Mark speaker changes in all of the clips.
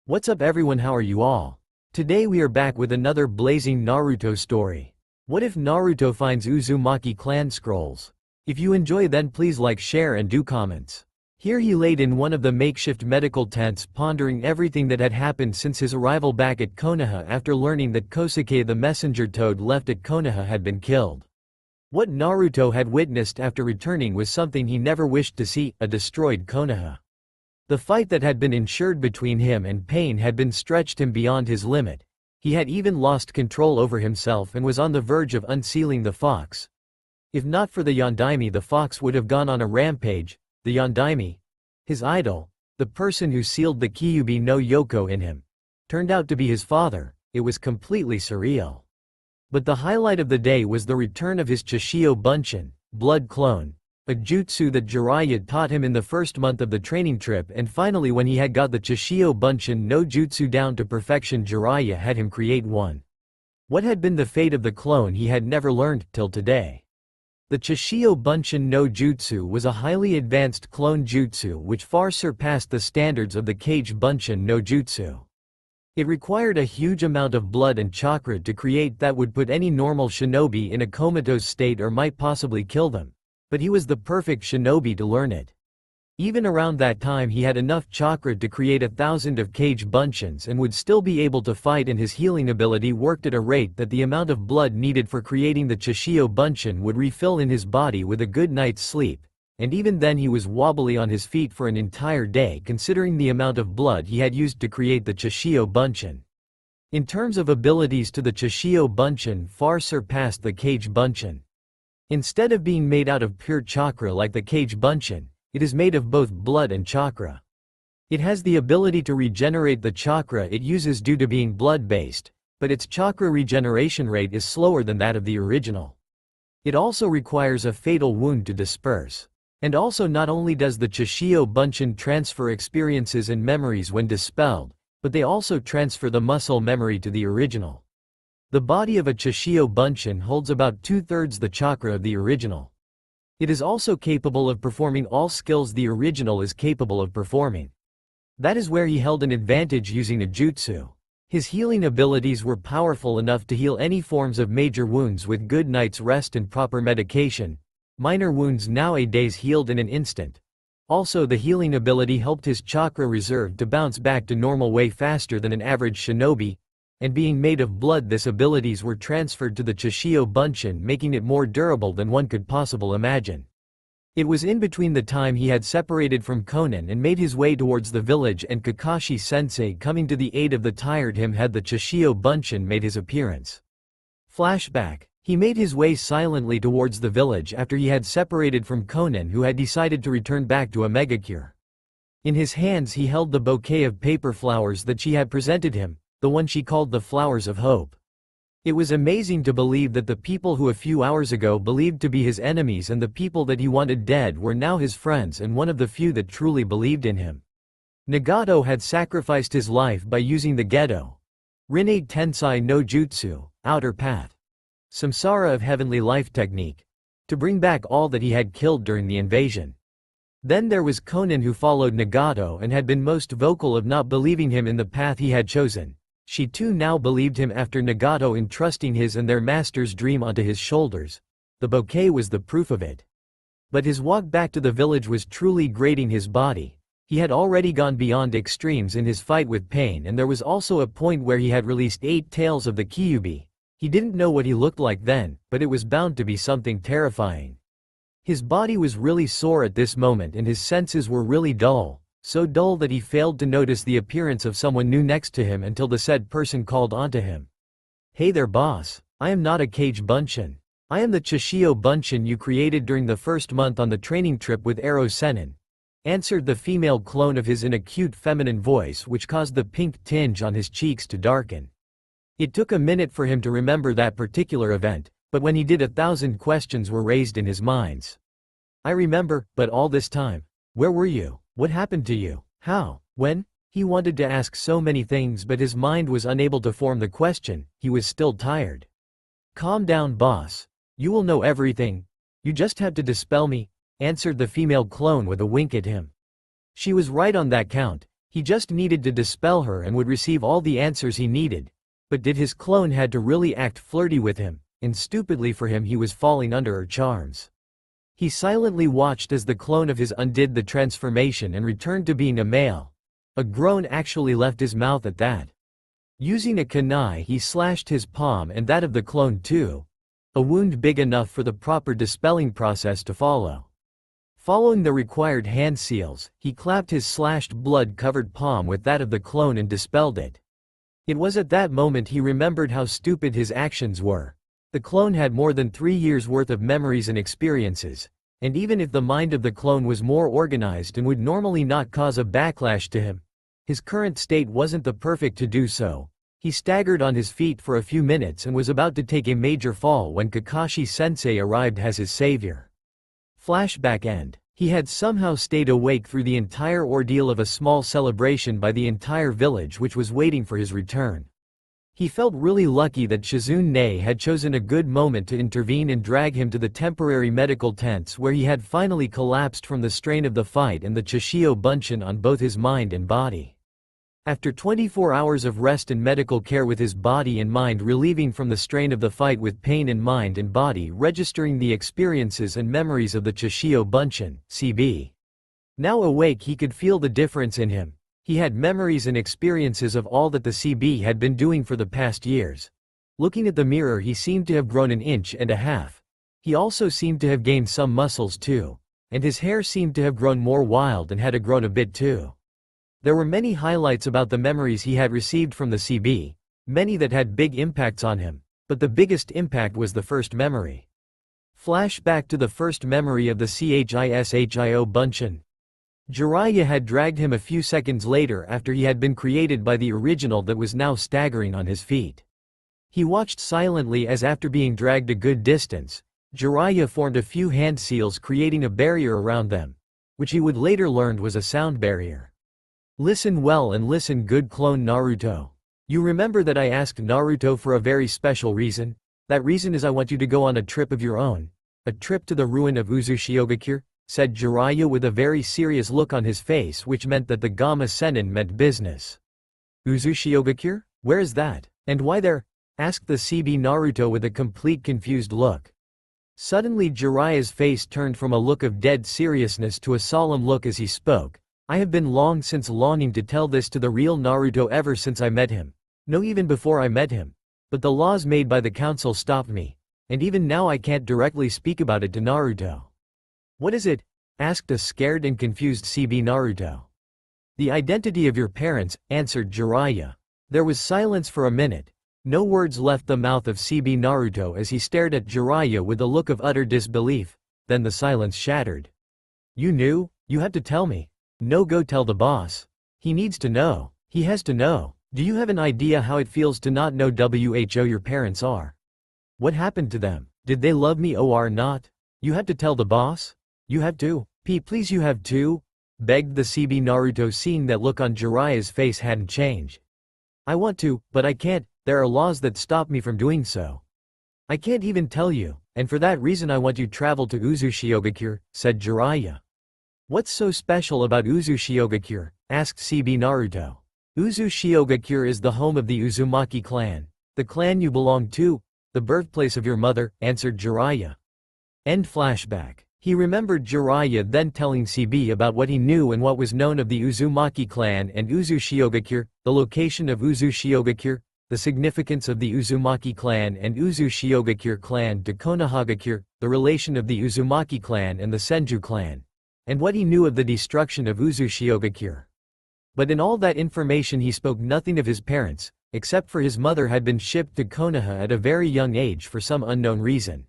Speaker 1: What's up everyone, how are you all? Today we are back with another blazing Naruto story. What if Naruto finds Uzumaki clan scrolls? If you enjoy then please like, share and do comments. Here he laid in one of the makeshift medical tents pondering everything that had happened since his arrival back at Konoha after learning that Kosuke the messenger toad left at Konoha had been killed. What Naruto had witnessed after returning was something he never wished to see, a destroyed Konoha. The fight that had been ensured between him and Pain had been stretched him beyond his limit. He had even lost control over himself and was on the verge of unsealing the fox. If not for the Yondaime, the fox would have gone on a rampage. The Yondaime, his idol, the person who sealed the Kyuubi no Yoko in him, turned out to be his father. It was completely surreal. But the highlight of the day was the return of his Chishio Bunshin, blood clone, a jutsu that Jiraiya taught him in the first month of the training trip, and finally when he had got the Chishio Bunshin no jutsu down to perfection, Jiraiya had him create one. What had been the fate of the clone he had never learned till today. The Chishio Bunshin no jutsu was a highly advanced clone jutsu which far surpassed the standards of the Kage Bunshin no jutsu. It required a huge amount of blood and chakra to create that would put any normal shinobi in a comatose state or might possibly kill them. But he was the perfect shinobi to learn it. Even around that time he had enough chakra to create 1,000 of Kage Bunshins and would still be able to fight, and his healing ability worked at a rate that the amount of blood needed for creating the Chishio Bunshin would refill in his body with a good night's sleep, and even then he was wobbly on his feet for an entire day considering the amount of blood he had used to create the Chishio Bunshin. In terms of abilities to the Chishio Bunshin far surpassed the Kage Bunshin. Instead of being made out of pure chakra like the Kage Bunshin, it is made of both blood and chakra. It has the ability to regenerate the chakra it uses due to being blood-based, but its chakra regeneration rate is slower than that of the original. It also requires a fatal wound to disperse. And also not only does the Chishio Bunshin transfer experiences and memories when dispelled, but they also transfer the muscle memory to the original. The body of a Chishio Bunshin holds about 2/3 the chakra of the original. It is also capable of performing all skills the original is capable of performing. That is where he held an advantage using a jutsu. His healing abilities were powerful enough to heal any forms of major wounds with good night's rest and proper medication. Minor wounds nowadays healed in an instant. Also, the healing ability helped his chakra reserve to bounce back to normal way faster than an average shinobi. And being made of blood, these abilities were transferred to the Chishio Bunshin, making it more durable than one could possibly imagine. It was in between the time he had separated from Konan and made his way towards the village and Kakashi-sensei coming to the aid of the tired him had the Chishio Bunshin made his appearance. Flashback. He made his way silently towards the village after he had separated from Konan, who had decided to return back to a megacure. In his hands he held the bouquet of paper flowers that she had presented him, the one she called the flowers of hope. It was amazing to believe that the people who a few hours ago believed to be his enemies and the people that he wanted dead were now his friends and one of the few that truly believed in him. Nagato had sacrificed his life by using the Gedo Rinne Tensai no Jutsu, outer path, Samsara of heavenly life technique, to bring back all that he had killed during the invasion. Then there was Konan, who followed Nagato and had been most vocal of not believing him in the path he had chosen. She too now believed him after Nagato entrusting his and their master's dream onto his shoulders. The bouquet was the proof of it. But his walk back to the village was truly grating his body. He had already gone beyond extremes in his fight with Pain, and there was also a point where he had released 8 tails of the Kyuubi. He didn't know what he looked like then, but it was bound to be something terrifying. His body was really sore at this moment and his senses were really dull. So dull that he failed to notice the appearance of someone new next to him until the said person called onto him. "Hey there boss, I am not a Kage Bunshin. I am the Chishio Bunshin you created during the first month on the training trip with Ero Sennin," answered the female clone of his in a cute feminine voice which caused the pink tinge on his cheeks to darken. It took a minute for him to remember that particular event, but when he did 1,000 questions were raised in his minds. "I remember, but all this time, where were you? What happened to you? How? When?" He wanted to ask so many things but his mind was unable to form the question. He was still tired. "Calm down boss. You will know everything. You just have to dispel me," answered the female clone with a wink at him. She was right on that count. He just needed to dispel her and would receive all the answers he needed. But did his clone had to really act flirty with him, and stupidly for him he was falling under her charms. He silently watched as the clone of his undid the transformation and returned to being a male. A groan actually left his mouth at that. Using a kunai he slashed his palm and that of the clone too. A wound big enough for the proper dispelling process to follow. Following the required hand seals, he clapped his slashed blood-covered palm with that of the clone and dispelled it. It was at that moment he remembered how stupid his actions were. The clone had more than 3 years' worth of memories and experiences, and even if the mind of the clone was more organized and would normally not cause a backlash to him, his current state wasn't the perfect to do so. He staggered on his feet for a few minutes and was about to take a major fall when Kakashi-sensei arrived as his savior. Flashback end. He had somehow stayed awake through the entire ordeal of a small celebration by the entire village which was waiting for his return. He felt really lucky that Shizune had chosen a good moment to intervene and drag him to the temporary medical tents where he had finally collapsed from the strain of the fight and the Chishio Bunshin on both his mind and body. After 24 hours of rest and medical care with his body and mind relieving from the strain of the fight with pain in mind and body registering the experiences and memories of the Chishio Bunshin, CB. Now awake he could feel the difference in him. He had memories and experiences of all that the CB had been doing for the past years. Looking at the mirror he seemed to have grown 1.5 inches. He also seemed to have gained some muscles too. And his hair seemed to have grown more wild and had grown a bit too. There were many highlights about the memories he had received from the CB, many that had big impacts on him, but the biggest impact was the first memory. Flashback to the first memory of the Chishio Bunshin. Jiraiya had dragged him a few seconds later after he had been created by the original that was now staggering on his feet. He watched silently as after being dragged a good distance, Jiraiya formed a few hand seals creating a barrier around them, which he would later learn was a sound barrier. Listen well and listen good clone Naruto. You remember that I asked Naruto for a very special reason? That reason is I want you to go on a trip of your own. A trip to the ruin of Uzushiogakure, said Jiraiya with a very serious look on his face which meant that the Gamma Sennin meant business. Uzushiogakure? Where is that? And why there? Asked the CB Naruto with a complete confused look. Suddenly Jiraiya's face turned from a look of dead seriousness to a solemn look as he spoke. I have been long since longing to tell this to the real Naruto ever since I met him. No, even before I met him. But the laws made by the council stopped me. And even now I can't directly speak about it to Naruto. What is it? Asked a scared and confused CB Naruto. The identity of your parents, answered Jiraiya. There was silence for a minute. No words left the mouth of CB Naruto as he stared at Jiraiya with a look of utter disbelief. Then the silence shattered. You knew? You had to tell me. No, go tell the boss. He needs to know. He has to know. Do you have an idea how it feels to not know who your parents are? What happened to them? Did they love me or not? You have to tell the boss? You have to. Please you have to? Begged the CB Naruto, seeing that look on Jiraiya's face hadn't changed. I want to, but I can't. There are laws that stop me from doing so. I can't even tell you, and for that reason I want you to travel to Uzushiogakure, said Jiraiya. What's so special about Uzushiogakure? Asked CB Naruto. Uzushiogakure is the home of the Uzumaki clan. The clan you belong to, the birthplace of your mother, answered Jiraiya. End flashback. He remembered Jiraiya then telling CB about what he knew and what was known of the Uzumaki clan and Uzushiogakure, the location of Uzushiogakure, the significance of the Uzumaki clan and Uzushiogakure clan to Konohagakure, the relation of the Uzumaki clan and the Senju clan, and what he knew of the destruction of Uzushiogakure. But in all that information he spoke nothing of his parents, except for his mother had been shipped to Konoha at a very young age for some unknown reason.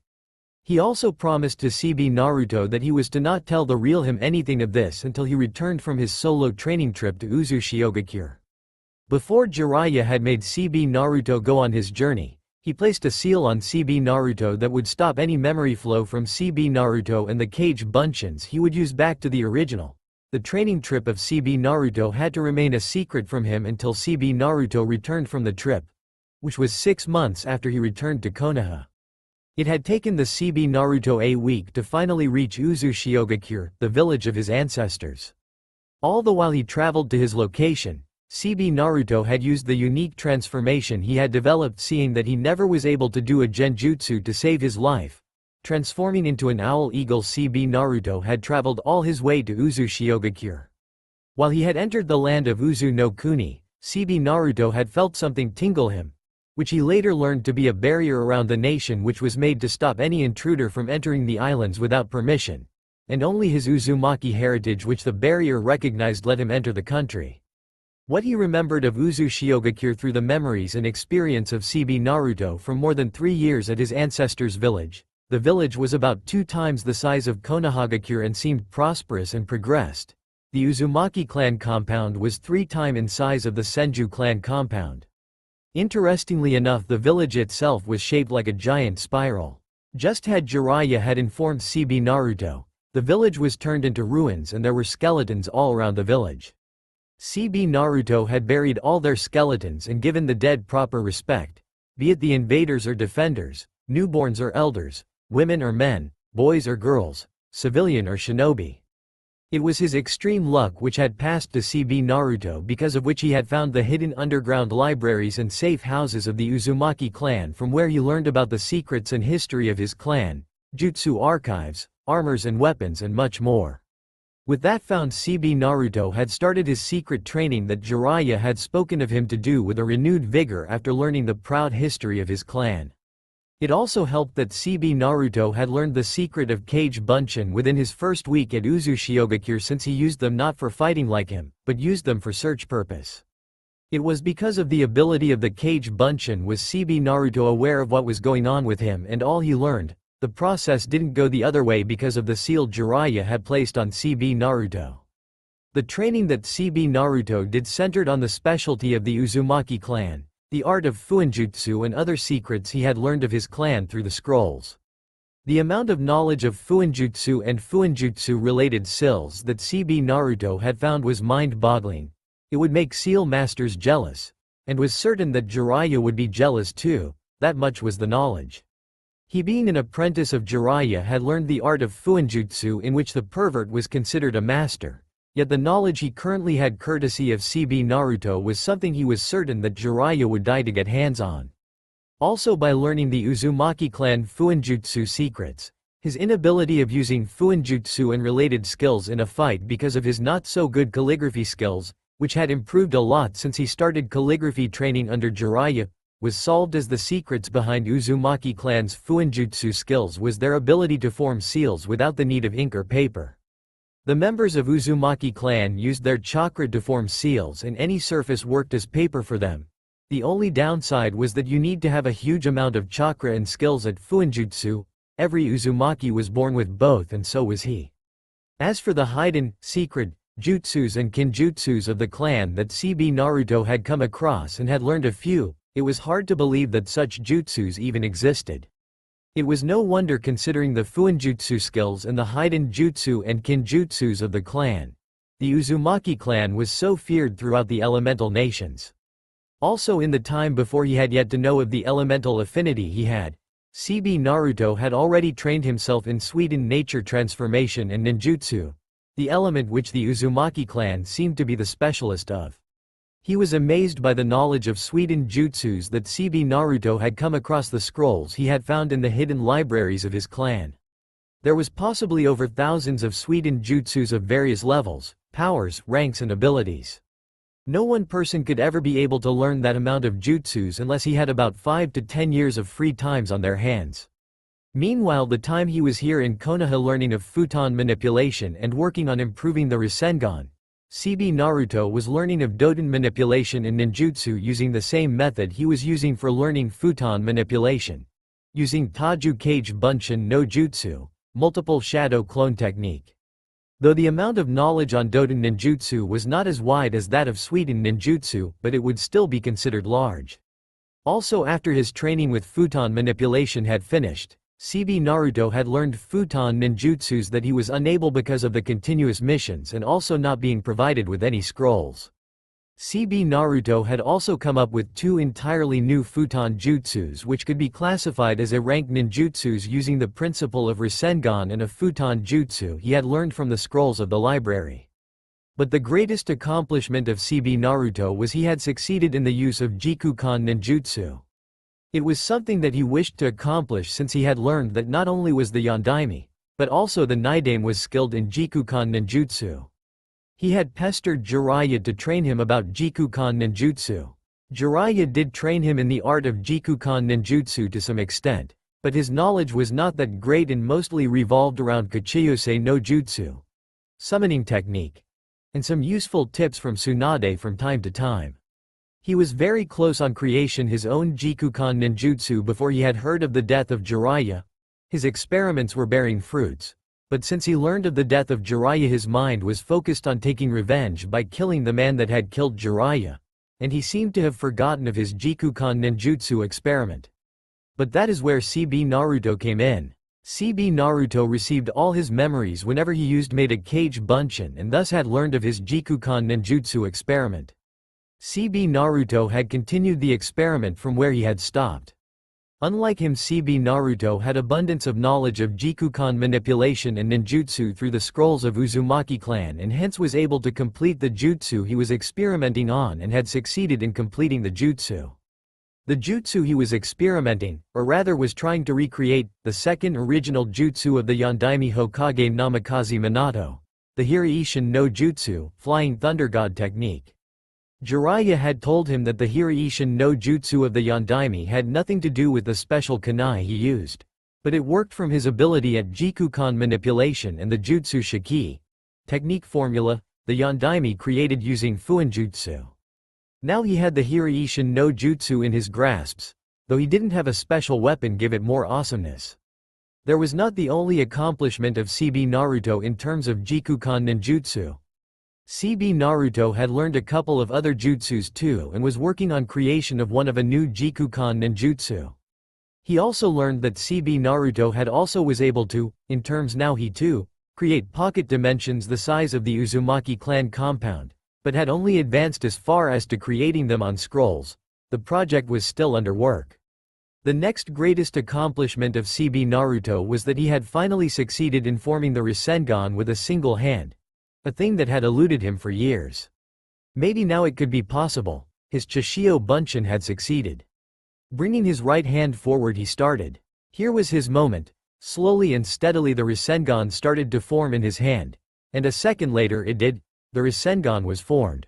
Speaker 1: He also promised to CB Naruto that he was to not tell the real him anything of this until he returned from his solo training trip to Uzushiogakure. Before Jiraiya had made CB Naruto go on his journey, he placed a seal on CB Naruto that would stop any memory flow from CB Naruto and the cage Bunshins he would use back to the original. The training trip of CB Naruto had to remain a secret from him until CB Naruto returned from the trip, which was 6 months after he returned to Konoha. It had taken the CB Naruto a week to finally reach Uzushiogakure, the village of his ancestors. All the while he traveled to his location, CB Naruto had used the unique transformation he had developed, seeing that he never was able to do a genjutsu to save his life. Transforming into an owl eagle, CB Naruto had traveled all his way to Uzumaki. While he had entered the land of Uzu no Kuni, CB Naruto had felt something tingle him, which he later learned to be a barrier around the nation which was made to stop any intruder from entering the islands without permission, and only his Uzumaki heritage which the barrier recognized let him enter the country. What he remembered of Uzumaki through the memories and experience of CB Naruto from more than 3 years at his ancestors' village. The village was about 2 times the size of Konohagakure and seemed prosperous and progressed. The Uzumaki clan compound was 3 times in size of the Senju clan compound. Interestingly enough, the village itself was shaped like a giant spiral. Just as Jiraiya had informed CB Naruto, the village was turned into ruins and there were skeletons all around the village. CB Naruto had buried all their skeletons and given the dead proper respect, be it the invaders or defenders, newborns or elders, women or men, boys or girls, civilian or shinobi. It was his extreme luck which had passed to CB Naruto, because of which he had found the hidden underground libraries and safe houses of the Uzumaki clan, from where he learned about the secrets and history of his clan, jutsu archives, armors and weapons and much more. With that found, CB Naruto had started his secret training that Jiraiya had spoken of him to do with a renewed vigor after learning the proud history of his clan. It also helped that CB Naruto had learned the secret of Kage Bunshin within his first week at Uzumaki, since he used them not for fighting like him, but used them for search purpose. It was because of the ability of the Kage Bunshin was CB Naruto aware of what was going on with him and all he learned. The process didn't go the other way because of the seal Jiraiya had placed on CB Naruto. The training that CB Naruto did centered on the specialty of the Uzumaki clan, the art of fuinjutsu and other secrets he had learned of his clan through the scrolls. The amount of knowledge of fuinjutsu and fuinjutsu-related skills that CB Naruto had found was mind-boggling. It would make seal masters jealous, and was certain that Jiraiya would be jealous too, that much was the knowledge. He, being an apprentice of Jiraiya, had learned the art of fuinjutsu, in which the pervert was considered a master. Yet the knowledge he currently had courtesy of CB Naruto was something he was certain that Jiraiya would die to get hands on. Also, by learning the Uzumaki clan fuinjutsu secrets, his inability of using fuinjutsu and related skills in a fight because of his not so good calligraphy skills, which had improved a lot since he started calligraphy training under Jiraiya, was solved, as the secrets behind Uzumaki clan's fuinjutsu skills was their ability to form seals without the need of ink or paper. The members of Uzumaki clan used their chakra to form seals, and any surface worked as paper for them. The only downside was that you need to have a huge amount of chakra and skills at fuinjutsu. Every Uzumaki was born with both, and so was he. As for the hidden, secret jutsus and kinjutsus of the clan that CB Naruto had come across and had learned a few, it was hard to believe that such jutsus even existed. It was no wonder, considering the fuinjutsu skills and the hidden jutsu and kinjutsus of the clan. The Uzumaki clan was so feared throughout the elemental nations. Also, in the time before he had yet to know of the elemental affinity he had, CB Naruto had already trained himself in Suiden nature transformation and ninjutsu, the element which the Uzumaki clan seemed to be the specialist of. He was amazed by the knowledge of Suiden jutsus that CB Naruto had come across the scrolls he had found in the hidden libraries of his clan. There was possibly over thousands of Suiden jutsus of various levels, powers, ranks and abilities. No one person could ever be able to learn that amount of jutsus unless he had about 5 to 10 years of free times on their hands. Meanwhile, the time he was here in Konoha learning of futon manipulation and working on improving the Rasengan, CB Naruto was learning of Doden manipulation and ninjutsu using the same method he was using for learning futon manipulation. Using Taju Kage Bunshin no Jutsu, multiple shadow clone technique. Though the amount of knowledge on Doden ninjutsu was not as wide as that of Suiden ninjutsu, but it would still be considered large. Also, after his training with futon manipulation had finished, CB Naruto had learned futon ninjutsus that he was unable because of the continuous missions and also not being provided with any scrolls. CB Naruto had also come up with 2 entirely new futon jutsus which could be classified as A-rank ninjutsus using the principle of Rasengan and a futon jutsu he had learned from the scrolls of the library. But the greatest accomplishment of CB Naruto was he had succeeded in the use of Jikukan ninjutsu. It was something that he wished to accomplish since he had learned that not only was the Yondaime, but also the Nidaime was skilled in Jikukan ninjutsu. He had pestered Jiraiya to train him about Jikukan ninjutsu. Jiraiya did train him in the art of Jikukan ninjutsu to some extent, but his knowledge was not that great and mostly revolved around Kachiyose no Jutsu, summoning technique, and some useful tips from Tsunade from time to time. He was very close on creation his own Jikukan ninjutsu before he had heard of the death of Jiraiya. His experiments were bearing fruits, but since he learned of the death of Jiraiya his mind was focused on taking revenge by killing the man that had killed Jiraiya, and he seemed to have forgotten of his Jikukan ninjutsu experiment. But that is where CB Naruto came in. CB Naruto received all his memories whenever he used made a Kage Bunshin and thus had learned of his Jikukan ninjutsu experiment. CB Naruto had continued the experiment from where he had stopped. Unlike him, CB Naruto had abundance of knowledge of Jikukan manipulation and ninjutsu through the scrolls of Uzumaki clan and hence was able to complete the jutsu he was experimenting on and had succeeded in completing the jutsu. The jutsu he was experimenting, or rather was trying to recreate, the second original jutsu of the Yondaime Hokage Namikaze Minato, the Hiraishin no Jutsu, Flying Thunder God technique. Jiraiya had told him that the Hiraishin no Jutsu of the Yondaime had nothing to do with the special kunai he used, but it worked from his ability at Jikukan manipulation and the Jutsu Shiki technique formula, the Yondaime created using Fuinjutsu. Now he had the Hiraishin no Jutsu in his grasps, though he didn't have a special weapon give it more awesomeness. There was not the only accomplishment of CB Naruto in terms of Jikukan ninjutsu. CB Naruto had learned a couple of other jutsus too and was working on creation of one of a new Jikukan ninjutsu. He also learned that CB Naruto had also was able to, in terms now he too, create pocket dimensions the size of the Uzumaki clan compound, but had only advanced as far as to creating them on scrolls. The project was still under work. The next greatest accomplishment of CB Naruto was that he had finally succeeded in forming the Rasengan with a single hand, a thing that had eluded him for years. Maybe now it could be possible. His Chishio Bunshin had succeeded. Bringing his right hand forward he started. Here was his moment. Slowly and steadily the Rasengan started to form in his hand, and a second later it did. The Rasengan was formed.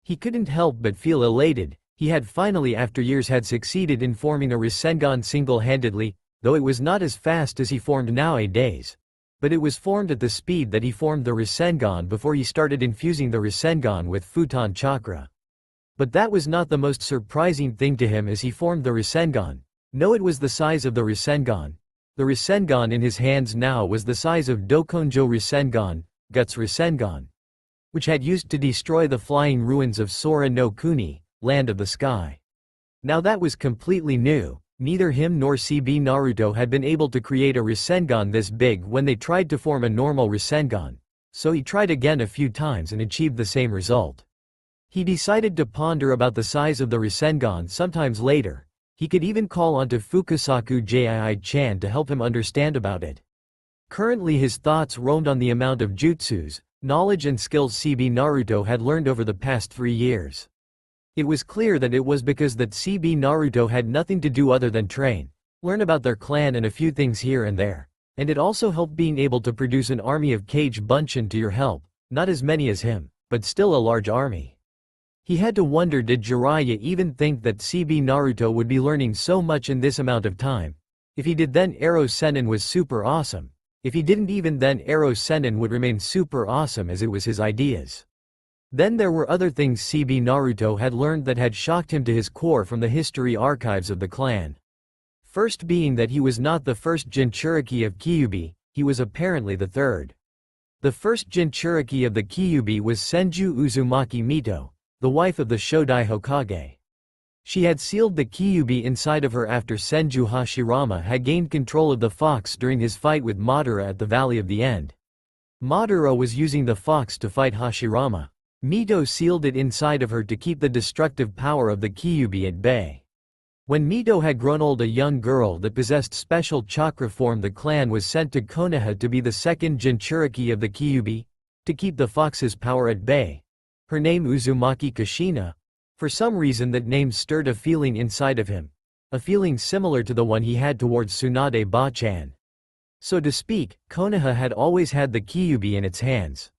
Speaker 1: He couldn't help but feel elated. He had finally after years had succeeded in forming a Rasengan single-handedly, though it was not as fast as he formed nowadays. But it was formed at the speed that he formed the Rasengan before he started infusing the Rasengan with Futon chakra. But that was not the most surprising thing to him as he formed the Rasengan. No, it was the size of the Rasengan. The Rasengan in his hands now was the size of Dokonjo Rasengan, Guts Rasengan, which had used to destroy the flying ruins of Sora no Kuni, Land of the Sky. Now that was completely new. Neither him nor CB Naruto had been able to create a Rasengan this big when they tried to form a normal Rasengan, so he tried again a few times and achieved the same result. He decided to ponder about the size of the Rasengan sometimes later. He could even call onto Fukasaku Jii-chan to help him understand about it. Currently his thoughts roamed on the amount of jutsus, knowledge and skills CB Naruto had learned over the past 3 years. It was clear that it was because that CB Naruto had nothing to do other than train, learn about their clan and a few things here and there, and it also helped being able to produce an army of Kage Bunshin to your help, not as many as him, but still a large army. He had to wonder, did Jiraiya even think that CB Naruto would be learning so much in this amount of time? If he did, then Ero Sennin was super awesome. If he didn't, even then Ero Sennin would remain super awesome as it was his ideas. Then there were other things CB Naruto had learned that had shocked him to his core from the history archives of the clan. First being that he was not the first Jinchuriki of Kyuubi, he was apparently the third. The first Jinchuriki of the Kyuubi was Senju Uzumaki Mito, the wife of the Shodai Hokage. She had sealed the Kyuubi inside of her after Senju Hashirama had gained control of the fox during his fight with Madara at the Valley of the End. Madara was using the fox to fight Hashirama. Mito sealed it inside of her to keep the destructive power of the Kyuubi at bay. When Mito had grown old, a young girl that possessed special chakra form, the clan was sent to Konoha to be the second Jinchuriki of the Kyuubi, to keep the fox's power at bay. Her name Uzumaki Kushina. For some reason that name stirred a feeling inside of him. A feeling similar to the one he had towards Tsunade Ba-chan. So to speak, Konoha had always had the Kyuubi in its hands.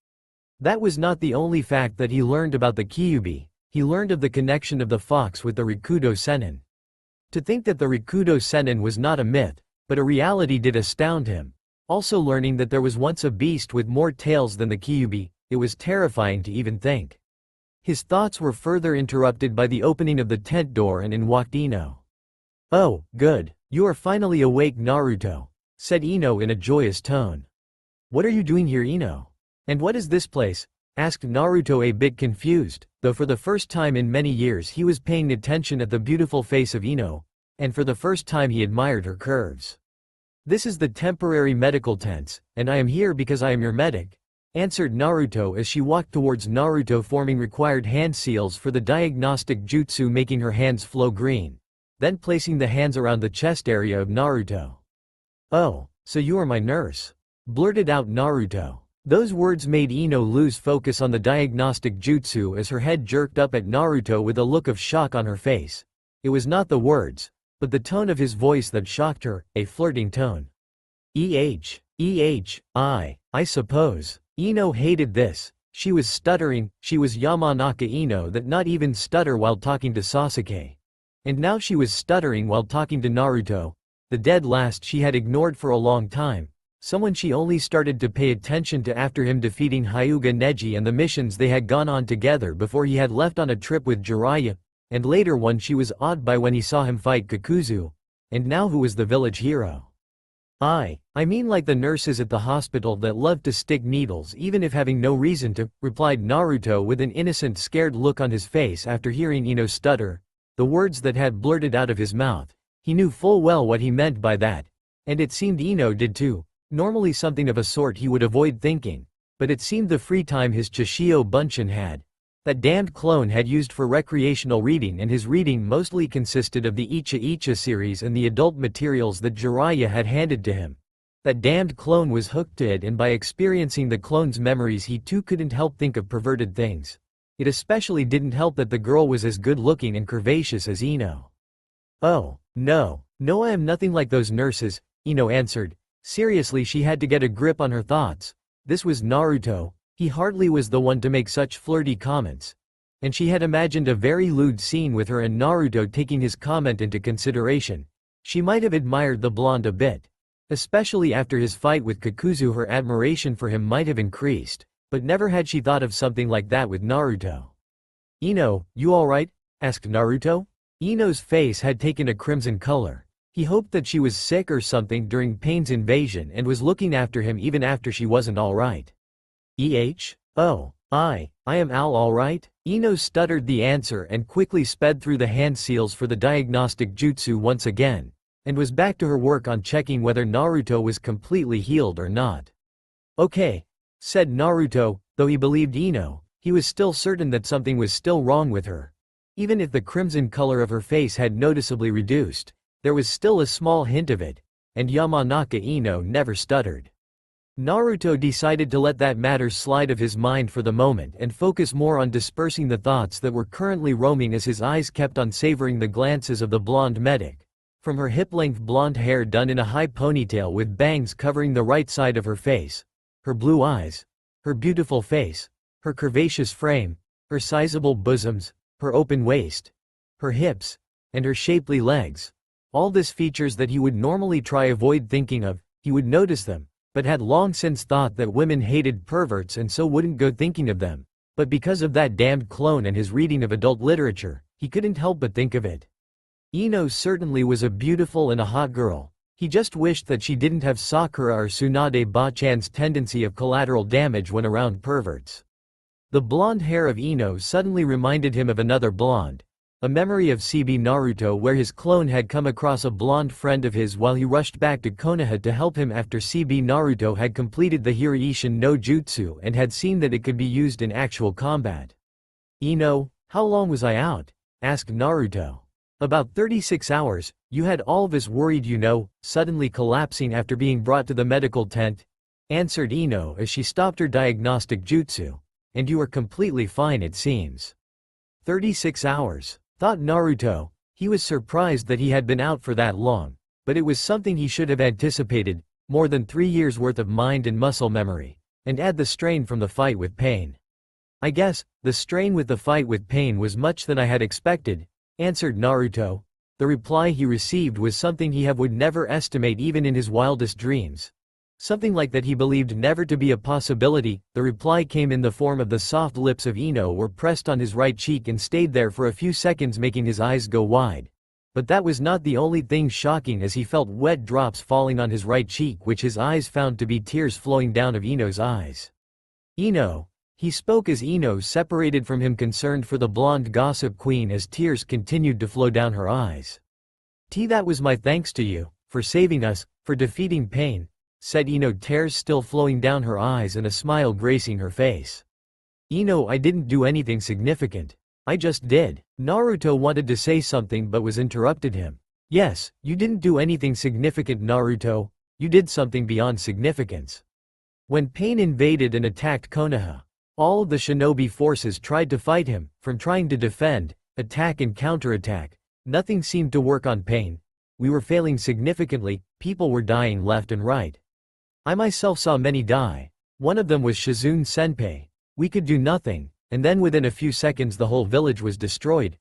Speaker 1: That was not the only fact that he learned about the Kyuubi. He learned of the connection of the fox with the Rikudo Sennin. To think that the Rikudo Sennin was not a myth, but a reality did astound him. Also learning that there was once a beast with more tails than the Kyuubi, it was terrifying to even think. His thoughts were further interrupted by the opening of the tent door and in walked Ino. "Oh, good. You are finally awake, Naruto," said Ino in a joyous tone. "What are you doing here, Ino? And what is this place?" asked Naruto, a bit confused, though for the first time in many years he was paying attention at the beautiful face of Ino, and for the first time he admired her curves. "This is the temporary medical tent, and I am here because I am your medic," answered Naruto as she walked towards Naruto, forming required hand seals for the diagnostic jutsu, making her hands flow green, then placing the hands around the chest area of Naruto. "Oh, so you are my nurse," blurted out Naruto. Those words made Ino lose focus on the diagnostic jutsu as her head jerked up at Naruto with a look of shock on her face. It was not the words, but the tone of his voice that shocked her, a flirting tone. I suppose." Ino hated this. She was stuttering, she was Yamanaka Ino that not even stutter while talking to Sasuke. And now she was stuttering while talking to Naruto, the dead last she had ignored for a long time, someone she only started to pay attention to after him defeating Hyuga Neji and the missions they had gone on together before he had left on a trip with Jiraiya, and later one she was awed by when he saw him fight Kakuzu, and now who was the village hero. I mean like the nurses at the hospital that loved to stick needles even if having no reason to," replied Naruto with an innocent scared look on his face after hearing Ino stutter the words that had blurted out of his mouth. He knew full well what he meant by that, and it seemed Ino did too. Normally something of a sort he would avoid thinking, but it seemed the free time his Chishio Bunshin had, that damned clone, had used for recreational reading, and his reading mostly consisted of the Icha Icha series and the adult materials that Jiraiya had handed to him. That damned clone was hooked to it, and by experiencing the clone's memories he too couldn't help think of perverted things. It especially didn't help that the girl was as good-looking and curvaceous as Ino. "Oh, no, I am nothing like those nurses," Ino answered. Seriously, she had to get a grip on her thoughts. This was Naruto. He hardly was the one to make such flirty comments. And she had imagined a very lewd scene with her and Naruto taking his comment into consideration. She might have admired the blonde a bit. Especially after his fight with Kakuzu, her admiration for him might have increased. But never had she thought of something like that with Naruto. "Ino, you alright?" asked Naruto. Ino's face had taken a crimson color. He hoped that she was sick or something during Pain's invasion and was looking after him even after she wasn't alright. "Oh, I am alright?" Ino stuttered the answer and quickly sped through the hand seals for the diagnostic jutsu once again, and was back to her work on checking whether Naruto was completely healed or not. "Okay," said Naruto, though he believed Ino, he was still certain that something was still wrong with her. Even if the crimson color of her face had noticeably reduced, there was still a small hint of it, and Yamanaka Ino never stuttered. Naruto decided to let that matter slide of his mind for the moment and focus more on dispersing the thoughts that were currently roaming as his eyes kept on savoring the glances of the blonde medic. From her hip-length blonde hair done in a high ponytail with bangs covering the right side of her face, her blue eyes, her beautiful face, her curvaceous frame, her sizable bosoms, her open waist, her hips, and her shapely legs. All these features that he would normally try avoid thinking of, he would notice them, but had long since thought that women hated perverts and so wouldn't go thinking of them. But because of that damned clone and his reading of adult literature, he couldn't help but think of it. Ino certainly was a beautiful and a hot girl. He just wished that she didn't have Sakura or Tsunade Ba-chan's tendency of collateral damage when around perverts. The blonde hair of Ino suddenly reminded him of another blonde, a memory of CB Naruto where his clone had come across a blonde friend of his while he rushed back to Konoha to help him after CB Naruto had completed the Hiraishin no Jutsu and had seen that it could be used in actual combat. "Ino, how long was I out?" asked Naruto. "About 36 hours, you had all of us worried, suddenly collapsing after being brought to the medical tent." answered Ino as she stopped her diagnostic jutsu. And you are completely fine it seems. 36 hours, thought Naruto. He was surprised that he had been out for that long, but it was something he should have anticipated, more than 3 years worth of mind and muscle memory, and add the strain from the fight with pain. I guess, the strain with the fight with pain was much than I had expected, answered Naruto. The reply he received was something he would never estimate even in his wildest dreams. Something like that he believed never to be a possibility. The reply came in the form of the soft lips of Ino were pressed on his right cheek and stayed there for a few seconds, making his eyes go wide. But that was not the only thing shocking, as he felt wet drops falling on his right cheek, which his eyes found to be tears flowing down of Ino's eyes. Ino. He spoke as Ino separated from him, concerned for the blonde gossip queen, as tears continued to flow down her eyes. That was my thanks to you, for saving us, for defeating pain, said Ino, tears still flowing down her eyes and a smile gracing her face. Ino, I didn't do anything significant. I just did. Naruto wanted to say something but was interrupted him. Yes, you didn't do anything significant, Naruto. You did something beyond significance. When pain invaded and attacked Konoha, all of the shinobi forces tried to fight him. From trying to defend, attack and counterattack, nothing seemed to work on pain. We were failing significantly, people were dying left and right. I myself saw many die. One of them was Shizune Senpai. We could do nothing, and then within a few seconds the whole village was destroyed.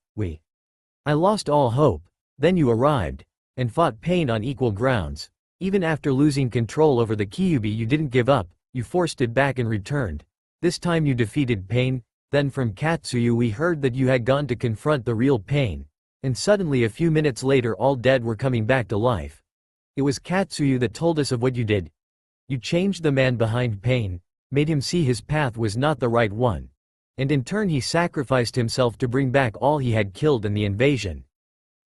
Speaker 1: I lost all hope. Then you arrived, and fought pain on equal grounds. Even after losing control over the Kyuubi, you didn't give up, you forced it back and returned. This time you defeated pain. Then from Katsuyu we heard that you had gone to confront the real pain. And suddenly a few minutes later all dead were coming back to life. It was Katsuyu that told us of what you did. You changed the man behind pain, made him see his path was not the right one. And in turn he sacrificed himself to bring back all he had killed in the invasion.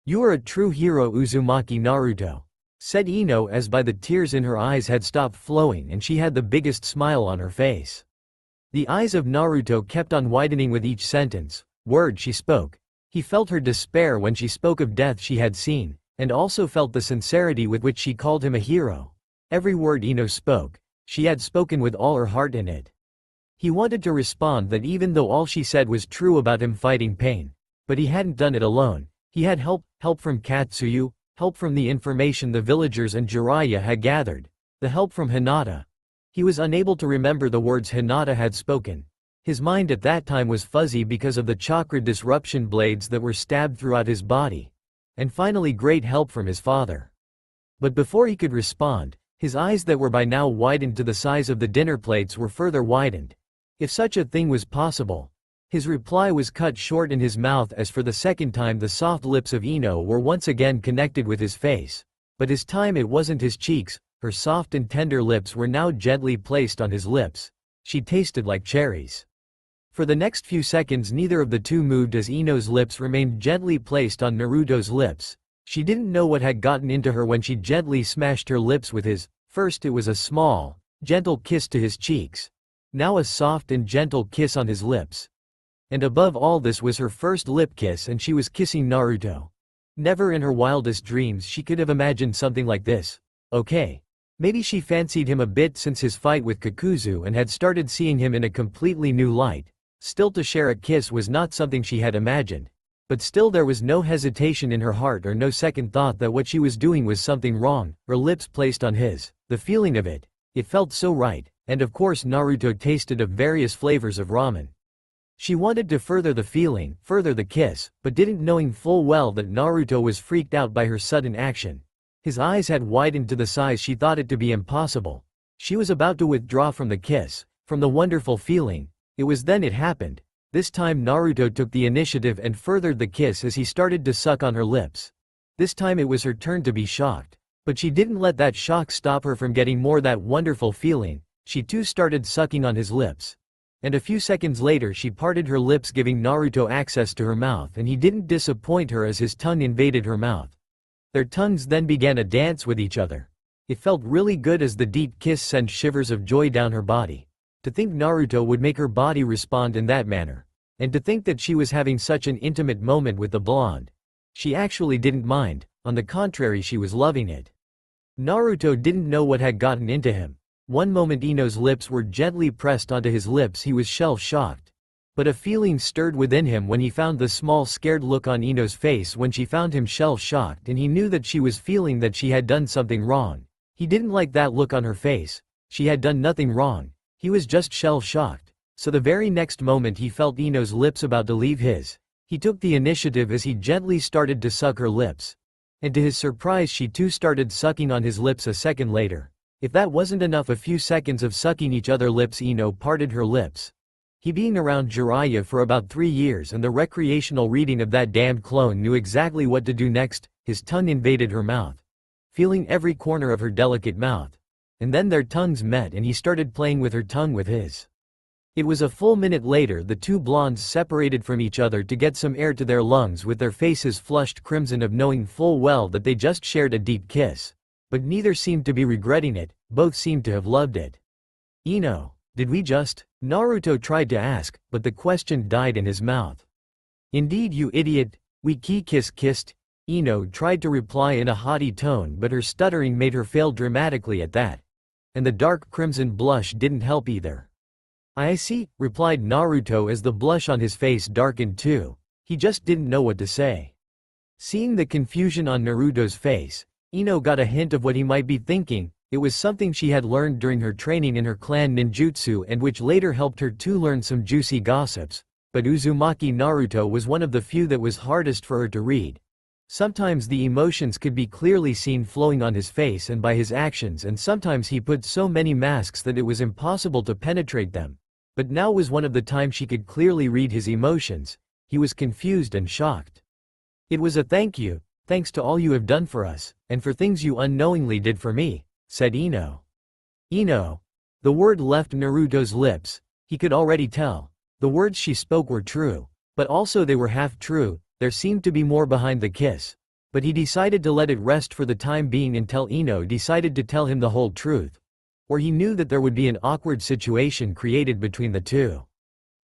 Speaker 1: You are a true hero, Uzumaki Naruto, said Ino, as by the tears in her eyes had stopped flowing and she had the biggest smile on her face. The eyes of Naruto kept on widening with each sentence, word she spoke. He felt her despair when she spoke of death she had seen, and also felt the sincerity with which she called him a hero. Every word Ino spoke, she had spoken with all her heart in it. He wanted to respond that even though all she said was true about him fighting pain, but he hadn't done it alone. He had help from Katsuyu, help from the information the villagers and Jiraiya had gathered, the help from Hinata. He was unable to remember the words Hinata had spoken. His mind at that time was fuzzy because of the chakra disruption blades that were stabbed throughout his body. And finally great help from his father. But before he could respond, his eyes that were by now widened to the size of the dinner plates were further widened. If such a thing was possible. His reply was cut short in his mouth as for the second time the soft lips of Ino were once again connected with his face. But this time it wasn't his cheeks. Her soft and tender lips were now gently placed on his lips. She tasted like cherries. For the next few seconds neither of the two moved as Ino's lips remained gently placed on Naruto's lips. She didn't know what had gotten into her when she gently smashed her lips with his. First it was a small, gentle kiss to his cheeks. Now a soft and gentle kiss on his lips. And above all this was her first lip kiss, and she was kissing Naruto. Never in her wildest dreams she could have imagined something like this. Okay. Maybe she fancied him a bit since his fight with Kakuzu and had started seeing him in a completely new light. Still, to share a kiss was not something she had imagined. But still there was no hesitation in her heart or no second thought that what she was doing was something wrong. Her lips placed on his. The feeling of it. It felt so right. And of course Naruto tasted of various flavors of ramen. She wanted to further the feeling, further the kiss, but didn't, knowing full well that Naruto was freaked out by her sudden action. His eyes had widened to the size she thought it to be impossible. She was about to withdraw from the kiss, from the wonderful feeling. It was then it happened. This time Naruto took the initiative and furthered the kiss as he started to suck on her lips. This time it was her turn to be shocked. But she didn't let that shock stop her from getting more that wonderful feeling. She too started sucking on his lips. And a few seconds later she parted her lips, giving Naruto access to her mouth, and he didn't disappoint her as his tongue invaded her mouth. Their tongues then began a dance with each other. It felt really good as the deep kiss sent shivers of joy down her body. To think Naruto would make her body respond in that manner. And to think that she was having such an intimate moment with the blonde. She actually didn't mind, on the contrary she was loving it. Naruto didn't know what had gotten into him. One moment Ino's lips were gently pressed onto his lips, he was shell-shocked. But a feeling stirred within him when he found the small scared look on Ino's face when she found him shell-shocked, and he knew that she was feeling that she had done something wrong. He didn't like that look on her face. She had done nothing wrong. He was just shell-shocked. So the very next moment he felt Ino's lips about to leave his. He took the initiative as he gently started to suck her lips. And to his surprise she too started sucking on his lips a second later. If that wasn't enough, a few seconds of sucking each other lips, Ino parted her lips. He being around Jiraiya for about 3 years and the recreational reading of that damned clone knew exactly what to do next. His tongue invaded her mouth, feeling every corner of her delicate mouth. And then their tongues met and he started playing with her tongue with his. It was a full minute later the two blondes separated from each other to get some air to their lungs, with their faces flushed crimson of knowing full well that they just shared a deep kiss. But neither seemed to be regretting it, both seemed to have loved it. Ino, did we just? Naruto tried to ask, but the question died in his mouth. Indeed, you idiot, we kissed. Ino tried to reply in a haughty tone, but her stuttering made her fail dramatically at that. And the dark crimson blush didn't help either. I see, replied Naruto as the blush on his face darkened too. He just didn't know what to say. Seeing the confusion on Naruto's face, Ino got a hint of what he might be thinking. It was something she had learned during her training in her clan ninjutsu and which later helped her to learn some juicy gossips. But Uzumaki Naruto was one of the few that was hardest for her to read. Sometimes the emotions could be clearly seen flowing on his face and by his actions, and sometimes he put so many masks that it was impossible to penetrate them. But now was one of the times she could clearly read his emotions. He was confused and shocked. It was a thank you, thanks to all you have done for us, and for things you unknowingly did for me, said Ino. Ino. The word left Naruto's lips. He could already tell. The words she spoke were true, but also they were half true. There seemed to be more behind the kiss. But he decided to let it rest for the time being until Ino decided to tell him the whole truth. Or he knew that there would be an awkward situation created between the two.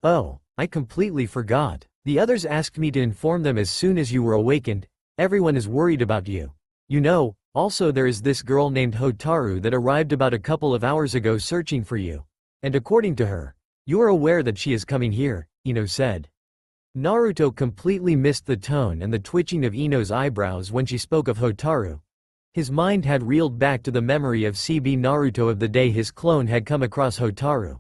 Speaker 1: Oh, I completely forgot. The others asked me to inform them as soon as you were awakened. Everyone is worried about you. You know, also there is this girl named Hotaru that arrived about a couple of hours ago searching for you. And according to her, you are aware that she is coming here, Ino said. Naruto completely missed the tone and the twitching of Ino's eyebrows when she spoke of Hotaru. His mind had reeled back to the memory of CB Naruto of the day his clone had come across Hotaru.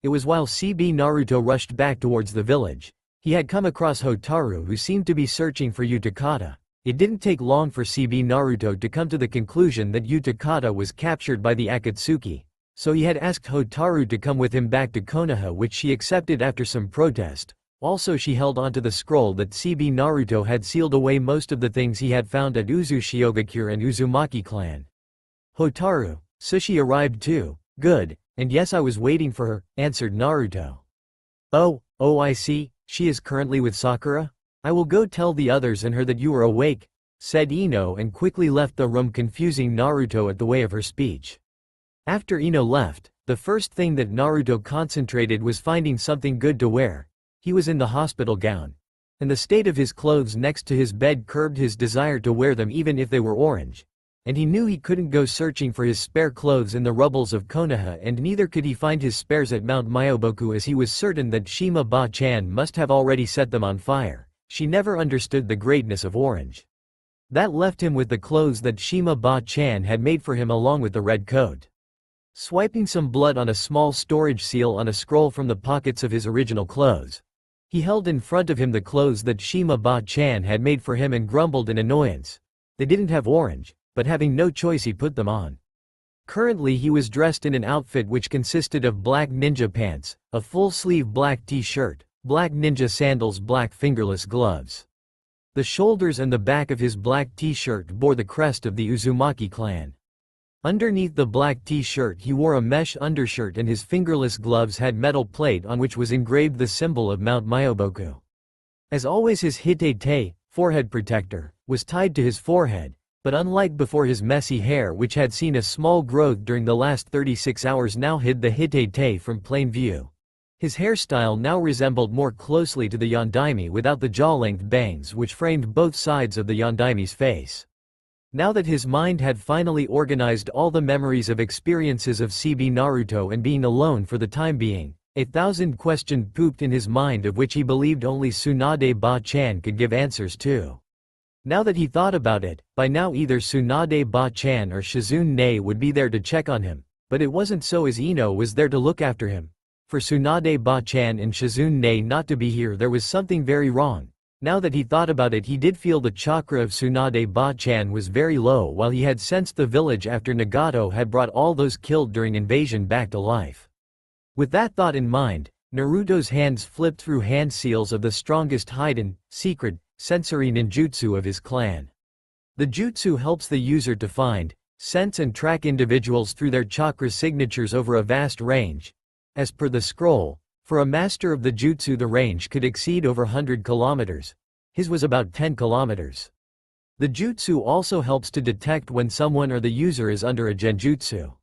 Speaker 1: It was while CB Naruto rushed back towards the village. He had come across Hotaru, who seemed to be searching for Utakata. It didn't take long for CB Naruto to come to the conclusion that Utakata was captured by the Akatsuki. So he had asked Hotaru to come with him back to Konoha, which she accepted after some protest. Also she held onto the scroll that CB Naruto had sealed away most of the things he had found at Uzushiogakure and Uzumaki clan. Hotaru, so she arrived too. Good, and yes, I was waiting for her, answered Naruto. Oh, I see, she is currently with Sakura? I will go tell the others and her that you are awake, said Ino, and quickly left the room, confusing Naruto at the way of her speech. After Ino left, the first thing that Naruto concentrated was finding something good to wear. He was in the hospital gown. And the state of his clothes next to his bed curbed his desire to wear them even if they were orange. And he knew he couldn't go searching for his spare clothes in the rubbles of Konoha, and neither could he find his spares at Mount Myoboku, as he was certain that Shima Ba-chan must have already set them on fire. She never understood the greatness of orange. That left him with the clothes that Shima Ba-chan had made for him along with the red coat. Swiping some blood on a small storage seal on a scroll from the pockets of his original clothes, he held in front of him the clothes that Shima Ba-chan had made for him and grumbled in annoyance. They didn't have orange, but having no choice he put them on. Currently he was dressed in an outfit which consisted of black ninja pants, a full-sleeve black t-shirt, black ninja sandals, black fingerless gloves. The shoulders and the back of his black t-shirt bore the crest of the Uzumaki clan. Underneath the black t-shirt he wore a mesh undershirt, and his fingerless gloves had metal plate on which was engraved the symbol of Mount Myoboku. As always, his hitei, forehead protector, was tied to his forehead, but unlike before, his messy hair, which had seen a small growth during the last 36 hours, now hid the hitei from plain view. His hairstyle now resembled more closely to the yondaime without the jaw-length bangs which framed both sides of the yondaime's face. Now that his mind had finally organized all the memories of experiences of CB Naruto and being alone for the time being, 1,000 questions pooped in his mind of which he believed only Tsunade Ba-chan could give answers to. Now that he thought about it, by now either Tsunade Ba-chan or Shizune would be there to check on him, but it wasn't so, as Ino was there to look after him. For Tsunade Ba-chan and Shizune not to be here, there was something very wrong. Now that he thought about it, he did feel the chakra of Tsunade Ba-chan was very low, while he had sensed the village after Nagato had brought all those killed during invasion back to life. With that thought in mind, Naruto's hands flipped through hand seals of the strongest hidden, secret, sensory ninjutsu of his clan. The jutsu helps the user to find, sense and track individuals through their chakra signatures over a vast range. As per the scroll, for a master of the jutsu the range could exceed over 100 kilometers. His was about 10 kilometers. The jutsu also helps to detect when someone or the user is under a genjutsu.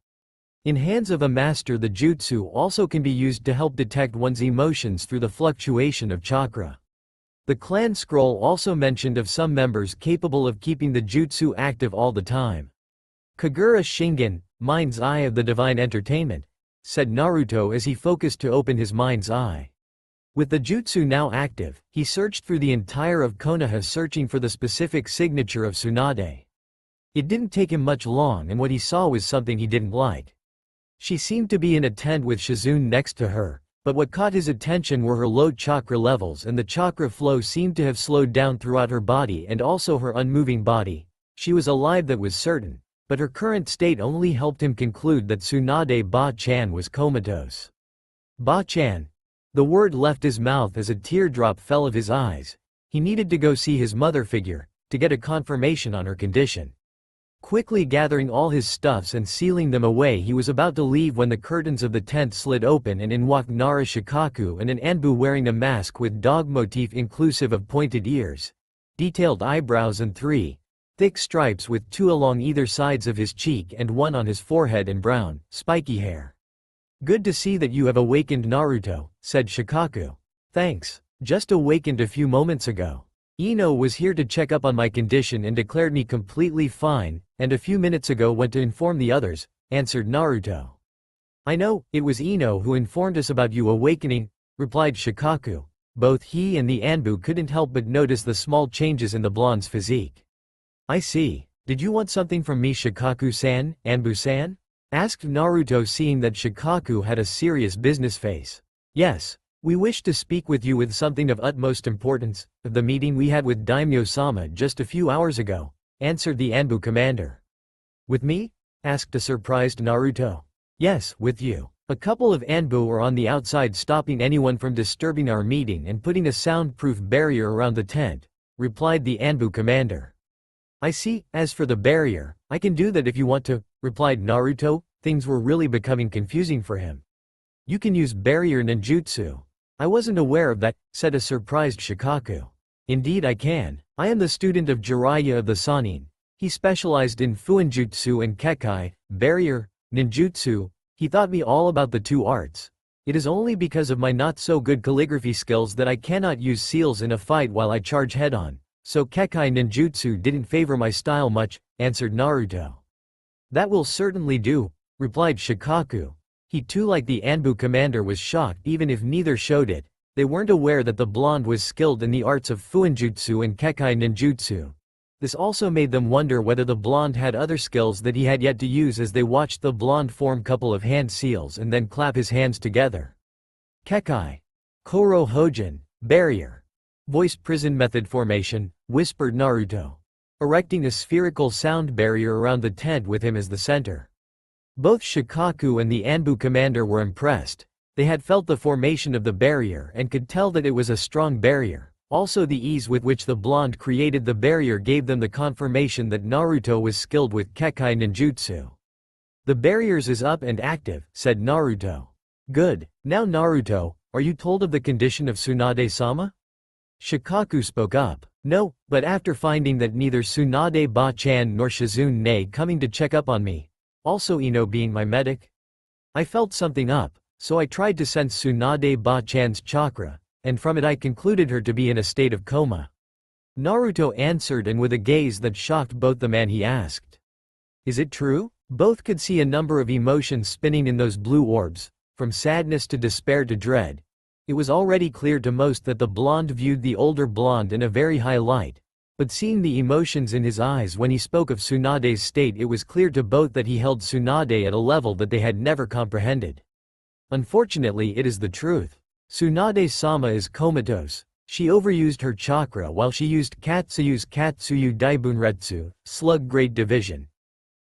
Speaker 1: In hands of a master, the jutsu also can be used to help detect one's emotions through the fluctuation of chakra. The clan scroll also mentioned of some members capable of keeping the jutsu active all the time. Kagura Shingen, mind's eye of the divine entertainment, said Naruto as he focused to open his mind's eye. With the jutsu now active, he searched through the entire of Konoha searching for the specific signature of Tsunade. It didn't take him much long, and what he saw was something he didn't like. She seemed to be in a tent with Shizune next to her, but what caught his attention were her low chakra levels, and the chakra flow seemed to have slowed down throughout her body and also her unmoving body. She was alive, that was certain, but her current state only helped him conclude that Tsunade Ba-chan was comatose. Ba-chan. The word left his mouth as a teardrop fell of his eyes. He needed to go see his mother figure, to get a confirmation on her condition. Quickly gathering all his stuffs and sealing them away, he was about to leave when the curtains of the tent slid open and in walked Nara Shikaku and an Anbu wearing a mask with dog motif inclusive of pointed ears, detailed eyebrows and 3 thick stripes with 2 along either sides of his cheek and 1 on his forehead, and brown, spiky hair. "Good to see that you have awakened, Naruto," said Shikaku. "Thanks. Just awakened a few moments ago. Ino was here to check up on my condition and declared me completely fine, and a few minutes ago went to inform the others," answered Naruto. "I know, it was Ino who informed us about you awakening," replied Shikaku. Both he and the Anbu couldn't help but notice the small changes in the blonde's physique. "I see. Did you want something from me, Shikaku-san, Anbu-san?" asked Naruto, seeing that Shikaku had a serious business face. "Yes. We wish to speak with you with something of utmost importance, of the meeting we had with Daimyo-sama just a few hours ago," answered the Anbu commander. "With me?" asked a surprised Naruto. "Yes, with you. A couple of Anbu are on the outside stopping anyone from disturbing our meeting and putting a soundproof barrier around the tent," replied the Anbu commander. "I see. As for the barrier, I can do that if you want to," replied Naruto. Things were really becoming confusing for him. "You can use barrier ninjutsu. I wasn't aware of that," said a surprised Shikaku. "Indeed I can. I am the student of Jiraiya of the Sannin. He specialized in Fuinjutsu and Kekai, barrier, ninjutsu. He taught me all about the 2 arts. It is only because of my not so good calligraphy skills that I cannot use seals in a fight while I charge head-on, so Kekai ninjutsu didn't favor my style much," answered Naruto. "That will certainly do," replied Shikaku. He too, like the Anbu commander, was shocked. Even if neither showed it, they weren't aware that the blonde was skilled in the arts of Fuinjutsu and Kekai ninjutsu. This also made them wonder whether the blonde had other skills that he had yet to use, as they watched the blonde form couple of hand seals and then clap his hands together. "Kekai. Koro Hojin, barrier. Voice prison method formation," whispered Naruto, erecting a spherical sound barrier around the tent with him as the center. Both Shikaku and the Anbu commander were impressed. They had felt the formation of the barrier and could tell that it was a strong barrier. Also, the ease with which the blonde created the barrier gave them the confirmation that Naruto was skilled with Kekai ninjutsu. "The barriers is up and active," said Naruto. "Good. Now Naruto, are you told of the condition of Tsunade-sama?" Shikaku spoke up. "No, but after finding that neither Tsunade Ba-chan nor Shizune coming to check up on me, also Ino being my medic, I felt something up, so I tried to sense Tsunade Ba-chan's chakra, and from it I concluded her to be in a state of coma." Naruto answered, and with a gaze that shocked both the man, he asked, "Is it true?" Both could see a number of emotions spinning in those blue orbs, from sadness to despair to dread. It was already clear to most that the blonde viewed the older blonde in a very high light, but seeing the emotions in his eyes when he spoke of Tsunade's state, it was clear to both that he held Tsunade at a level that they had never comprehended. Unfortunately, it is the truth. Tsunade-sama is comatose. She overused her chakra while she used Katsuyu's Katsuyu Daibunretsu, Slug Grade Division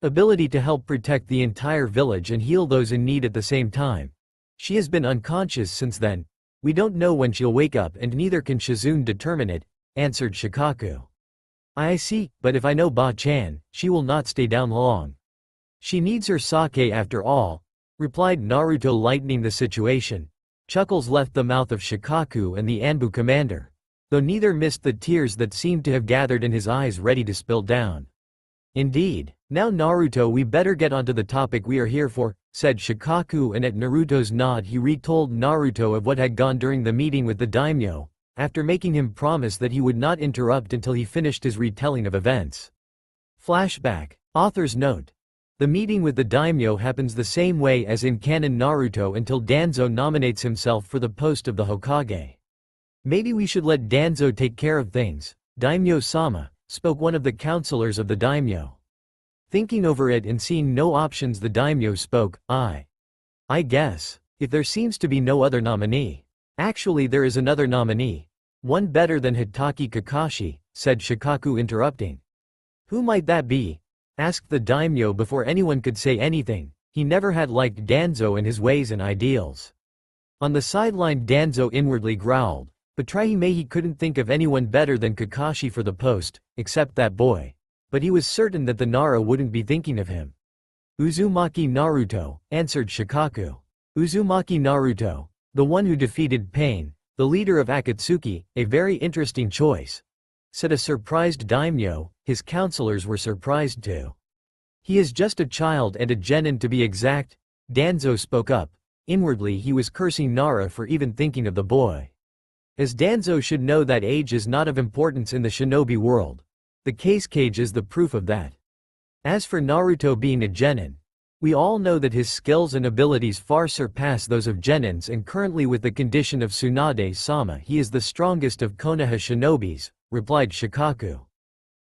Speaker 1: ability to help protect the entire village and heal those in need at the same time. She has been unconscious since then. We don't know when she'll wake up, and neither can Shizune determine it, answered Shikaku. I see, but if I know Ba-chan, she will not stay down long. She needs her sake after all, replied Naruto, lightening the situation. Chuckles left the mouth of Shikaku and the Anbu commander, though neither missed the tears that seemed to have gathered in his eyes, ready to spill down. Indeed. Now Naruto, we better get onto the topic we are here for, said Shikaku, and at Naruto's nod he retold Naruto of what had gone during the meeting with the daimyo, after making him promise that he would not interrupt until he finished his retelling of events. Flashback. Author's note. The meeting with the daimyo happens the same way as in canon Naruto until Danzo nominates himself for the post of the Hokage. Maybe we should let Danzo take care of things, Daimyo-sama, spoke one of the counselors of the daimyo. Thinking over it and seeing no options, the daimyo spoke, I guess, if there seems to be no other nominee. Actually, there is another nominee. One better than Hitaki Kakashi, said Shikaku, interrupting. Who might that be? Asked the daimyo before anyone could say anything. He never had liked Danzo and his ways and ideals. On the sideline, Danzo inwardly growled, but he couldn't think of anyone better than Kakashi for the post, except that boy. But he was certain that the Nara wouldn't be thinking of him. Uzumaki Naruto, answered Shikaku. Uzumaki Naruto, the one who defeated Pain, the leader of Akatsuki, a very interesting choice, said a surprised daimyo. His counselors were surprised too. He is just a child, and a genin to be exact, Danzo spoke up. Inwardly he was cursing Nara for even thinking of the boy. As Danzo should know that age is not of importance in the shinobi world. The case cage is the proof of that. As for Naruto being a genin, we all know that his skills and abilities far surpass those of genins, and currently with the condition of Tsunade-sama he is the strongest of Konoha shinobis, replied Shikaku.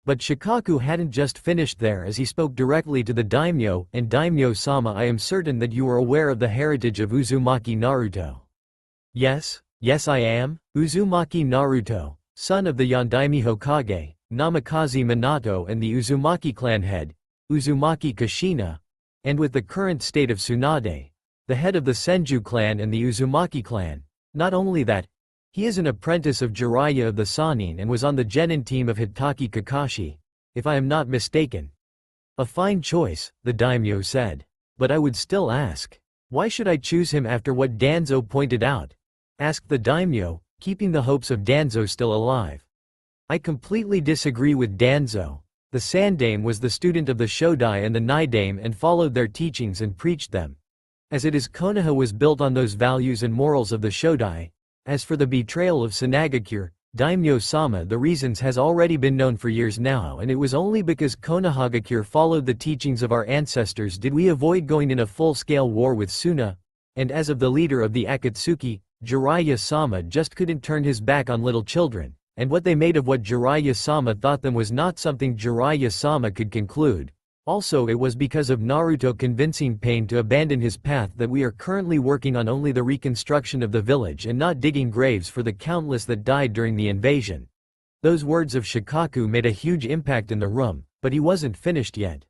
Speaker 1: But Shikaku hadn't just finished there, as he spoke directly to the daimyo, and Daimyo-sama, I am certain that you are aware of the heritage of Uzumaki Naruto. Yes I am. Uzumaki Naruto, son of the Yondaime Hokage, Namikaze Minato, and the Uzumaki clan head, Uzumaki Kushina, and with the current state of Tsunade, the head of the Senju clan and the Uzumaki clan. Not only that, he is an apprentice of Jiraiya of the Sannin and was on the genin team of Hitaki Kakashi, if I am not mistaken. A fine choice, the daimyo said. But I would still ask, why should I choose him after what Danzo pointed out? Asked the daimyo, keeping the hopes of Danzo still alive. I completely disagree with Danzo. The Sandaime was the student of the Shodai and the Nidaime and followed their teachings and preached them. As it is, Konoha was built on those values and morals of the Shodai. As for the betrayal of Sanagakure, Daimyo-sama, the reasons has already been known for years now, and it was only because Konohagakure followed the teachings of our ancestors did we avoid going in a full-scale war with Suna, and as of the leader of the Akatsuki, Jiraiya-sama just couldn't turn his back on little children, and what they made of what Jiraiya-sama thought them was not something Jiraiya-sama could conclude. Also, it was because of Naruto convincing Pain to abandon his path that we are currently working on only the reconstruction of the village and not digging graves for the countless that died during the invasion. Those words of Shikaku made a huge impact in the room, but he wasn't finished yet.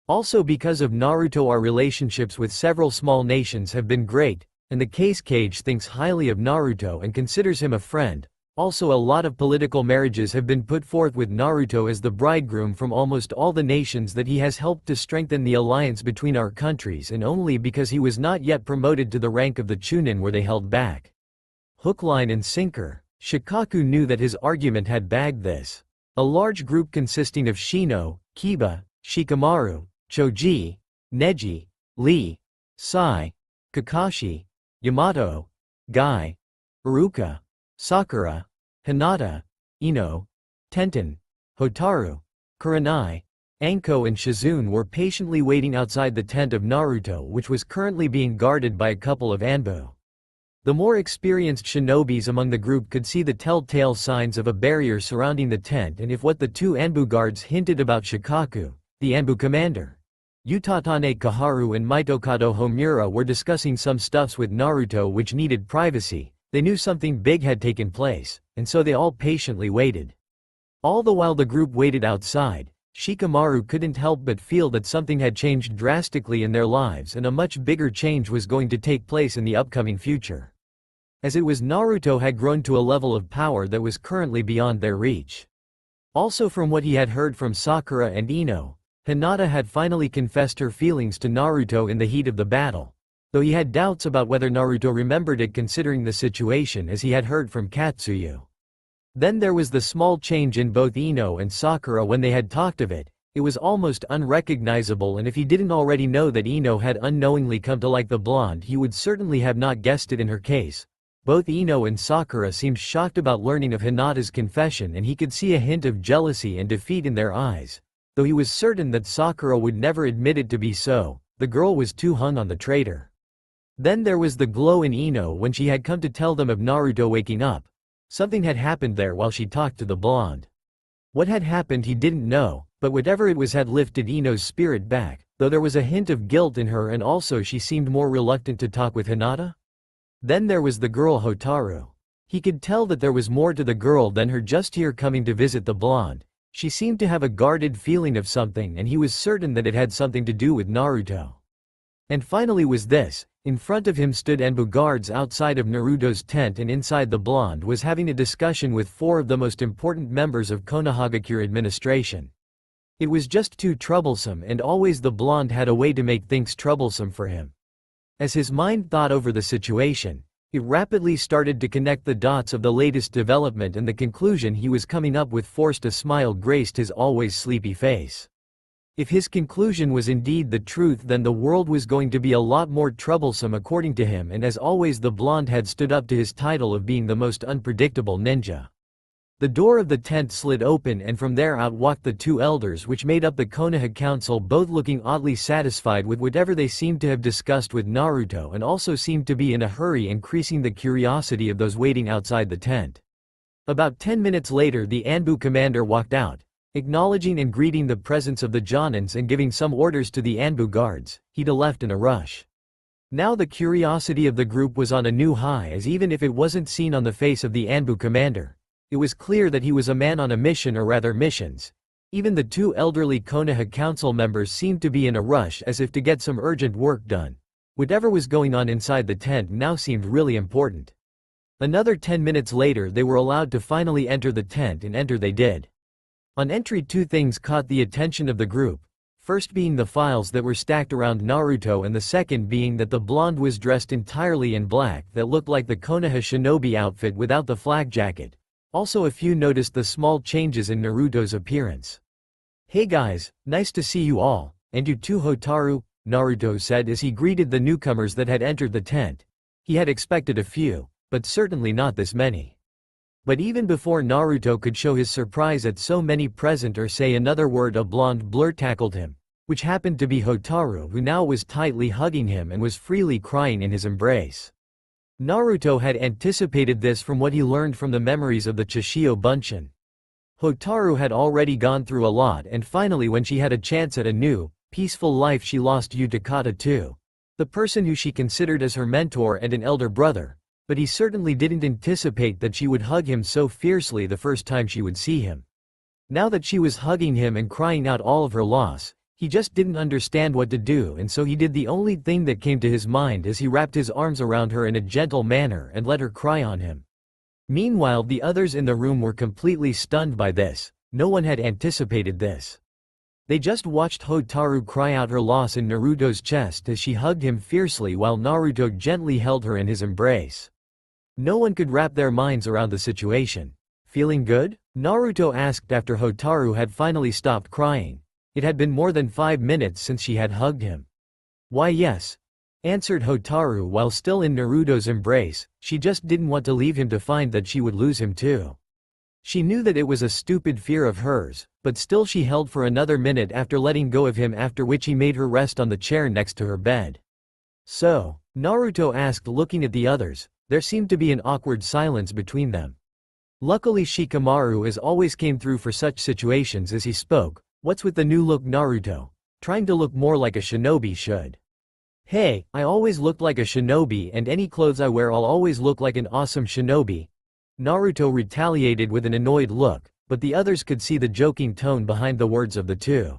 Speaker 1: Also, because of Naruto, our relationships with several small nations have been great, and the case cage thinks highly of Naruto and considers him a friend. Also, a lot of political marriages have been put forth with Naruto as the bridegroom from almost all the nations that he has helped to strengthen the alliance between our countries, and only because he was not yet promoted to the rank of the Chunin were they held back. Hook, line and sinker. Shikaku knew that his argument had bagged this. A large group consisting of Shino, Kiba, Shikamaru, Choji, Neji, Lee, Sai, Kakashi, Yamato, Guy, Iruka, Sakura, Hinata, Ino, Tenten, Hotaru, Kurenai, Anko and Shizune were patiently waiting outside the tent of Naruto, which was currently being guarded by a couple of Anbu. The more experienced shinobis among the group could see the telltale signs of a barrier surrounding the tent, and if what the two Anbu guards hinted about Shikaku, the Anbu commander, Utatane Kaharu and Mitokado Homura were discussing some stuffs with Naruto which needed privacy, they knew something big had taken place, and so they all patiently waited. All the while the group waited outside, Shikamaru couldn't help but feel that something had changed drastically in their lives, and a much bigger change was going to take place in the upcoming future. As it was, Naruto had grown to a level of power that was currently beyond their reach. Also, from what he had heard from Sakura and Ino, Hinata had finally confessed her feelings to Naruto in the heat of the battle, though he had doubts about whether Naruto remembered it considering the situation, as he had heard from Katsuyu. Then there was the small change in both Ino and Sakura when they had talked of it. It was almost unrecognizable, and if he didn't already know that Ino had unknowingly come to like the blonde, he would certainly have not guessed it in her case. Both Ino and Sakura seemed shocked about learning of Hinata's confession, and he could see a hint of jealousy and defeat in their eyes. Though he was certain that Sakura would never admit it to be so, the girl was too hung on the traitor. Then there was the glow in Ino when she had come to tell them of Naruto waking up. Something had happened there while she talked to the blonde. What had happened he didn't know, but whatever it was had lifted Ino's spirit back, though there was a hint of guilt in her, and also she seemed more reluctant to talk with Hinata. Then there was the girl Hotaru. He could tell that there was more to the girl than her just here coming to visit the blonde. She seemed to have a guarded feeling of something, and he was certain that it had something to do with Naruto. And finally was this: in front of him stood Anbu guards outside of Naruto's tent, and inside the blonde was having a discussion with four of the most important members of Konohagakure administration. It was just too troublesome, and always the blonde had a way to make things troublesome for him. As his mind thought over the situation, it rapidly started to connect the dots of the latest development, and the conclusion he was coming up with forced a smile graced his always sleepy face. If his conclusion was indeed the truth, then the world was going to be a lot more troublesome according to him, and as always the blonde had stood up to his title of being the most unpredictable ninja. The door of the tent slid open, and from there out walked the two elders which made up the Konoha Council, both looking oddly satisfied with whatever they seemed to have discussed with Naruto, and also seemed to be in a hurry, increasing the curiosity of those waiting outside the tent. About 10 minutes later the Anbu commander walked out, acknowledging and greeting the presence of the Jonins and giving some orders to the Anbu guards. He'd left in a rush. Now the curiosity of the group was on a new high, as even if it wasn't seen on the face of the Anbu commander, it was clear that he was a man on a mission, or rather missions. Even the two elderly Konoha Council members seemed to be in a rush, as if to get some urgent work done. Whatever was going on inside the tent now seemed really important. Another 10 minutes later they were allowed to finally enter the tent, and enter they did. On entry, two things caught the attention of the group, first being the files that were stacked around Naruto, and the second being that the blonde was dressed entirely in black that looked like the Konoha shinobi outfit without the flak jacket. Also a few noticed the small changes in Naruto's appearance. "Hey guys, nice to see you all, and you too Hotaru," Naruto said as he greeted the newcomers that had entered the tent. He had expected a few, but certainly not this many. But even before Naruto could show his surprise at so many present or say another word, a blonde blur tackled him, which happened to be Hotaru, who now was tightly hugging him and was freely crying in his embrace. Naruto had anticipated this from what he learned from the memories of the Chishio Bunshin. Hotaru had already gone through a lot, and finally when she had a chance at a new, peaceful life she lost Utakata too, the person who she considered as her mentor and an elder brother, but he certainly didn't anticipate that she would hug him so fiercely the first time she would see him. Now that she was hugging him and crying out all of her loss, he just didn't understand what to do, and so he did the only thing that came to his mind as he wrapped his arms around her in a gentle manner and let her cry on him. Meanwhile the others in the room were completely stunned by this. No one had anticipated this. They just watched Hotaru cry out her loss in Naruto's chest as she hugged him fiercely while Naruto gently held her in his embrace. No one could wrap their minds around the situation. "Feeling good?" Naruto asked after Hotaru had finally stopped crying. It had been more than 5 minutes since she had hugged him. "Why yes," answered Hotaru while still in Naruto's embrace. She just didn't want to leave him to find that she would lose him too. She knew that it was a stupid fear of hers, but still she held for another minute after letting go of him, after which he made her rest on the chair next to her bed. "So?" Naruto asked, looking at the others. There seemed to be an awkward silence between them. Luckily Shikamaru as always came through for such situations as he spoke. "What's with the new look, Naruto? Trying to look more like a shinobi should." "Hey, I always looked like a shinobi, and any clothes I wear I'll always look like an awesome shinobi," Naruto retaliated with an annoyed look, but the others could see the joking tone behind the words of the two.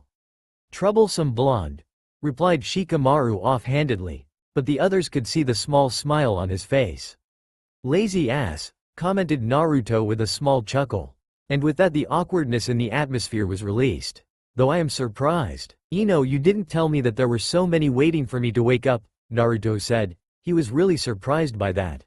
Speaker 1: "Troublesome blonde," replied Shikamaru offhandedly, but the others could see the small smile on his face. "Lazy ass," commented Naruto with a small chuckle. And with that the awkwardness in the atmosphere was released. "Though I am surprised. Ino, you didn't tell me that there were so many waiting for me to wake up," Naruto said. He was really surprised by that.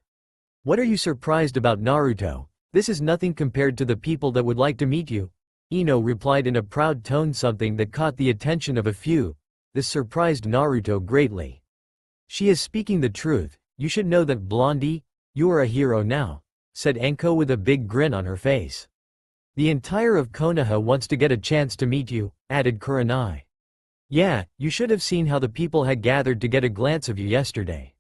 Speaker 1: "What are you surprised about, Naruto? This is nothing compared to the people that would like to meet you," Ino replied in a proud tone, something that caught the attention of a few. This surprised Naruto greatly. "She is speaking the truth. You should know that, Blondie. You are a hero now," said Anko with a big grin on her face. "The entire of Konoha wants to get a chance to meet you," added Kurenai. "Yeah, you should have seen how the people had gathered to get a glance of you yesterday.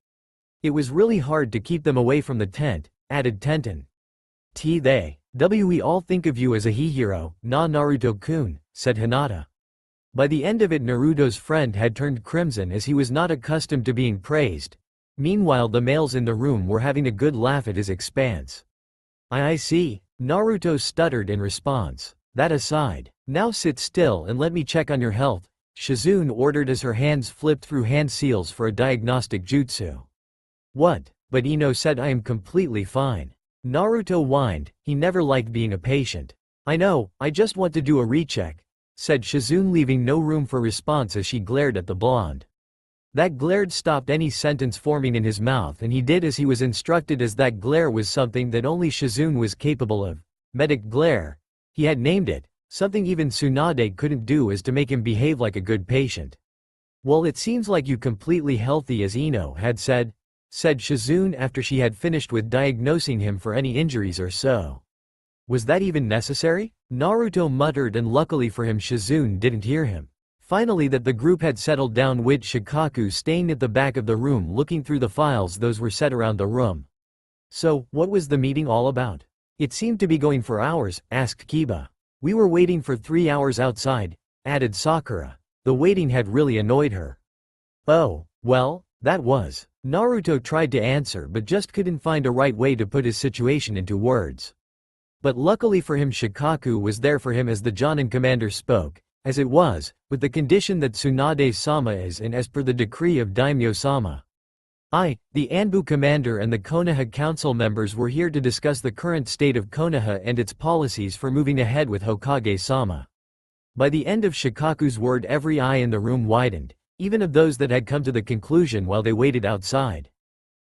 Speaker 1: It was really hard to keep them away from the tent," added Tenten. We all think of you as a hero, na Naruto-kun," said Hinata. By the end of it Naruto's friend had turned crimson as he was not accustomed to being praised. Meanwhile the males in the room were having a good laugh at his expanse. I see," Naruto stuttered in response. "That aside, now sit still and let me check on your health," Shizune ordered as her hands flipped through hand seals for a diagnostic jutsu. "What?" But Ino said, "I am completely fine." Naruto whined. He never liked being a patient. "I know, I just want to do a recheck," said Shizune, leaving no room for response as she glared at the blonde. That glare stopped any sentence forming in his mouth, and he did as he was instructed, as that glare was something that only Shizune was capable of. Medic glare. He had named it. Something even Tsunade couldn't do is to make him behave like a good patient. "Well, it seems like you completely healthy, as Ino had said," said Shizune after she had finished with diagnosing him for any injuries or so. "Was that even necessary?" Naruto muttered, and luckily for him Shizune didn't hear him. Finally that the group had settled down, with Shikaku staying at the back of the room looking through the files those were set around the room. "So, what was the meeting all about? It seemed to be going for hours," asked Kiba. "We were waiting for 3 hours outside," added Sakura. The waiting had really annoyed her. "Oh, well, that was." Naruto tried to answer but just couldn't find a right way to put his situation into words. But luckily for him Shikaku was there for him as the Jonin commander spoke. As it was, with the condition that Tsunade-sama is in as per the decree of Daimyo-sama. The Anbu commander and the Konoha council members were here to discuss the current state of Konoha and its policies for moving ahead with Hokage-sama. By the end of Shikaku's word every eye in the room widened, even of those that had come to the conclusion while they waited outside.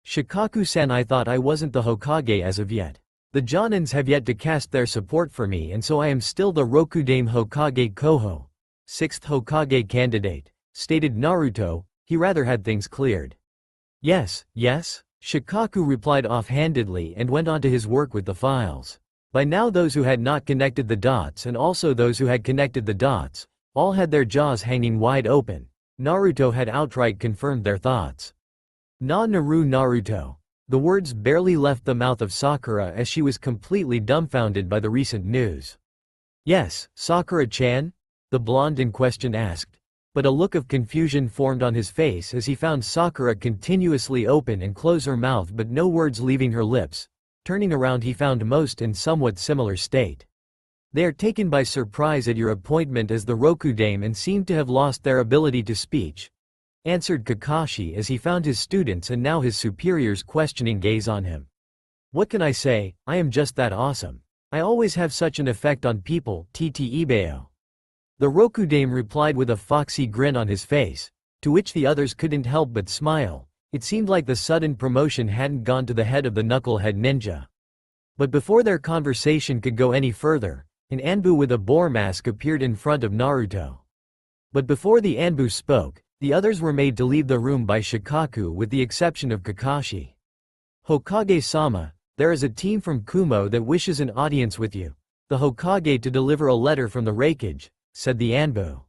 Speaker 1: "Shikaku-san, I thought I wasn't the Hokage as of yet. The Jonins have yet to cast their support for me, and so I am still the Rokudame Hokage Koho, 6th Hokage candidate," stated Naruto. He rather had things cleared. Yes, Shikaku replied offhandedly and went on to his work with the files. By now those who had not connected the dots and also those who had connected the dots, all had their jaws hanging wide open. Naruto had outright confirmed their thoughts. Naruto. The words barely left the mouth of Sakura as she was completely dumbfounded by the recent news. "Yes, Sakura-chan?" the blonde in question asked. But a look of confusion formed on his face as he found Sakura continuously open and close her mouth but no words leaving her lips. Turning around he found most in somewhat similar state. "They are taken by surprise at your appointment as the Rokudame and seem to have lost their ability to speech," answered Kakashi as he found his students and now his superiors' questioning gaze on him. "What can I say? I am just that awesome. I always have such an effect on people, Ibeo." The Rokudame replied with a foxy grin on his face, to which the others couldn't help but smile. It seemed like the sudden promotion hadn't gone to the head of the knucklehead ninja. But before their conversation could go any further, an Anbu with a boar mask appeared in front of Naruto. But before the Anbu spoke, the others were made to leave the room by Shikaku with the exception of Kakashi. "Hokage-sama, there is a team from Kumo that wishes an audience with you," "The Hokage to deliver a letter from the Raikage," said the Anbu.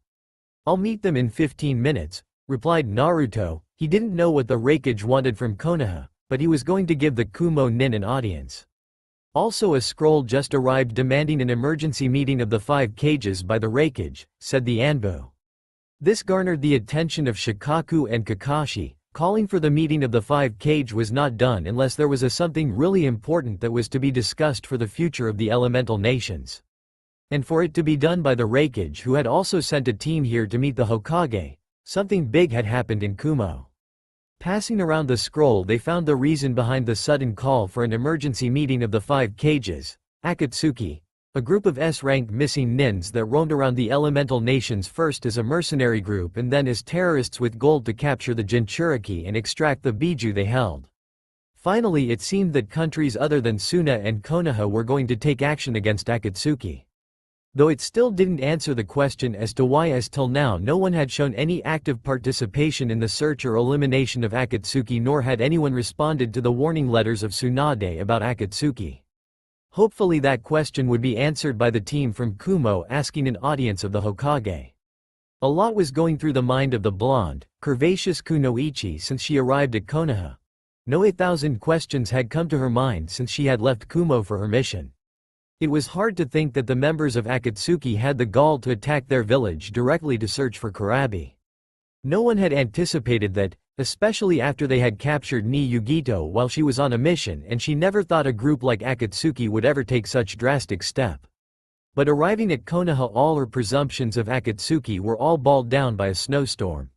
Speaker 1: "I'll meet them in 15 minutes, replied Naruto. He didn't know what the Raikage wanted from Konoha, but he was going to give the Kumo Nin an audience. "Also a scroll just arrived demanding an emergency meeting of the 5 cages by the Raikage," said the Anbu. This garnered the attention of Shikaku and Kakashi. Calling for the meeting of the 5 cage was not done unless there was something really important that was to be discussed for the future of the elemental nations. And for it to be done by the Raikage, who had also sent a team here to meet the Hokage, something big had happened in Kumo. Passing around the scroll, they found the reason behind the sudden call for an emergency meeting of the 5 cages. Akatsuki, a group of S-rank missing nins that roamed around the elemental nations, first as a mercenary group and then as terrorists with gold to capture the Jinchuriki and extract the Biju they held. Finally, it seemed that countries other than Suna and Konoha were going to take action against Akatsuki. Though it still didn't answer the question as to why, as till now no one had shown any active participation in the search or elimination of Akatsuki, nor had anyone responded to the warning letters of Tsunade about Akatsuki. Hopefully that question would be answered by the team from Kumo asking an audience of the Hokage. A lot was going through the mind of the blonde, curvaceous Kunoichi since she arrived at Konoha. No 1,000 questions had come to her mind since she had left Kumo for her mission. It was hard to think that the members of Akatsuki had the gall to attack their village directly to search for Kurabi. No one had anticipated that, especially after they had captured Ni Yugito while she was on a mission, and she never thought a group like Akatsuki would ever take such drastic step. But arriving at Konoha, all her presumptions of Akatsuki were all balled down by a snowstorm.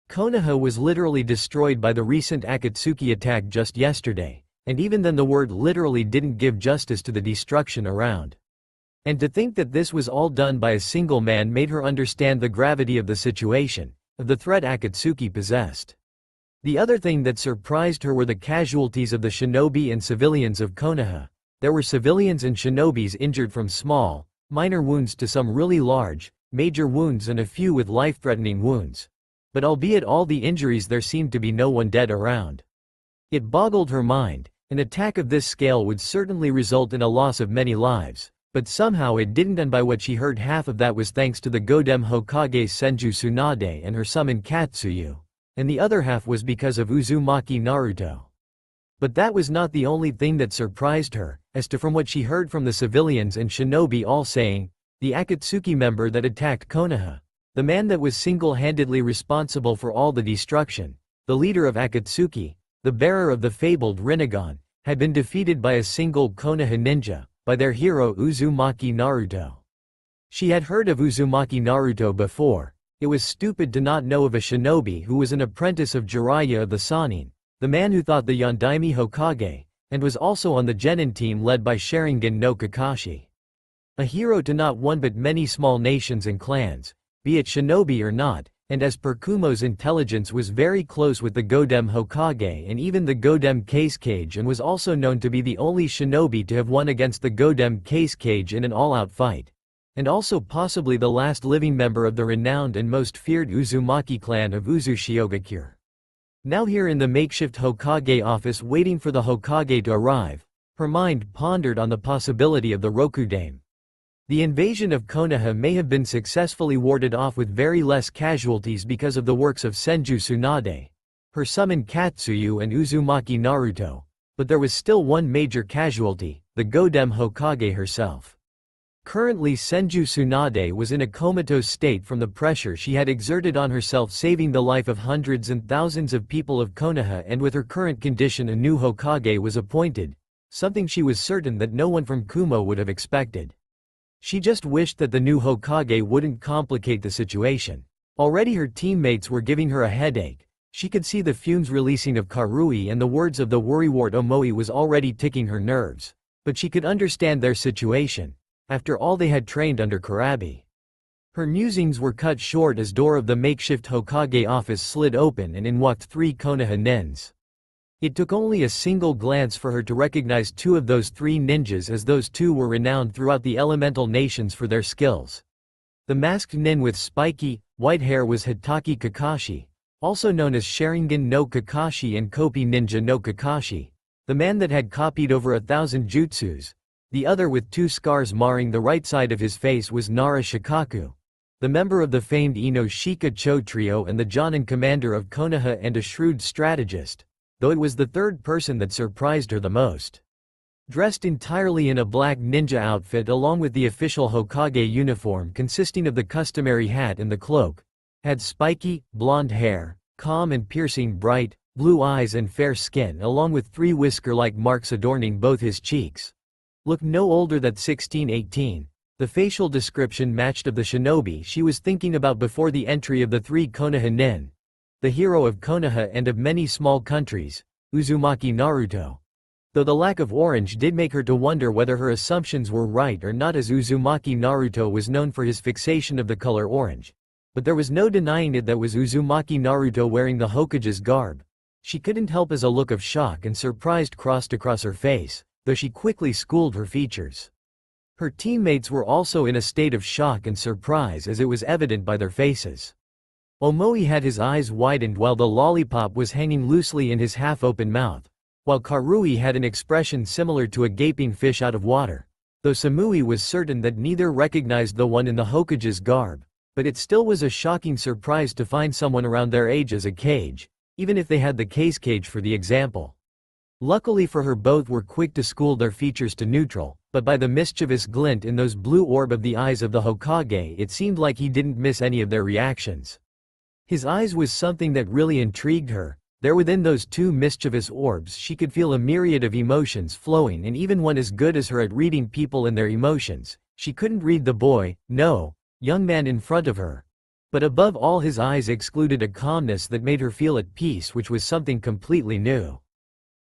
Speaker 1: Konoha was literally destroyed by the recent Akatsuki attack just yesterday, and even then the word literally didn't give justice to the destruction around. And to think that this was all done by a single man made her understand the gravity of the situation, of the threat Akatsuki possessed. The other thing that surprised her were the casualties of the shinobi and civilians of Konoha. There were civilians and shinobis injured from small, minor wounds to some really large, major wounds, and a few with life-threatening wounds. But albeit all the injuries, there seemed to be no one dead around. It boggled her mind. An attack of this scale would certainly result in a loss of many lives, but somehow it didn't, and by what she heard, half of that was thanks to the Godem Hokage Senju Tsunade and her summon Katsuyu, and the other half was because of Uzumaki Naruto. But that was not the only thing that surprised her, as to from what she heard from the civilians and shinobi all saying, the Akatsuki member that attacked Konoha, the man that was single-handedly responsible for all the destruction, the leader of Akatsuki, the bearer of the fabled Rinnegan, had been defeated by a single Konoha ninja, by their hero Uzumaki Naruto. She had heard of Uzumaki Naruto before. It was stupid to not know of a shinobi who was an apprentice of Jiraiya of the Sannin, the man who thought the Yondaime Hokage, and was also on the Genin team led by Sharingan no Kakashi. A hero to not one but many small nations and clans, be it shinobi or not, and as per Kumo's intelligence was very close with the Godem Hokage and even the Godem Case-Cage, and was also known to be the only shinobi to have won against the Godem Case-Cage in an all-out fight. And also possibly the last living member of the renowned and most feared Uzumaki clan of Uzushiogakure. Now here in the makeshift Hokage office waiting for the Hokage to arrive, her mind pondered on the possibility of the Rokudame. The invasion of Konoha may have been successfully warded off with very less casualties because of the works of Senju Tsunade, her summon Katsuyu and Uzumaki Naruto, but there was still one major casualty, the Godem Hokage herself. Currently Senju Tsunade was in a comatose state from the pressure she had exerted on herself saving the life of hundreds and thousands of people of Konoha, and with her current condition a new Hokage was appointed, something she was certain that no one from Kumo would have expected. She just wished that the new Hokage wouldn't complicate the situation. Already her teammates were giving her a headache. She could see the fumes releasing of Karui, and the words of the worrywart Omoi was already ticking her nerves. But she could understand their situation. After all, they had trained under Kurabi. Her musings were cut short as door of the makeshift Hokage office slid open and in walked 3 Konoha nins. It took only a single glance for her to recognize 2 of those 3 ninjas, as those 2 were renowned throughout the elemental nations for their skills. The masked nin with spiky, white hair was Hitaki Kakashi, also known as Sharingan no Kakashi and Kopi Ninja no Kakashi, the man that had copied over 1,000 jutsus, The other with 2 scars marring the right side of his face was Nara Shikaku, the member of the famed Ino Shika Cho trio and the Jonin commander of Konoha and a shrewd strategist, though it was the third person that surprised her the most. Dressed entirely in a black ninja outfit along with the official Hokage uniform consisting of the customary hat and the cloak, had spiky, blonde hair, calm and piercing bright, blue eyes and fair skin along with 3 whisker-like marks adorning both his cheeks. Looked no older than 16-18. The facial description matched of the shinobi she was thinking about before the entry of the 3 Konoha nin, the hero of Konoha and of many small countries, Uzumaki Naruto. Though the lack of orange did make her to wonder whether her assumptions were right or not, as Uzumaki Naruto was known for his fixation of the color orange. But there was no denying it, that was Uzumaki Naruto wearing the Hokage's garb. She couldn't help as a look of shock and surprise crossed across her face, though she quickly schooled her features. Her teammates were also in a state of shock and surprise, as it was evident by their faces. Omoi had his eyes widened while the lollipop was hanging loosely in his half-open mouth, while Karui had an expression similar to a gaping fish out of water, though Samui was certain that neither recognized the one in the Hokage's garb, but it still was a shocking surprise to find someone around their age as a Kage, even if they had the case for the example. Luckily for her, both were quick to school their features to neutral, but by the mischievous glint in those blue orb of the eyes of the Hokage it seemed like he didn't miss any of their reactions. His eyes was something that really intrigued her. There within those 2 mischievous orbs she could feel a myriad of emotions flowing, and even one as good as her at reading people and their emotions, she couldn't read the young man in front of her. But above all, his eyes exuded a calmness that made her feel at peace, which was something completely new.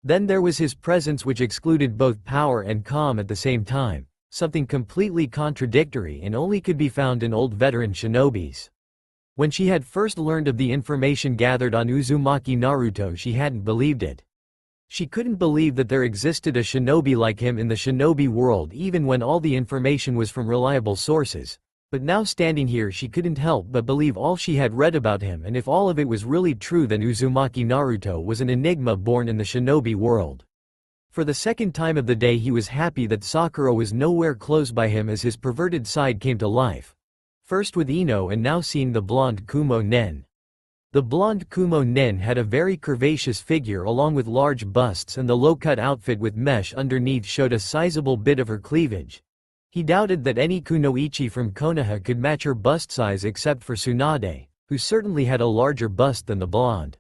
Speaker 1: Then there was his presence, which excluded both power and calm at the same time, something completely contradictory and only could be found in old veteran shinobis. When she had first learned of the information gathered on Uzumaki Naruto, she hadn't believed it. She couldn't believe that there existed a shinobi like him in the shinobi world, even when all the information was from reliable sources. But now, standing here, she couldn't help but believe all she had read about him, and if all of it was really true, then Uzumaki Naruto was an enigma born in the shinobi world. For the second time of the day he was happy that Sakura was nowhere close by him as his perverted side came to life. First with Ino and now seeing the blonde Kumo nin. The blonde Kumo nin had a very curvaceous figure along with large busts, and the low-cut outfit with mesh underneath showed a sizable bit of her cleavage. He doubted that any kunoichi from Konoha could match her bust size except for Tsunade, who certainly had a larger bust than the blonde.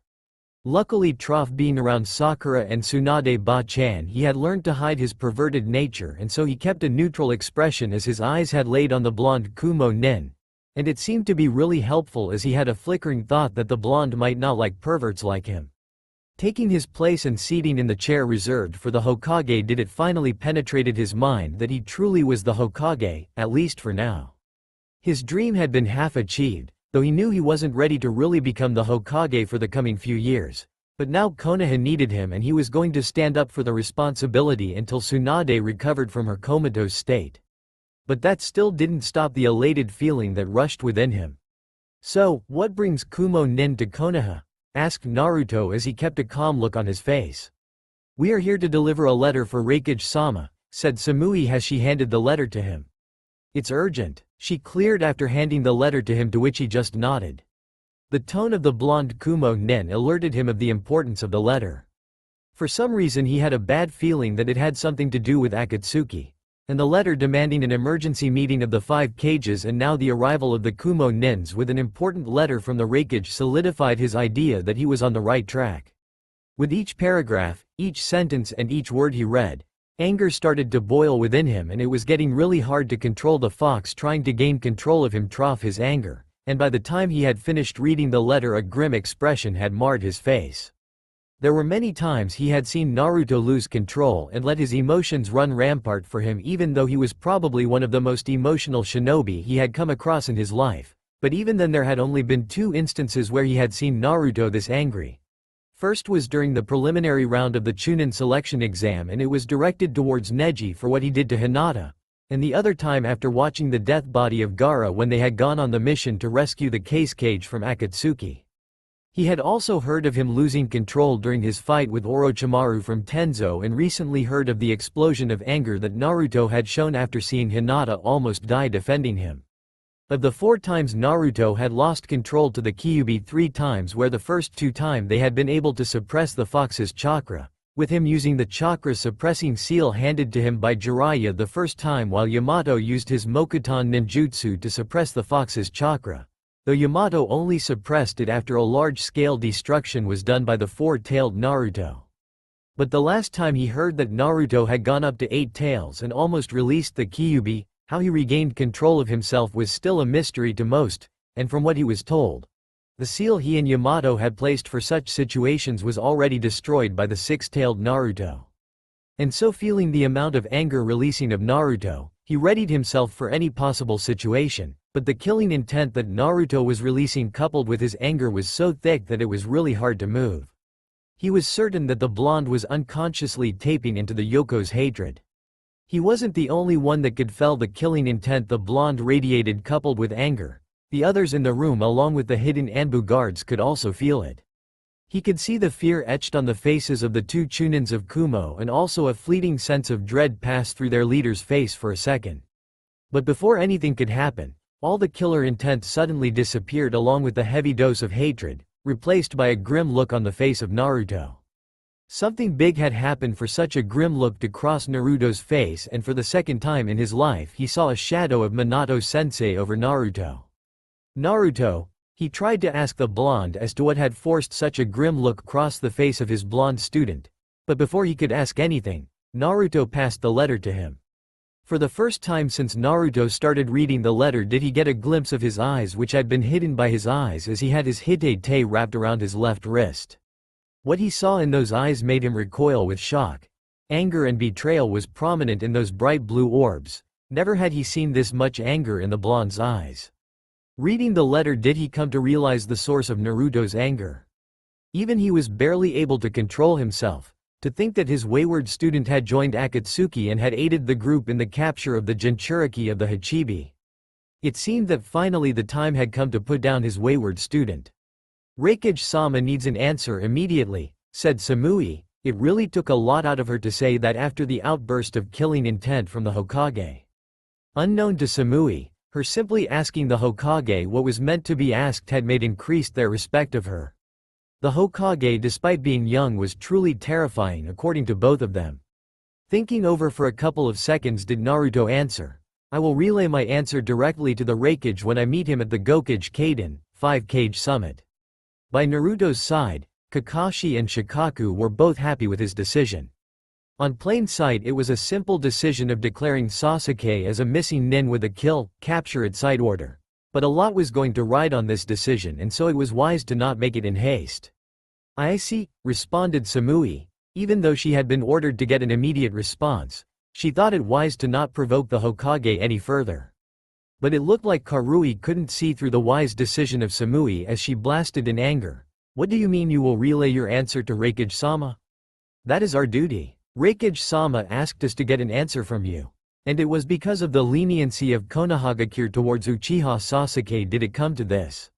Speaker 1: Luckily, trough being around Sakura and Tsunade Ba-chan, he had learned to hide his perverted nature, and so he kept a neutral expression as his eyes had laid on the blonde Kumo nin. And it seemed to be really helpful, as he had a flickering thought that the blonde might not like perverts like him. Taking his place and seating in the chair reserved for the Hokage, did it finally penetrated his mind that he truly was the Hokage, at least for now. His dream had been half achieved, though he knew he wasn't ready to really become the Hokage for the coming few years. But now Konoha needed him, and he was going to stand up for the responsibility until Tsunade recovered from her comatose state. But that still didn't stop the elated feeling that rushed within him. "So, what brings Kumo nin to Konoha?" asked Naruto as he kept a calm look on his face. "We are here to deliver a letter for Raikage-sama," said Samui as she handed the letter to him. "It's urgent," she cleared after handing the letter to him, to which he just nodded. The tone of the blonde Kumo nin alerted him of the importance of the letter. For some reason he had a bad feeling that it had something to do with Akatsuki, and the letter demanding an emergency meeting of the 5 Kages, and now the arrival of the Kumo nins with an important letter from the Raikage solidified his idea that he was on the right track. With each paragraph, each sentence and each word he read, anger started to boil within him, and it was getting really hard to control the fox trying to gain control of him. His anger, and by the time he had finished reading the letter a grim expression had marred his face. There were many times he had seen Naruto lose control and let his emotions run rampart for him, even though he was probably one of the most emotional shinobi he had come across in his life. But even then there had only been 2 instances where he had seen Naruto this angry. First was during the preliminary round of the Chunin selection exam, and it was directed towards Neji for what he did to Hinata, and the other time after watching the death body of Gaara when they had gone on the mission to rescue the case cage from Akatsuki. He had also heard of him losing control during his fight with Orochimaru from Tenzo and recently heard of the explosion of anger that Naruto had shown after seeing Hinata almost die defending him. Of the 4 times Naruto had lost control to the Kyuubi 3 times, where the first 2 times they had been able to suppress the fox's chakra, with him using the chakra suppressing seal handed to him by Jiraiya the first time, while Yamato used his Mokuton ninjutsu to suppress the fox's chakra, though Yamato only suppressed it after a large-scale destruction was done by the 4-tailed Naruto. But the last time he heard that Naruto had gone up to 8 tails and almost released the Kyuubi, how he regained control of himself was still a mystery to most, and from what he was told, the seal he and Yamato had placed for such situations was already destroyed by the 6-tailed Naruto. And so, feeling the amount of anger releasing of Naruto, he readied himself for any possible situation, but the killing intent that Naruto was releasing coupled with his anger was so thick that it was really hard to move. He was certain that the blonde was unconsciously tapping into the Yoko's hatred. He wasn't the only one that could feel the killing intent the blonde radiated coupled with anger. The others in the room along with the hidden Anbu guards could also feel it. He could see the fear etched on the faces of the 2 Chunins of Kumo, and also a fleeting sense of dread passed through their leader's face for a second. But before anything could happen, all the killer intent suddenly disappeared along with the heavy dose of hatred, replaced by a grim look on the face of Naruto. Something big had happened for such a grim look to cross Naruto's face, and for the second time in his life he saw a shadow of Minato-sensei over Naruto. Naruto, he tried to ask the blonde as to what had forced such a grim look cross the face of his blonde student, but before he could ask anything, Naruto passed the letter to him. For the first time since Naruto started reading the letter did he get a glimpse of his eyes, which had been hidden by his eyes as he had his Hitate wrapped around his left wrist. What he saw in those eyes made him recoil with shock. Anger and betrayal was prominent in those bright blue orbs. Never had he seen this much anger in the blonde's eyes. Reading the letter did he come to realize the source of Naruto's anger. Even he was barely able to control himself. To think that his wayward student had joined Akatsuki and had aided the group in the capture of the Jinchuriki of the Hachibi. It seemed that finally the time had come to put down his wayward student. Raikage-sama needs an answer immediately, said Samui. It really took a lot out of her to say that after the outburst of killing intent from the Hokage. Unknown to Samui, her simply asking the Hokage what was meant to be asked had made increased their respect of her. The Hokage, despite being young, was truly terrifying according to both of them. Thinking over for a couple of seconds did Naruto answer. I will relay my answer directly to the Raikage when I meet him at the Gokage Kaiden, 5-Kage Summit. By Naruto's side, Kakashi and Shikaku were both happy with his decision. On plain sight it was a simple decision of declaring Sasuke as a missing nin with a capture at sight order. But a lot was going to ride on this decision, and so it was wise to not make it in haste. I see, responded Samui. Even though she had been ordered to get an immediate response, she thought it wise to not provoke the Hokage any further. But it looked like Karui couldn't see through the wise decision of Samui as she blasted in anger. What do you mean you will relay your answer to Raikage-sama? That is our duty. Raikage-sama asked us to get an answer from you. And it was because of the leniency of Konohagakure towards Uchiha Sasuke did it come to this.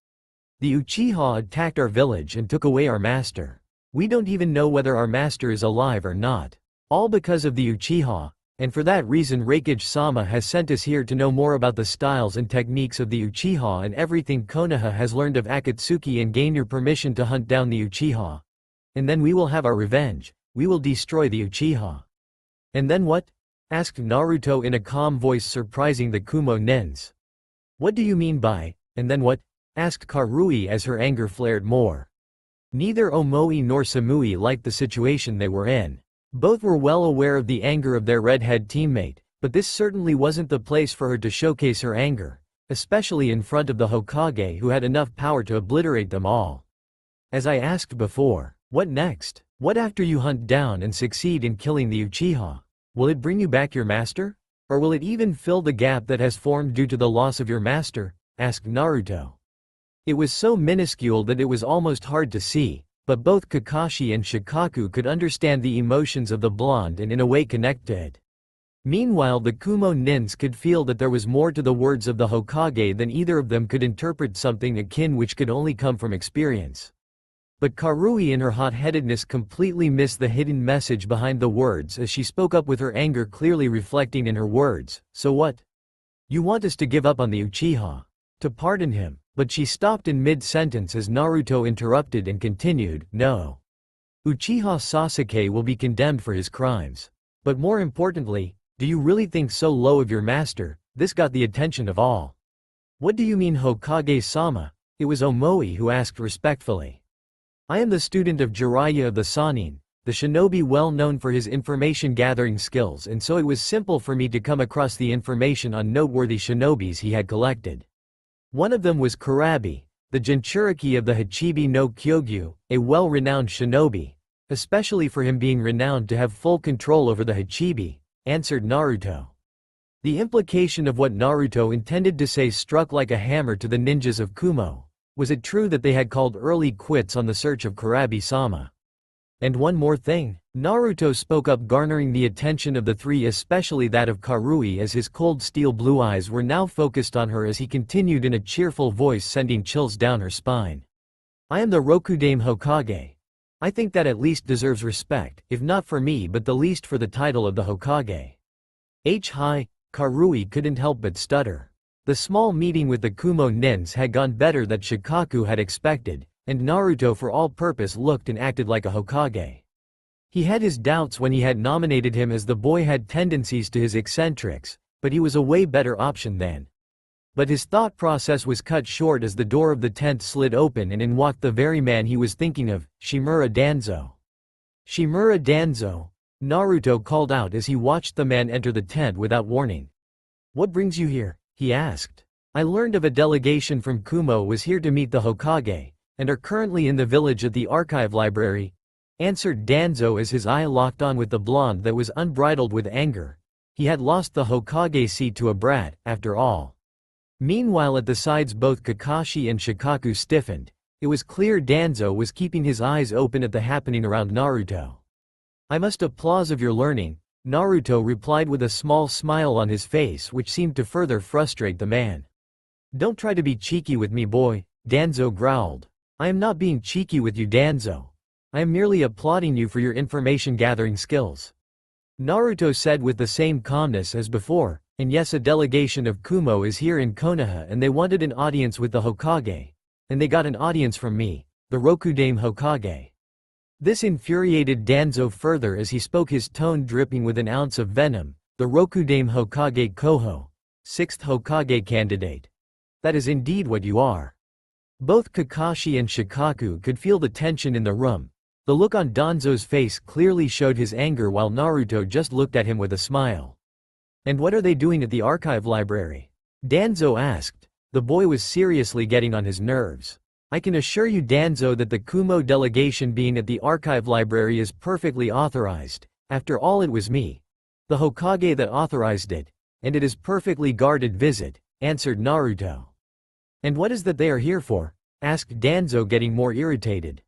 Speaker 1: The Uchiha attacked our village and took away our master. We don't even know whether our master is alive or not. All because of the Uchiha, and for that reason Raikage-sama has sent us here to know more about the styles and techniques of the Uchiha and everything Konoha has learned of Akatsuki and gain your permission to hunt down the Uchiha. And then we will have our revenge. We will destroy the Uchiha. And then what? Asked Naruto in a calm voice, surprising the Kumo nins. What do you mean by, and then what? Asked Karui as her anger flared more. Neither Omoi nor Samui liked the situation they were in. Both were well aware of the anger of their redhead teammate, but this certainly wasn't the place for her to showcase her anger, especially in front of the Hokage who had enough power to obliterate them all. As I asked before, what next? What after you hunt down and succeed in killing the Uchiha? Will it bring you back your master? Or will it even fill the gap that has formed due to the loss of your master? Asked Naruto. It was so minuscule that it was almost hard to see, but both Kakashi and Shikaku could understand the emotions of the blonde and in a way connect to it. Meanwhile the Kumo nins could feel that there was more to the words of the Hokage than either of them could interpret, something akin which could only come from experience. But Karui in her hot-headedness completely missed the hidden message behind the words as she spoke up with her anger clearly reflecting in her words. So what? You want us to give up on the Uchiha? To pardon him? But she stopped in mid-sentence as Naruto interrupted and continued, no. Uchiha Sasuke will be condemned for his crimes. But more importantly, do you really think so low of your master? This got the attention of all. What do you mean Hokage-sama? It was Omoi who asked respectfully. I am the student of Jiraiya of the Sannin, the shinobi well known for his information-gathering skills, and so it was simple for me to come across the information on noteworthy shinobis he had collected. One of them was Kurabi, the Jinchuriki of the Hachibi no Kyogyu, a well-renowned shinobi, especially for him being renowned to have full control over the Hachibi, answered Naruto. The implication of what Naruto intended to say struck like a hammer to the ninjas of Kumo. Was it true that they had called early quits on the search of Kurabi-sama? And one more thing, Naruto spoke up, garnering the attention of the three, especially that of Karui, as his cold steel blue eyes were now focused on her as he continued in a cheerful voice, sending chills down her spine. I am the Rokudame Hokage. I think that at least deserves respect, if not for me but the least for the title of the Hokage. Hi, Karui couldn't help but stutter. The small meeting with the Kumo nins had gone better than Shikaku had expected, and Naruto for all purpose looked and acted like a Hokage. He had his doubts when he had nominated him, as the boy had tendencies to his eccentrics, but he was a way better option then. But his thought process was cut short as the door of the tent slid open and in walked the very man he was thinking of, Shimura Danzo. Shimura Danzo, Naruto called out as he watched the man enter the tent without warning. What brings you here? He asked. I learned of a delegation from Kumo was here to meet the Hokage, and are currently in the village at the archive library, answered Danzo as his eye locked on with the blonde that was unbridled with anger. He had lost the Hokage seat to a brat, after all. Meanwhile at the sides both Kakashi and Shikaku stiffened. It was clear Danzo was keeping his eyes open at the happening around Naruto. I must applaud of your learning, Naruto replied with a small smile on his face, which seemed to further frustrate the man. Don't try to be cheeky with me, boy, Danzo growled. I am not being cheeky with you, Danzo. I am merely applauding you for your information gathering skills. Naruto said with the same calmness as before, and yes, a delegation of Kumo is here in Konoha and they wanted an audience with the Hokage. And they got an audience from me, the Rokudame Hokage. This infuriated Danzo further as he spoke, his tone dripping with an ounce of venom. The Rokudame Hokage Koho, 6th Hokage candidate. That is indeed what you are. Both Kakashi and Shikaku could feel the tension in the room. The look on Danzo's face clearly showed his anger, while Naruto just looked at him with a smile. And what are they doing at the archive library? Danzo asked. The boy was seriously getting on his nerves. I can assure you, Danzo, that the Kumo delegation being at the archive library is perfectly authorized. After all, it was me, the Hokage, that authorized it, and it is perfectly guarded visit, answered Naruto. And what is that they are here for? Asked Danzo, getting more irritated.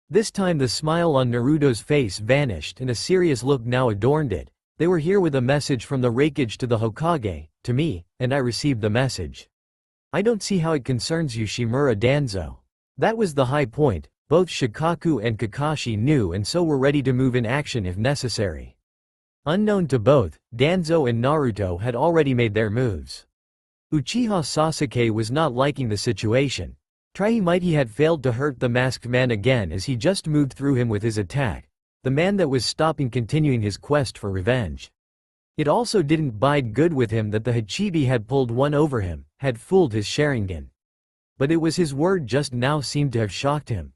Speaker 1: This time the smile on Naruto's face vanished and a serious look now adorned it. They were here with a message from the Raikage to the Hokage, to me, and I received the message. I don't see how it concerns you, Shimura Danzo. That was the high point. Both Shikaku and Kakashi knew and so were ready to move in action if necessary. Unknown to both, Danzo and Naruto had already made their moves. Uchiha Sasuke was not liking the situation. Try might he had failed to hurt the masked man again as he just moved through him with his attack. The man that was stopping continuing his quest for revenge. It also didn't bide good with him that the Hachibi had pulled one over him, had fooled his Sharingan. But it was his word just now seemed to have shocked him.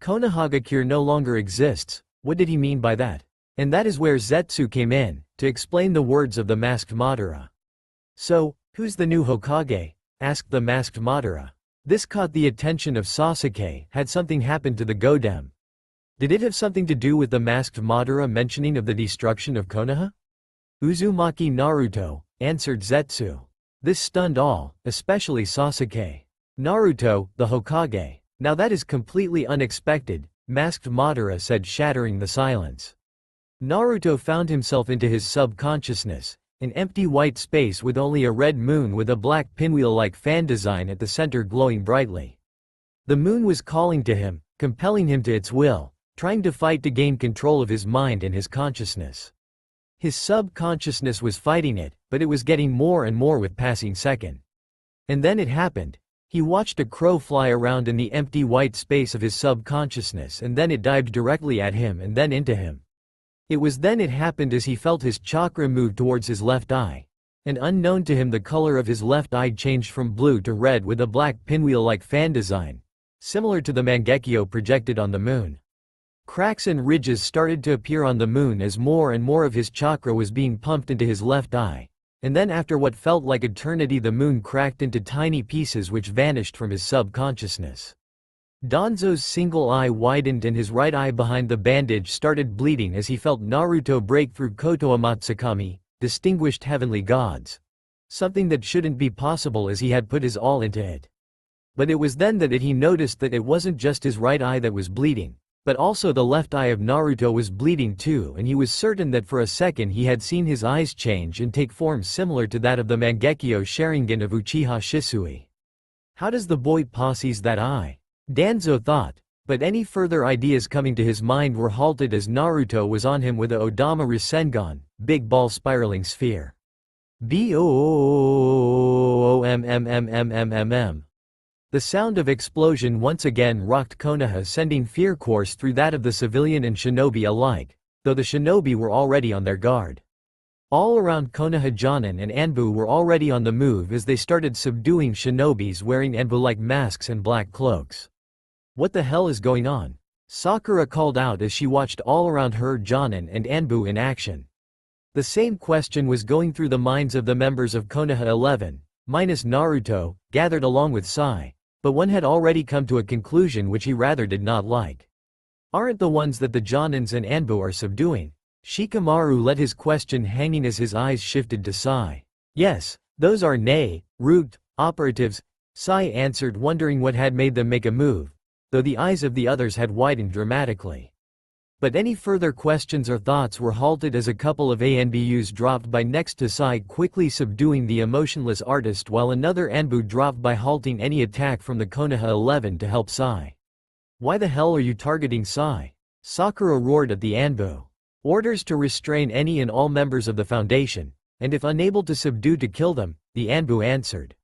Speaker 1: Konohagakure no longer exists. What did he mean by that? And that is where Zetsu came in, to explain the words of the masked Madara. So, who's the new Hokage? Asked the masked Madara. This caught the attention of Sasuke. Had something happened to the Godem? Did it have something to do with the masked Madara mentioning of the destruction of Konoha? Uzumaki Naruto, answered Zetsu. This stunned all, especially Sasuke. Naruto, the Hokage. Now that is completely unexpected, masked Madara said, shattering the silence. Naruto found himself into his subconsciousness, an empty white space with only a red moon with a black pinwheel-like fan design at the center glowing brightly. The moon was calling to him, compelling him to its will, trying to fight to gain control of his mind and his consciousness. His subconsciousness was fighting it, but it was getting more and more with passing second. And then it happened. He watched a crow fly around in the empty white space of his subconsciousness, and then it dived directly at him and then into him. It was then it happened as he felt his chakra move towards his left eye. And unknown to him, the color of his left eye changed from blue to red with a black pinwheel-like fan design, similar to the Mangekyo projected on the moon. Cracks and ridges started to appear on the moon as more and more of his chakra was being pumped into his left eye. And then after what felt like eternity, the moon cracked into tiny pieces which vanished from his subconsciousness. Danzo's single eye widened and his right eye behind the bandage started bleeding as he felt Naruto break through Kotoa Matsukami, distinguished heavenly gods. Something that shouldn't be possible as he had put his all into it. But it was then that he noticed that it wasn't just his right eye that was bleeding, but also the left eye of Naruto was bleeding too, and he was certain that for a second he had seen his eyes change and take form similar to that of the Mangekyo Sharingan of Uchiha Shisui. How does the boy possess that eye? Danzo thought, but any further ideas coming to his mind were halted as Naruto was on him with a Odama Rasengan, big ball spiraling sphere. BOOMMMMMMM. The sound of explosion once again rocked Konoha, sending fear course through that of the civilian and shinobi alike, though the shinobi were already on their guard. All around Konoha, Jonin and Anbu were already on the move as they started subduing shinobis wearing Anbu-like masks and black cloaks. What the hell is going on? Sakura called out as she watched all around her Jonin and Anbu in action. The same question was going through the minds of the members of Konoha 11, minus Naruto, gathered along with Sai. But one had already come to a conclusion which he rather did not like. Aren't the ones that the Jonins and Anbu are subduing? Shikamaru let his question hanging as his eyes shifted to Sai. Yes, those are root operatives, Sai answered, wondering what had made them make a move, though the eyes of the others had widened dramatically. But any further questions or thoughts were halted as a couple of ANBUs dropped by next to Sai, quickly subduing the emotionless artist, while another Anbu dropped by, halting any attack from the Konoha 11 to help Sai. Why the hell are you targeting Sai? Sakura roared at the Anbu. Orders to restrain any and all members of the Foundation, and if unable to subdue, to kill them, the Anbu answered.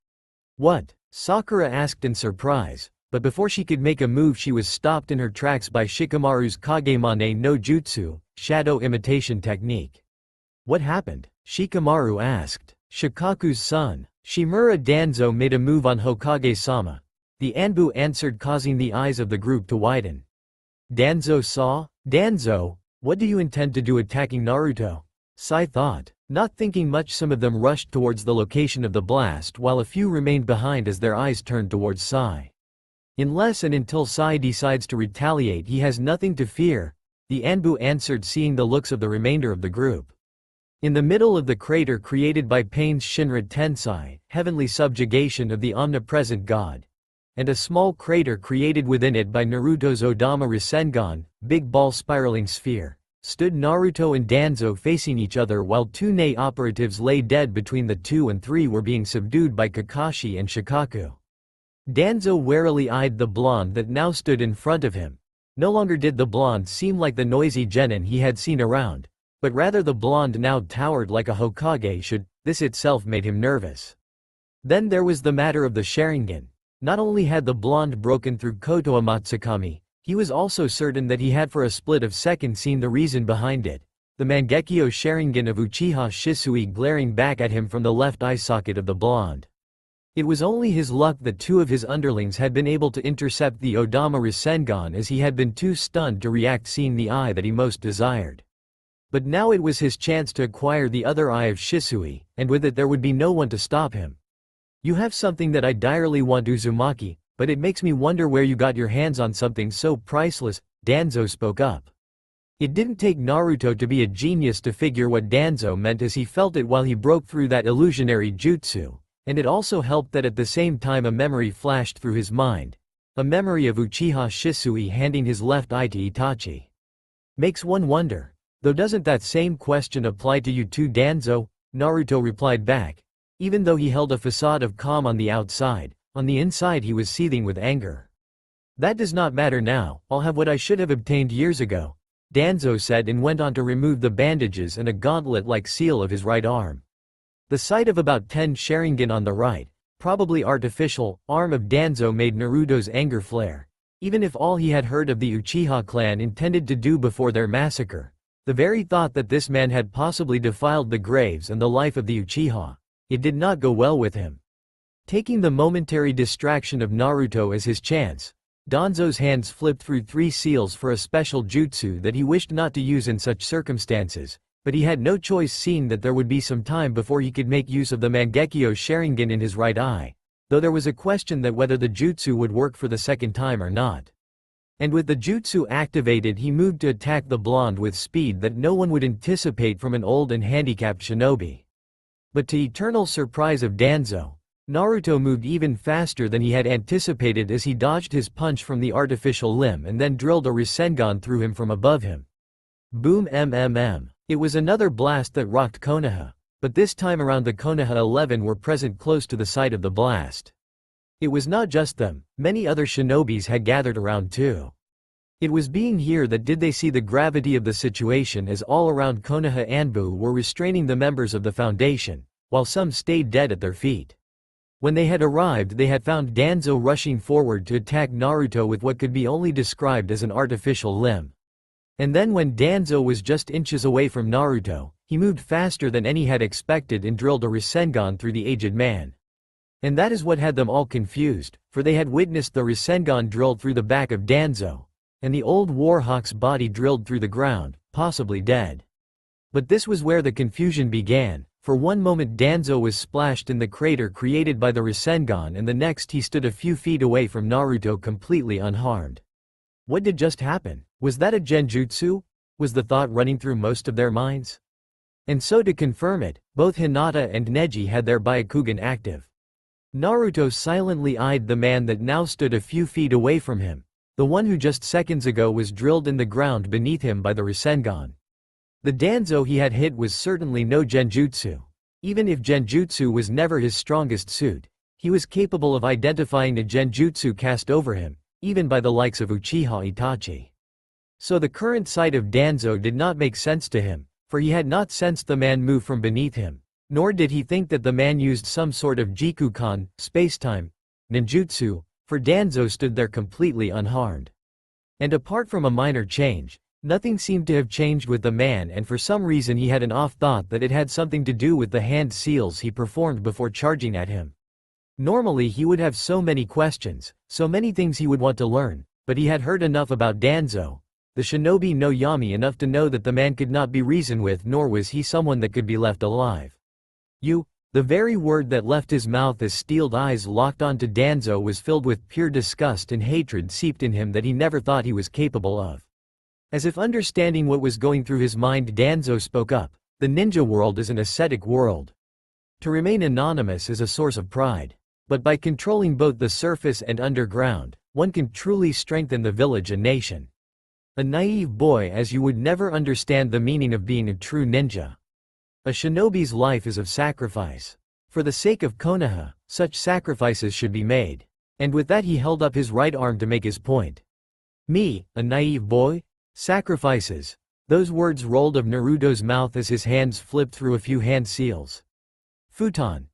Speaker 1: What? Sakura asked in surprise. But before she could make a move, she was stopped in her tracks by Shikamaru's Kagemane no Jutsu, shadow imitation technique. What happened? Shikamaru asked. Shikaku's son, Shimura Danzo, made a move on Hokage-sama. The Anbu answered, causing the eyes of the group to widen. Danzo saw? Danzo, what do you intend to do attacking Naruto? Sai thought. Not thinking much, some of them rushed towards the location of the blast while a few remained behind as their eyes turned towards Sai. Unless and until Sai decides to retaliate, he has nothing to fear, the Anbu answered, seeing the looks of the remainder of the group. In the middle of the crater created by Pain's Shinra Tensai, heavenly subjugation of the omnipresent god, and a small crater created within it by Naruto's Odama Rasengan, big ball spiraling sphere, stood Naruto and Danzo facing each other, while two operatives lay dead between the 2 and 3 were being subdued by Kakashi and Shikaku. Danzo warily eyed the blonde that now stood in front of him. No longer did the blonde seem like the noisy genin he had seen around, but rather the blonde now towered like a Hokage should. This itself made him nervous. Then there was the matter of the Sharingan. Not only had the blonde broken through Kotoa Matsukami, he was also certain that he had for a split of second seen the reason behind it, the Mangekyo Sharingan of Uchiha Shisui glaring back at him from the left eye socket of the blonde. It was only his luck that 2 of his underlings had been able to intercept the Odama Rasengan, as he had been too stunned to react, seeing the eye that he most desired. But now it was his chance to acquire the other eye of Shisui, and with it there would be no one to stop him. You have something that I direly want, Uzumaki, but it makes me wonder where you got your hands on something so priceless, Danzo spoke up. It didn't take Naruto to be a genius to figure what Danzo meant, as he felt it while he broke through that illusionary jutsu. And it also helped that at the same time a memory flashed through his mind. A memory of Uchiha Shisui handing his left eye to Itachi. Makes one wonder. Though doesn't that same question apply to you too, Danzo? Naruto replied back. Even though he held a facade of calm on the outside, on the inside he was seething with anger. That does not matter now, I'll have what I should have obtained years ago, Danzo said and went on to remove the bandages and a gauntlet-like seal of his right arm. The sight of about 10 Sharingan on the right, probably artificial, arm of Danzo made Naruto's anger flare. Even if all he had heard of the Uchiha clan intended to do before their massacre, the very thought that this man had possibly defiled the graves and the life of the Uchiha, it did not go well with him. Taking the momentary distraction of Naruto as his chance, Danzo's hands flipped through 3 seals for a special jutsu that he wished not to use in such circumstances, but he had no choice seeing that there would be some time before he could make use of the Mangekyo Sharingan in his right eye, though there was a question that whether the jutsu would work for the second time or not. And with the jutsu activated he moved to attack the blonde with speed that no one would anticipate from an old and handicapped shinobi. But to eternal surprise of Danzo, Naruto moved even faster than he had anticipated as he dodged his punch from the artificial limb and then drilled a Rasengan through him from above him. Boom mmm. It was another blast that rocked Konoha, but this time around the Konoha 11 were present close to the site of the blast. It was not just them, many other shinobis had gathered around too. It was being here that did they see the gravity of the situation as all around Konoha Anbu were restraining the members of the Foundation, while some stayed dead at their feet. When they had arrived they had found Danzo rushing forward to attack Naruto with what could be only described as an artificial limb. And then when Danzo was just inches away from Naruto, he moved faster than any had expected and drilled a Rasengan through the aged man. And that is what had them all confused, for they had witnessed the Rasengan drilled through the back of Danzo, and the old Warhawk's body drilled through the ground, possibly dead. But this was where the confusion began. For one moment Danzo was splashed in the crater created by the Rasengan and the next he stood a few feet away from Naruto completely unharmed. What did just happen? Was that a genjutsu? Was the thought running through most of their minds? And so to confirm it, both Hinata and Neji had their Byakugan active. Naruto silently eyed the man that now stood a few feet away from him, the one who just seconds ago was drilled in the ground beneath him by the Rasengan. The Danzo he had hit was certainly no genjutsu. Even if genjutsu was never his strongest suit, he was capable of identifying a genjutsu cast over him, even by the likes of Uchiha Itachi. So the current sight of Danzo did not make sense to him, for he had not sensed the man move from beneath him, nor did he think that the man used some sort of Jikukan, spacetime, ninjutsu, for Danzo stood there completely unharmed. And apart from a minor change, nothing seemed to have changed with the man and for some reason he had an off thought that it had something to do with the hand seals he performed before charging at him. Normally he would have so many questions, so many things he would want to learn, but he had heard enough about Danzo, the shinobi no Yami, enough to know that the man could not be reasoned with, nor was he someone that could be left alive. The very word that left his mouth as steeled eyes locked onto Danzo was filled with pure disgust and hatred seeped in him that he never thought he was capable of. As if understanding what was going through his mind, Danzo spoke up. The ninja world is an ascetic world. To remain anonymous is a source of pride. But by controlling both the surface and underground, one can truly strengthen the village and nation. A naive boy as you would never understand the meaning of being a true ninja. A shinobi's life is of sacrifice. For the sake of Konoha, such sacrifices should be made. And with that he held up his right arm to make his point. Me, a naive boy? Sacrifices. Those words rolled of Naruto's mouth as his hands flipped through a few hand seals. Futon.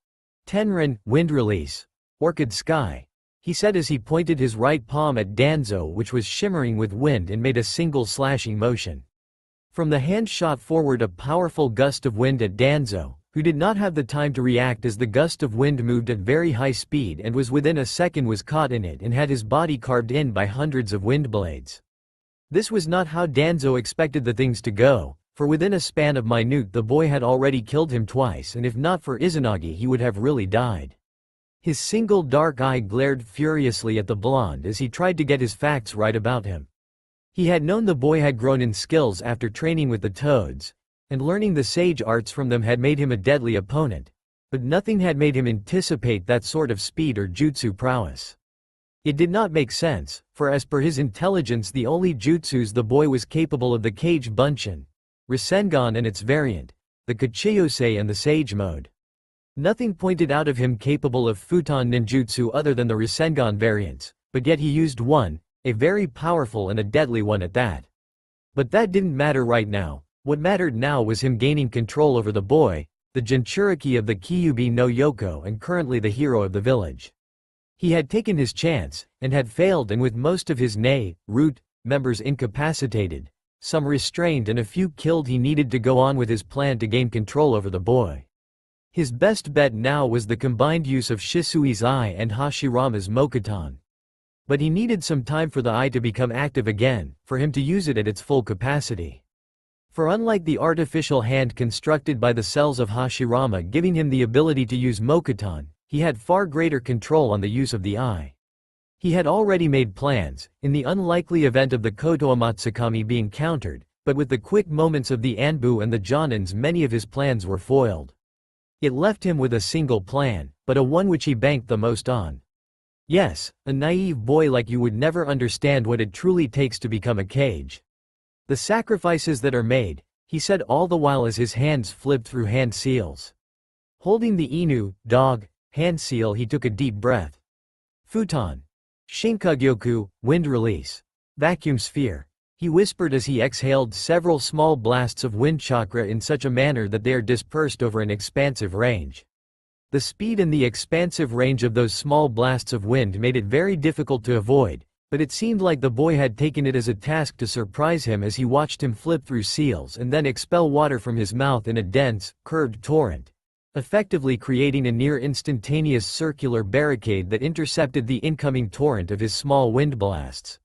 Speaker 1: Tenrin, wind release. Orchid sky. He said as he pointed his right palm at Danzo, which was shimmering with wind, and made a single slashing motion. From the hand shot forward a powerful gust of wind at Danzo, who did not have the time to react as the gust of wind moved at very high speed and was within a second was caught in it and had his body carved in by hundreds of wind blades. This was not how Danzo expected the things to go, for within a span of minute the boy had already killed him twice, and if not for Izanagi he would have really died. His single dark eye glared furiously at the blonde as he tried to get his facts right about him. He had known the boy had grown in skills after training with the toads, and learning the sage arts from them had made him a deadly opponent, but nothing had made him anticipate that sort of speed or jutsu prowess. It did not make sense, for as per his intelligence the only jutsus the boy was capable of the Kage Bunshin, Rasengan and its variant, the Kachiyose and the Sage mode. Nothing pointed out of him capable of futon ninjutsu other than the Rasengan variants, but yet he used one, a very powerful and a deadly one at that. But that didn't matter right now. What mattered now was him gaining control over the boy, the Jinchuriki of the Kyuubi no Yoko and currently the hero of the village. He had taken his chance, and had failed, and with most of his root members incapacitated, some restrained and a few killed, he needed to go on with his plan to gain control over the boy. His best bet now was the combined use of Shisui's eye and Hashirama's Mokuton. But he needed some time for the eye to become active again, for him to use it at its full capacity. For unlike the artificial hand constructed by the cells of Hashirama giving him the ability to use Mokuton, he had far greater control on the use of the eye. He had already made plans, in the unlikely event of the Kotoa Matsukami being countered, but with the quick moments of the Anbu and the Jonins many of his plans were foiled. It left him with a single plan, but a one which he banked the most on. Yes, a naive boy like you would never understand what it truly takes to become a Kage. The sacrifices that are made, he said all the while as his hands flipped through hand seals. Holding the Inu, dog, hand seal, he took a deep breath. Futon. Shinkugyoku, wind release. Vacuum sphere. He whispered as he exhaled several small blasts of wind chakra in such a manner that they are dispersed over an expansive range. The speed and the expansive range of those small blasts of wind made it very difficult to avoid, but it seemed like the boy had taken it as a task to surprise him as he watched him flip through seals and then expel water from his mouth in a dense, curved torrent, effectively creating a near instantaneous circular barricade that intercepted the incoming torrent of his small wind blasts.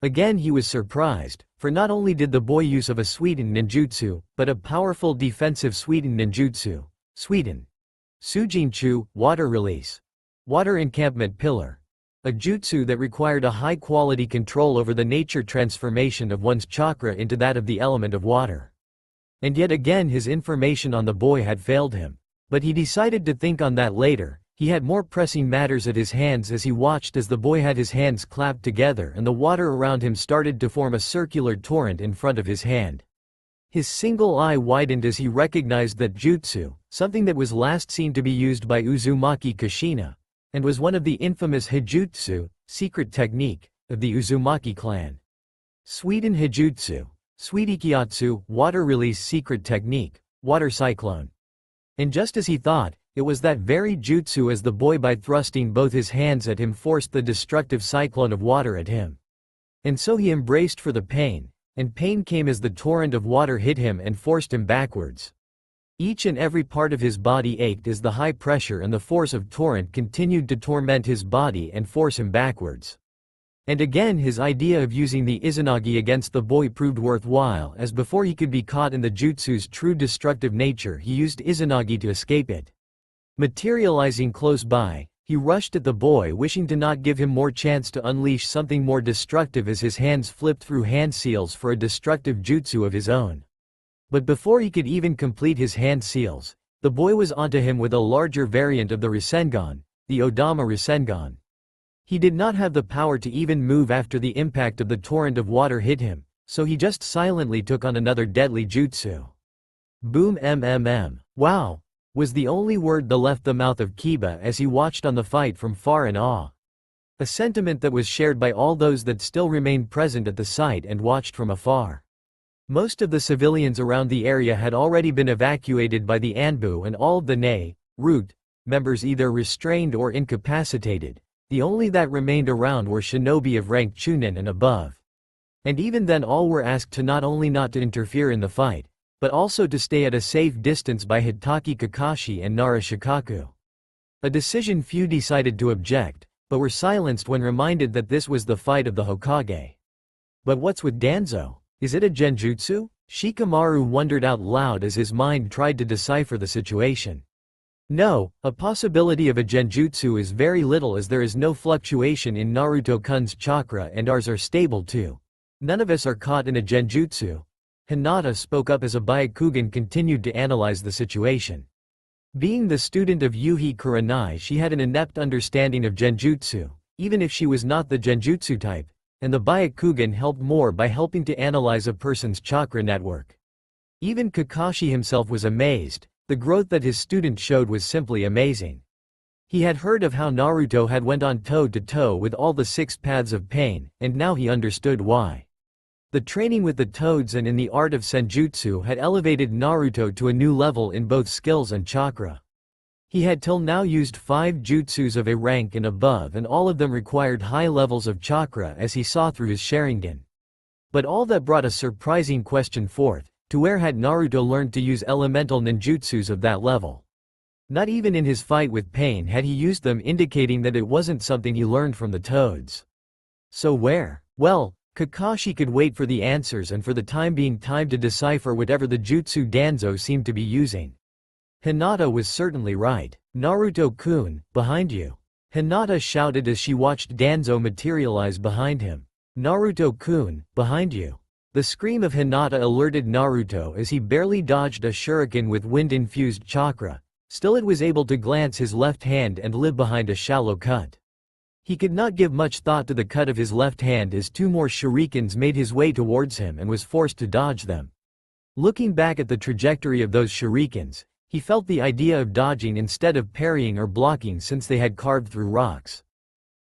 Speaker 1: Again he was surprised, for not only did the boy use of a Suiten ninjutsu, but a powerful defensive Suiten ninjutsu. Suiten. Sujinchu, water release. Water encampment pillar. A jutsu that required a high-quality control over the nature transformation of one's chakra into that of the element of water. And yet again his information on the boy had failed him. But he decided to think on that later. He had more pressing matters at his hands as he watched as the boy had his hands clapped together and the water around him started to form a circular torrent in front of his hand. His single eye widened as he recognized that jutsu, something that was last seen to be used by Uzumaki Kushina, and was one of the infamous Hijutsu, secret technique, of the Uzumaki clan. Suiten Hijutsu. Suitikiyatsu, water release secret technique, water cyclone. And just as he thought, it was that very jutsu as the boy by thrusting both his hands at him forced the destructive cyclone of water at him. And so he embraced for the pain, and pain came as the torrent of water hit him and forced him backwards. Each and every part of his body ached as the high pressure and the force of torrent continued to torment his body and force him backwards. And again his idea of using the Izanagi against the boy proved worthwhile as before he could be caught in the jutsu's true destructive nature he used Izanagi to escape it. Materializing close by, he rushed at the boy wishing to not give him more chance to unleash something more destructive as his hands flipped through hand seals for a destructive jutsu of his own. But before he could even complete his hand seals, the boy was onto him with a larger variant of the Rasengan, the Odama Rasengan. He did not have the power to even move after the impact of the torrent of water hit him, so he just silently took on another deadly jutsu. Boom mmm. Wow! Was the only word that left the mouth of Kiba as he watched on the fight from far in awe. A sentiment that was shared by all those that still remained present at the site and watched from afar. Most of the civilians around the area had already been evacuated by the Anbu and all of the root members either restrained or incapacitated. The only that remained around were shinobi of rank Chunin and above. And even then all were asked to not only not to interfere in the fight, but also to stay at a safe distance by Hitaki Kakashi and Nara Shikaku. A decision few decided to object, but were silenced when reminded that this was the fight of the Hokage. But what's with Danzo? Is it a genjutsu? Shikamaru wondered out loud as his mind tried to decipher the situation. No, a possibility of a genjutsu is very little as there is no fluctuation in Naruto-kun's chakra and ours are stable too. None of us are caught in a genjutsu. Hinata spoke up as a Byakugan continued to analyze the situation. Being the student of Yuhi Kurenai, she had an inept understanding of genjutsu, even if she was not the genjutsu type, and the Byakugan helped more by helping to analyze a person's chakra network. Even Kakashi himself was amazed. The growth that his student showed was simply amazing. He had heard of how Naruto had went on toe-to-toe with all the 6 paths of pain, and now he understood why. The training with the toads and in the art of senjutsu had elevated Naruto to a new level in both skills and chakra. He had till now used 5 jutsus of A rank and above, and all of them required high levels of chakra, as he saw through his Sharingan. But all that brought a surprising question forth: to where had Naruto learned to use elemental ninjutsus of that level? Not even in his fight with Pain had he used them, indicating that it wasn't something he learned from the toads. So where? Well, Kakashi could wait for the answers and for the time being time to decipher whatever the jutsu Danzo seemed to be using. Hinata was certainly right. "Naruto-kun, behind you!" Hinata shouted as she watched Danzo materialize behind him. "Naruto-kun, behind you!" The scream of Hinata alerted Naruto as he barely dodged a shuriken with wind-infused chakra. Still, it was able to glance his left hand and live behind a shallow cut. He could not give much thought to the cut of his left hand as 2 more shurikens made his way towards him and was forced to dodge them. Looking back at the trajectory of those shurikens, he felt the idea of dodging instead of parrying or blocking, since they had carved through rocks.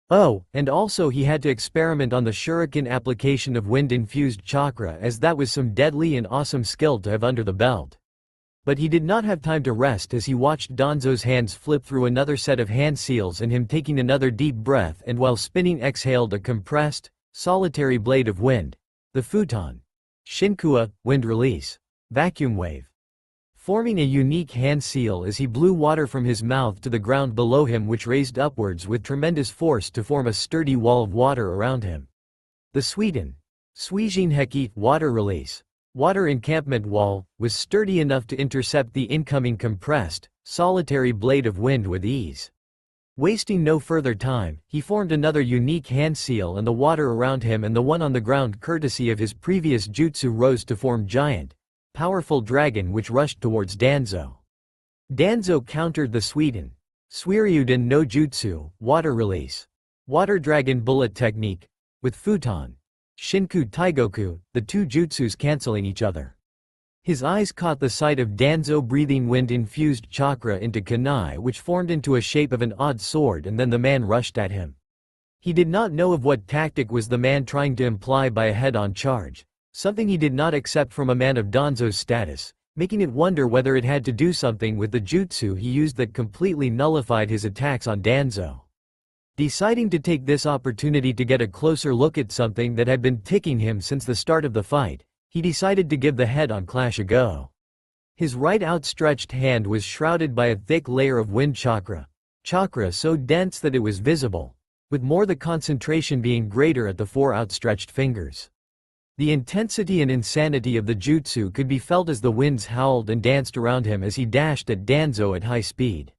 Speaker 1: Oh, and also he had to experiment on the shuriken application of wind-infused chakra, as that was some deadly and awesome skill to have under the belt. But he did not have time to rest as he watched Danzo's hands flip through another set of hand seals and him taking another deep breath, and while spinning exhaled a compressed, solitary blade of wind. The futon. Shinkua, wind release. Vacuum wave. Forming a unique hand seal as he blew water from his mouth to the ground below him, which raised upwards with tremendous force to form a sturdy wall of water around him. The Sweden. Suijin Heki, water release. Water encampment wall, was sturdy enough to intercept the incoming compressed, solitary blade of wind with ease. Wasting no further time, he formed another unique hand seal, and the water around him and the one on the ground, courtesy of his previous jutsu, rose to form giant, powerful dragon which rushed towards Danzo. Danzo countered the Sweden. Suiryuden no Jutsu, water release. Water dragon bullet technique, with futon. Shinku Taigoku, the 2 jutsus canceling each other. His eyes caught the sight of Danzo breathing wind-infused chakra into kunai, which formed into a shape of an odd sword, and then the man rushed at him. He did not know of what tactic was the man trying to imply by a head-on charge, something he did not accept from a man of Danzo's status, making it wonder whether it had to do something with the jutsu he used that completely nullified his attacks on Danzo. Deciding to take this opportunity to get a closer look at something that had been ticking him since the start of the fight, he decided to give the head-on clash a go. His right outstretched hand was shrouded by a thick layer of wind chakra, chakra so dense that it was visible, with more the concentration being greater at the 4 outstretched fingers. The intensity and insanity of the jutsu could be felt as the winds howled and danced around him as he dashed at Danzo at high speed.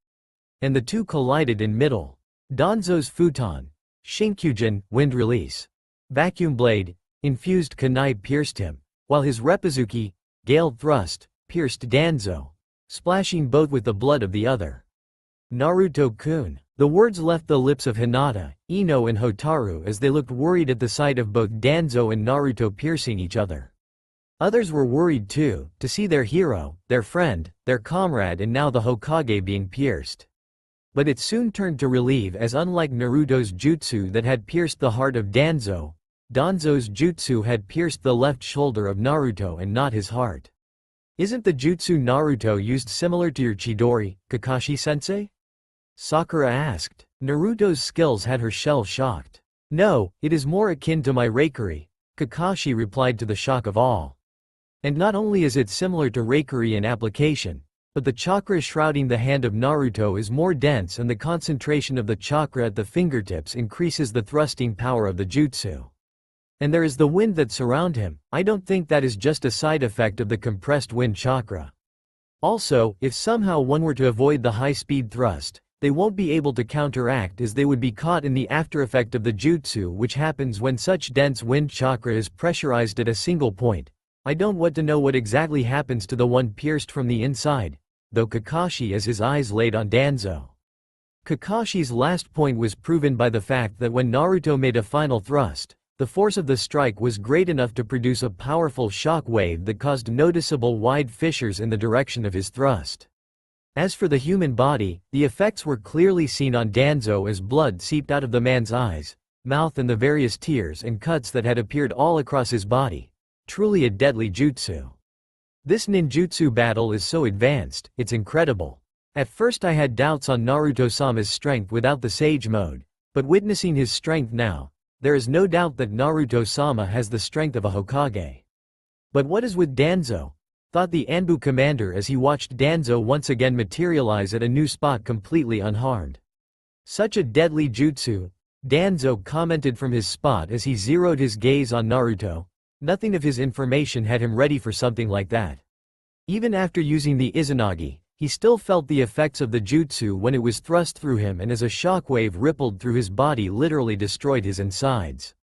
Speaker 1: And the 2 collided in middle. Danzo's futon, Shinkujin, wind release. Vacuum blade, infused kunai pierced him, while his Repazuki, gale thrust, pierced Danzo, splashing both with the blood of the other. Naruto-kun. The words left the lips of Hinata, Ino and Hotaru as they looked worried at the sight of both Danzo and Naruto piercing each other. Others were worried too, to see their hero, their friend, their comrade, and now the Hokage being pierced. But it soon turned to relief, as unlike Naruto's jutsu that had pierced the heart of Danzo, Danzo's jutsu had pierced the left shoulder of Naruto and not his heart. "Isn't the jutsu Naruto used similar to your Chidori, Kakashi-sensei?" Sakura asked. Naruto's skills had her shell shocked. "No, it is more akin to my Reikiri," Kakashi replied, to the shock of all. "And not only is it similar to Reikiri in application, but the chakra shrouding the hand of Naruto is more dense, and the concentration of the chakra at the fingertips increases the thrusting power of the jutsu. And there is the wind that surround him. I don't think that is just a side effect of the compressed wind chakra. Also, if somehow one were to avoid the high-speed thrust, they won't be able to counteract, as they would be caught in the aftereffect of the jutsu, which happens when such dense wind chakra is pressurized at a single point. I don't want to know what exactly happens to the one pierced from the inside," though Kakashi, as his eyes laid on Danzo. Kakashi's last point was proven by the fact that when Naruto made a final thrust, the force of the strike was great enough to produce a powerful shock wave that caused noticeable wide fissures in the direction of his thrust. As for the human body, the effects were clearly seen on Danzo as blood seeped out of the man's eyes, mouth and the various tears and cuts that had appeared all across his body. Truly a deadly jutsu. This ninjutsu battle is so advanced, it's incredible. At first I had doubts on Naruto-sama's strength without the Sage mode, but witnessing his strength now, there is no doubt that Naruto-sama has the strength of a Hokage. But what is with Danzo? Thought the Anbu commander as he watched Danzo once again materialize at a new spot completely unharmed. Such a deadly jutsu, Danzo commented from his spot as he zeroed his gaze on Naruto. Nothing of his information had him ready for something like that. Even after using the Izanagi, he still felt the effects of the jutsu when it was thrust through him, and as a shockwave rippled through his body literally destroyed his insides.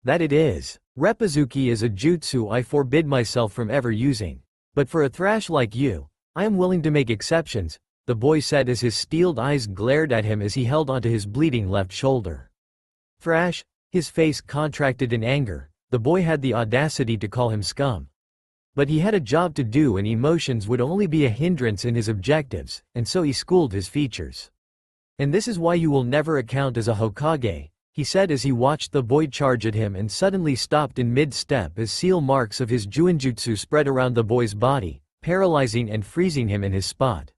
Speaker 1: That it is. Reppazuki is a jutsu I forbid myself from ever using. But for a thrash like you, I am willing to make exceptions, the boy said as his steeled eyes glared at him as he held onto his bleeding left shoulder. Thrash? His face contracted in anger. The boy had the audacity to call him scum. But he had a job to do and emotions would only be a hindrance in his objectives, and so he schooled his features. And this is why you will never account as a Hokage, he said as he watched the boy charge at him and suddenly stopped in mid-step as seal marks of his Juinjutsu spread around the boy's body, paralyzing and freezing him in his spot.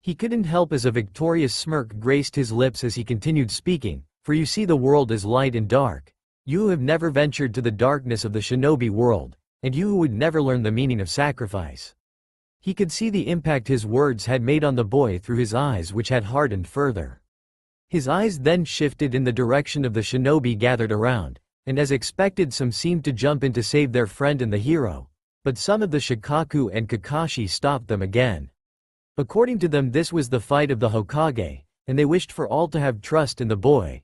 Speaker 1: He couldn't help as a victorious smirk graced his lips as he continued speaking, for you see the world is light and dark. You who have never ventured to the darkness of the shinobi world, and you who would never learn the meaning of sacrifice. He could see the impact his words had made on the boy through his eyes, which had hardened further. His eyes then shifted in the direction of the shinobi gathered around, and as expected some seemed to jump in to save their friend and the hero, but some of the Shikaku and Kakashi stopped them again. According to them this was the fight of the Hokage, and they wished for all to have trust in the boy,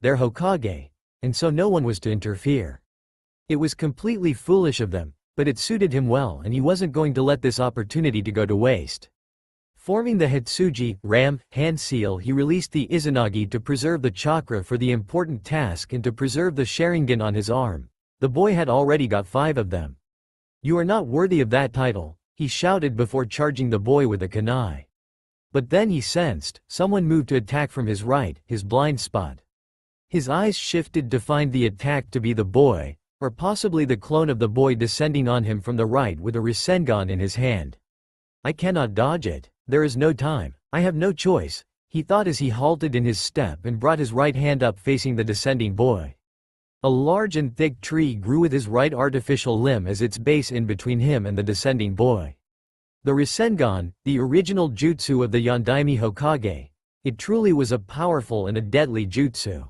Speaker 1: their Hokage, and so no one was to interfere. It was completely foolish of them, but it suited him well and he wasn't going to let this opportunity to go to waste. Forming the Hitsuji, Ram, hand seal, he released the Izanagi to preserve the chakra for the important task and to preserve the Sharingan on his arm. The boy had already got 5 of them. You are not worthy of that title, he shouted before charging the boy with a kunai. But then he sensed someone moved to attack from his right, his blind spot. His eyes shifted to find the attack to be the boy, or possibly the clone of the boy descending on him from the right with a Rasengan in his hand. I cannot dodge it. There is no time. I have no choice, he thought as he halted in his step and brought his right hand up facing the descending boy. A large and thick tree grew with his right artificial limb as its base in between him and the descending boy. The Rasengan, the original jutsu of the Yondaime Hokage, it truly was a powerful and a deadly jutsu.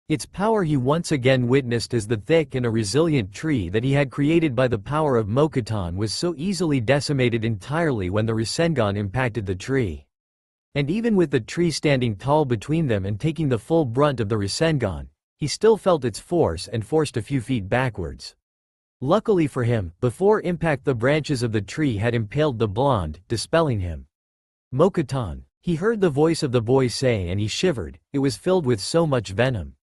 Speaker 1: Its power he once again witnessed as the thick and a resilient tree that he had created by the power of Mokuton was so easily decimated entirely when the Rasengan impacted the tree. And even with the tree standing tall between them and taking the full brunt of the Rasengan, he still felt its force and forced a few feet backwards. Luckily for him, before impact the branches of the tree had impaled the blonde, dispelling him. Mokuton, he heard the voice of the boy say and he shivered, it was filled with so much venom.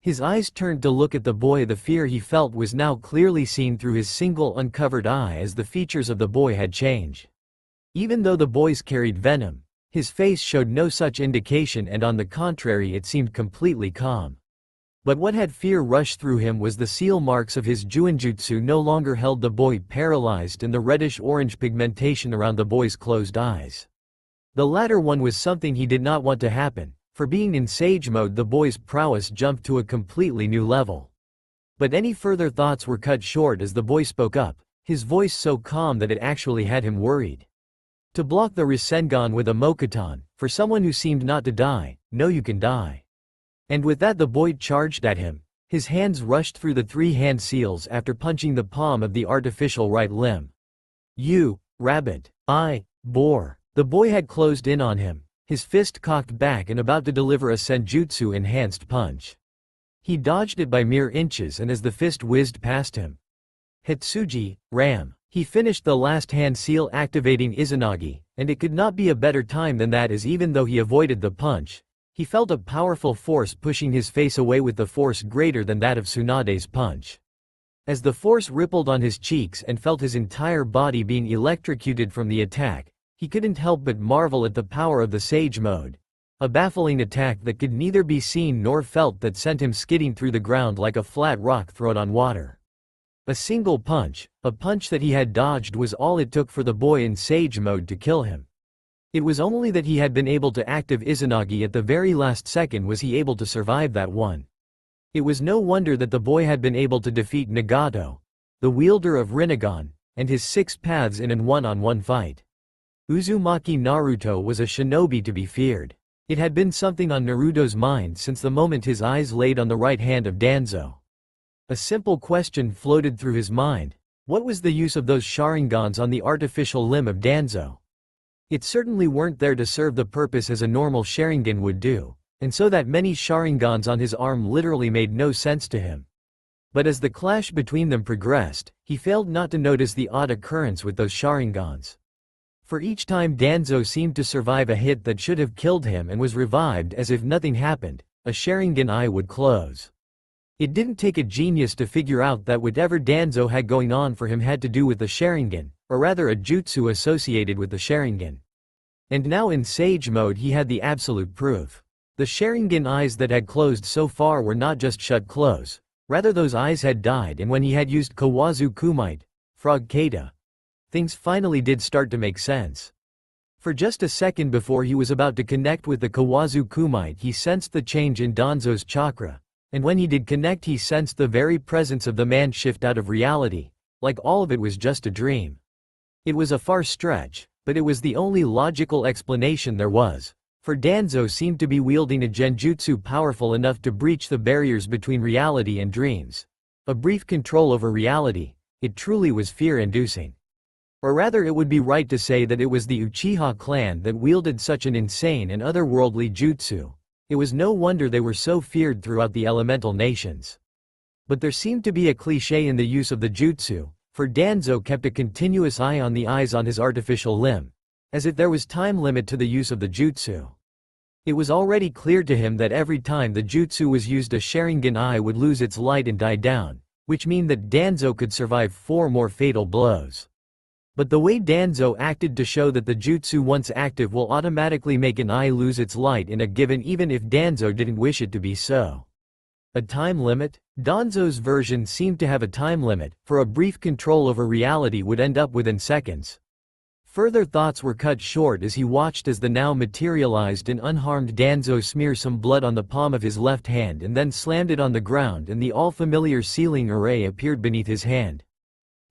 Speaker 1: His eyes turned to look at the boy. The fear he felt was now clearly seen through his single uncovered eye as the features of the boy had changed. Even though the boys carried venom, his face showed no such indication and on the contrary it seemed completely calm. But what had fear rushed through him was the seal marks of his Juinjutsu no longer held the boy paralyzed and the reddish-orange pigmentation around the boy's closed eyes. The latter one was something he did not want to happen. For being in Sage mode the boy's prowess jumped to a completely new level. But any further thoughts were cut short as the boy spoke up, his voice so calm that it actually had him worried. To block the Rasengan with a Mokuton, for someone who seemed not to die, no you can die. And with that the boy charged at him, his hands rushed through the 3 hand seals after punching the palm of the artificial right limb. You, rabbit, I, boar. The boy had closed in on him, his fist cocked back and about to deliver a senjutsu enhanced punch. He dodged it by mere inches and as the fist whizzed past him. Hitsuji, Ram. He finished the last hand seal activating Izanagi, and it could not be a better time than that as even though he avoided the punch, he felt a powerful force pushing his face away with the force greater than that of Tsunade's punch. As the force rippled on his cheeks and felt his entire body being electrocuted from the attack, He couldn't help but marvel at the power of the Sage Mode. A baffling attack that could neither be seen nor felt that sent him skidding through the ground like a flat rock thrown on water. A single punch, a punch that he had dodged, was all it took for the boy in Sage Mode to kill him. It was only that he had been able to active Izanagi at the very last second was he able to survive that one. It was no wonder that the boy had been able to defeat Nagato, the wielder of Rinnegan, and his 6 paths in an one-on-one fight. Uzumaki Naruto was a shinobi to be feared. It had been something on Naruto's mind since the moment his eyes laid on the right hand of Danzo. A simple question floated through his mind. What was the use of those Sharingans on the artificial limb of Danzo? It certainly weren't there to serve the purpose as a normal Sharingan would do, and so that many Sharingans on his arm literally made no sense to him. But as the clash between them progressed, he failed not to notice the odd occurrence with those Sharingans. For each time Danzo seemed to survive a hit that should have killed him and was revived as if nothing happened, a Sharingan eye would close. It didn't take a genius to figure out that whatever Danzo had going on for him had to do with the Sharingan, or rather a jutsu associated with the Sharingan. And now in Sage Mode he had the absolute proof. The Sharingan eyes that had closed so far were not just shut close, rather those eyes had died, and when he had used Kawazu Kumite, Frog Kata, things finally did start to make sense. For just a second before he was about to connect with the Kawazu Kumite he sensed the change in Danzo's chakra, and when he did connect he sensed the very presence of the man shift out of reality, like all of it was just a dream. It was a far stretch, but it was the only logical explanation there was, for Danzo seemed to be wielding a genjutsu powerful enough to breach the barriers between reality and dreams. A brief control over reality, it truly was fear-inducing. Or rather it would be right to say that it was the Uchiha clan that wielded such an insane and otherworldly jutsu. It was no wonder they were so feared throughout the elemental nations. But there seemed to be a cliché in the use of the jutsu, for Danzo kept a continuous eye on the eyes on his artificial limb, as if there was time limit to the use of the jutsu. It was already clear to him that every time the jutsu was used a Sharingan eye would lose its light and die down, which mean that Danzo could survive 4 more fatal blows. But the way Danzo acted to show that the jutsu once active will automatically make an eye lose its light in a given even if Danzo didn't wish it to be so. A time limit? Danzo's version seemed to have a time limit, for a brief control over reality would end up within seconds. Further thoughts were cut short as he watched as the now materialized and unharmed Danzo smear some blood on the palm of his left hand and then slammed it on the ground, and the all-familiar sealing array appeared beneath his hand.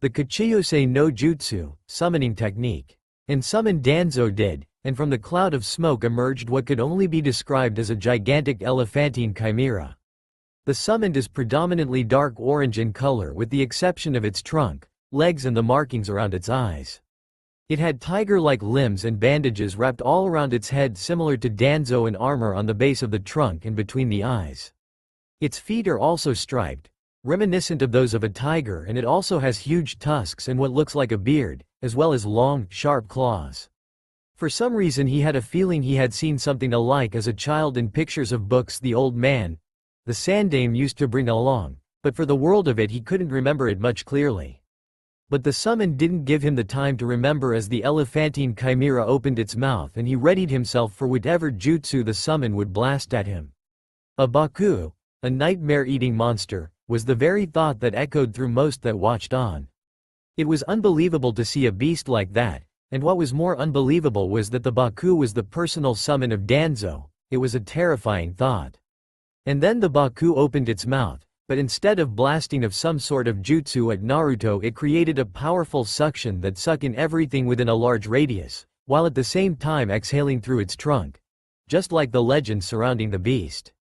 Speaker 1: The Kachiyose no Jutsu, summoning technique. And summon Danzo did, and from the cloud of smoke emerged what could only be described as a gigantic elephantine chimera. The summoned is predominantly dark orange in color with the exception of its trunk, legs and the markings around its eyes. It had tiger-like limbs and bandages wrapped all around its head similar to Danzo and armor on the base of the trunk and between the eyes. Its feet are also striped, reminiscent of those of a tiger, and it also has huge tusks and what looks like a beard, as well as long, sharp claws. For some reason he had a feeling he had seen something alike as a child in pictures of books the old man, the Sandame, used to bring along, but for the world of it he couldn't remember it much clearly. But the summon didn't give him the time to remember as the elephantine chimera opened its mouth and he readied himself for whatever jutsu the summon would blast at him. A Baku, a nightmare-eating monster, was the very thought that echoed through most that watched on. It was unbelievable to see a beast like that, and what was more unbelievable was that the Baku was the personal summon of Danzo. It was a terrifying thought. And then the Baku opened its mouth, but instead of blasting of some sort of jutsu at Naruto it created a powerful suction that sucked in everything within a large radius, while at the same time exhaling through its trunk. Just like the legend surrounding the beast.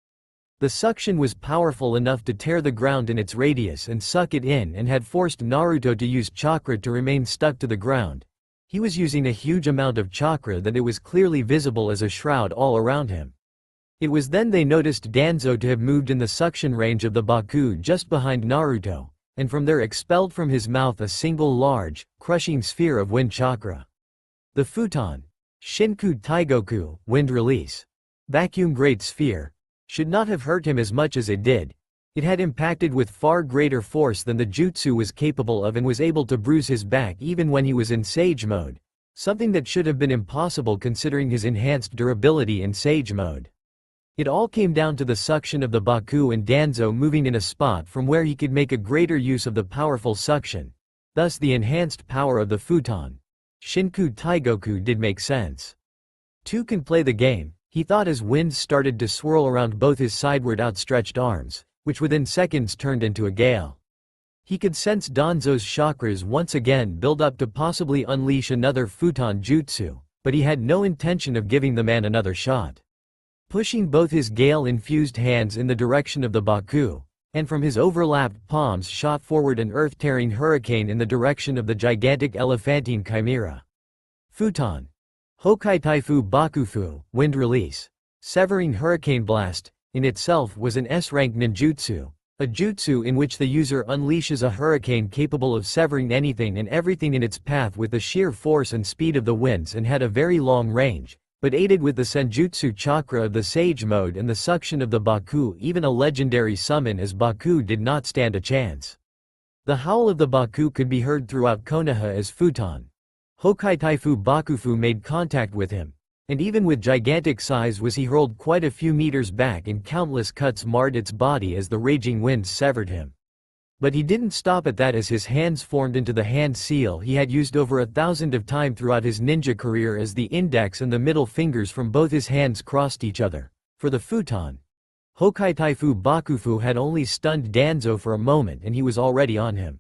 Speaker 1: The suction was powerful enough to tear the ground in its radius and suck it in and had forced Naruto to use chakra to remain stuck to the ground. He was using a huge amount of chakra that it was clearly visible as a shroud all around him. It was then they noticed Danzo to have moved in the suction range of the Baku just behind Naruto, and from there expelled from his mouth a single large, crushing sphere of wind chakra. The futon, Shinku Taigoku, wind release, vacuum great sphere, should not have hurt him as much as it did. It had impacted with far greater force than the jutsu was capable of and was able to bruise his back even when he was in Sage Mode, something that should have been impossible considering his enhanced durability in Sage mode. It all came down to the suction of the Baku and Danzo moving in a spot from where he could make a greater use of the powerful suction. Thus the enhanced power of the futon. Shinku Taigoku did make sense. Two can play the game, he thought as winds started to swirl around both his sideward outstretched arms, which within seconds turned into a gale. He could sense Danzo's chakras once again build up to possibly unleash another futon jutsu, but he had no intention of giving the man another shot. Pushing both his gale-infused hands in the direction of the Baku, and from his overlapped palms shot forward an earth-tearing hurricane in the direction of the gigantic elephantine chimera. Futon. Hokai Taifu Bakufu, wind release. Severing hurricane blast, in itself was an S-rank ninjutsu, a jutsu in which the user unleashes a hurricane capable of severing anything and everything in its path with the sheer force and speed of the winds and had a very long range, but aided with the senjutsu chakra of the Sage mode and the suction of the Baku. Even a legendary summon as Baku did not stand a chance. The howl of the Baku could be heard throughout Konoha as Futon. Hokai Taifu Bakufu made contact with him, and even with gigantic size was he hurled quite a few meters back and countless cuts marred its body as the raging winds severed him. But he didn't stop at that as his hands formed into the hand seal he had used over 1,000 of time throughout his ninja career as the index and the middle fingers from both his hands crossed each other. For the futon. Hokai Taifu Bakufu had only stunned Danzo for a moment and he was already on him.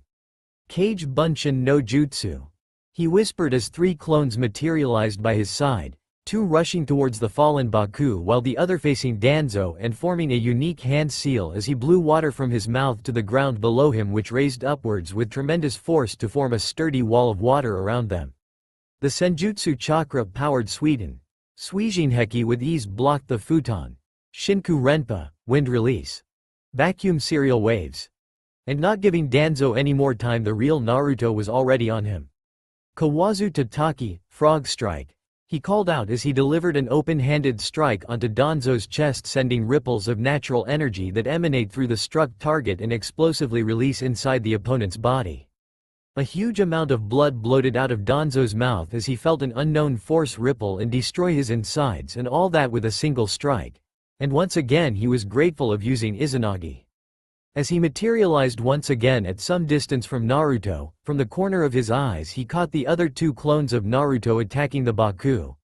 Speaker 1: Kage Bunshin no Jutsu. He whispered as three clones materialized by his side, two rushing towards the fallen Baku while the other facing Danzo and forming a unique hand seal as he blew water from his mouth to the ground below him, which raised upwards with tremendous force to form a sturdy wall of water around them. The Senjutsu chakra powered Suijin Heki with ease blocked the futon. Shinku Renpa, wind release. Vacuum serial waves. And not giving Danzo any more time, the real Naruto was already on him. Kawazu Tataki, frog strike. He called out as he delivered an open-handed strike onto Danzo's chest, sending ripples of natural energy that emanate through the struck target and explosively release inside the opponent's body. A huge amount of blood bloated out of Danzo's mouth as he felt an unknown force ripple and destroy his insides, and all that with a single strike. And once again he was grateful of using Izanagi. As he materialized once again at some distance from Naruto, from the corner of his eyes he caught the other two clones of Naruto attacking the Baku.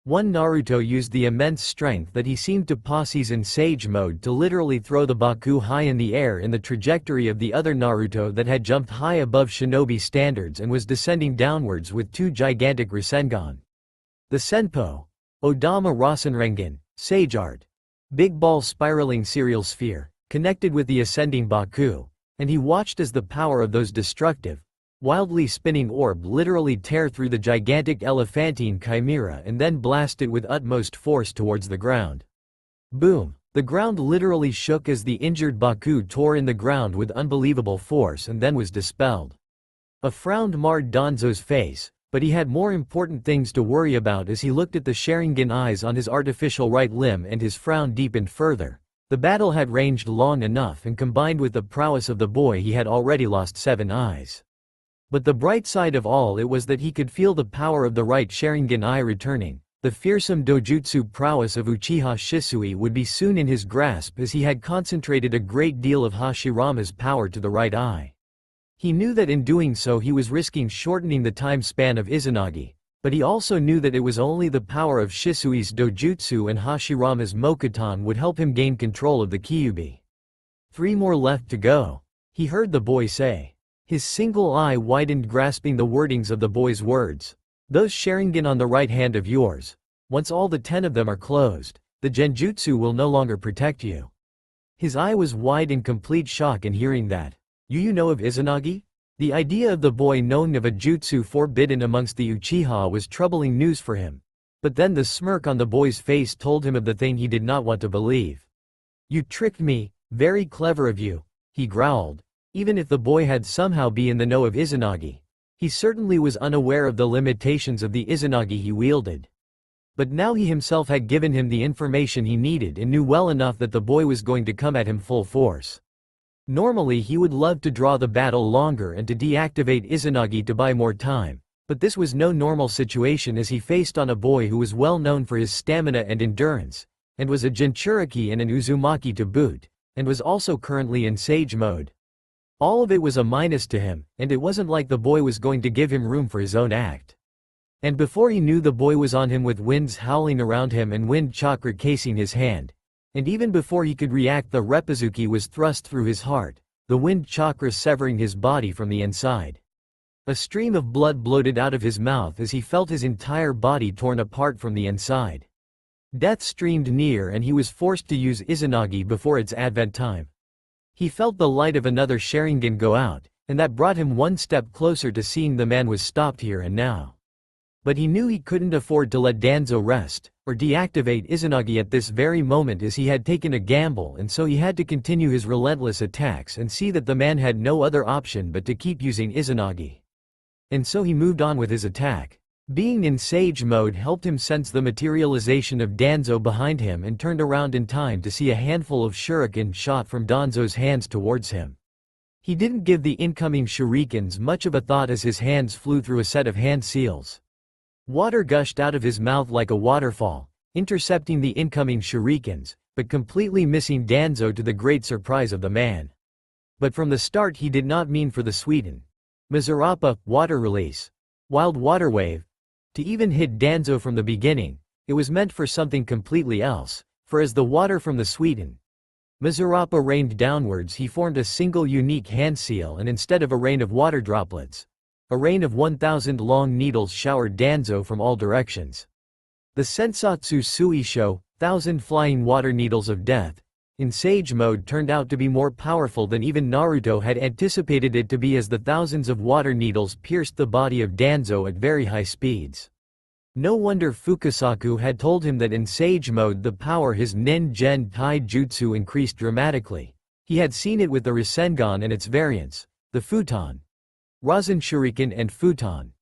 Speaker 1: One Naruto used the immense strength that he seemed to possess in Sage mode to literally throw the Baku high in the air in the trajectory of the other Naruto that had jumped high above shinobi standards and was descending downwards with two gigantic Rasengan. The Senpo. Odama Rasenrengen, Sage Art. Big ball spiraling serial sphere, connected with the ascending Baku, and he watched as the power of those destructive, wildly spinning orb literally tear through the gigantic elephantine chimera and then blast it with utmost force towards the ground. Boom! The ground literally shook as the injured Baku tore in the ground with unbelievable force and then was dispelled. A frown marred Danzo's face, but he had more important things to worry about as he looked at the Sharingan eyes on his artificial right limb, and his frown deepened further. The battle had ranged long enough, and combined with the prowess of the boy he had already lost 7 eyes. But the bright side of all it was that he could feel the power of the right Sharingan eye returning. The fearsome dojutsu prowess of Uchiha Shisui would be soon in his grasp as he had concentrated a great deal of Hashirama's power to the right eye. He knew that in doing so he was risking shortening the time span of Izanagi, but he also knew that it was only the power of Shisui's dojutsu and Hashirama's Mokuton would help him gain control of the Kyuubi. 3 more left to go, he heard the boy say. His single eye widened, grasping the wordings of the boy's words. Those Sharingan on the right hand of yours, once all the 10 of them are closed, the Genjutsu will no longer protect you. His eye was wide in complete shock in hearing that. You know of Izanagi? The idea of the boy knowing of a jutsu forbidden amongst the Uchiha was troubling news for him. But then the smirk on the boy's face told him of the thing he did not want to believe. You tricked me, very clever of you, he growled. Even if the boy had somehow been in the know of Izanagi, he certainly was unaware of the limitations of the Izanagi he wielded. But now he himself had given him the information he needed and knew well enough that the boy was going to come at him full force. Normally he would love to draw the battle longer and to deactivate Izanagi to buy more time, But this was no normal situation as he faced on a boy who was well known for his stamina and endurance, and was a Jinchuriki and an Uzumaki to boot, and was also currently in Sage mode. All of it was a minus to him, and it wasn't like the boy was going to give him room for his own act. And before he knew, the boy was on him with winds howling around him and wind chakra casing his hand. And even before he could react, the Repazuki was thrust through his heart, the wind chakra severing his body from the inside. A stream of blood bloated out of his mouth as he felt his entire body torn apart from the inside. Death streamed near and he was forced to use Izanagi before its advent time. He felt the light of another Sharingan go out, and that brought him one step closer to seeing the man was stopped here and now. But he knew he couldn't afford to let Danzo rest, or deactivate Izanagi at this very moment, as he had taken a gamble, and so he had to continue his relentless attacks and see that the man had no other option but to keep using Izanagi. And so he moved on with his attack. Being in Sage mode helped him sense the materialization of Danzo behind him and turned around in time to see a handful of shuriken shot from Danzo's hands towards him. He didn't give the incoming shurikens much of a thought as his hands flew through a set of hand seals. Water gushed out of his mouth like a waterfall, intercepting the incoming shurikens, but completely missing Danzo to the great surprise of the man. But from the start he did not mean for the Sweden Mizurapa, water release, wild water wave, to even hit Danzo from the beginning. It was meant for something completely else, for as the water from the Sweden Mizurapa rained downwards, he formed a single unique hand seal, and instead of a rain of water droplets, a rain of 1,000 long needles showered Danzo from all directions. The Sensatsu Suisho, 1,000 flying water needles of death, in Sage mode turned out to be more powerful than even Naruto had anticipated it to be, as the thousands of water needles pierced the body of Danzo at very high speeds. No wonder Fukasaku had told him that in Sage mode the power his Nen-Gen Tai Jutsu increased dramatically. He had seen it with the Rasengan and its variants, the Futon Rasen Shuriken and Futon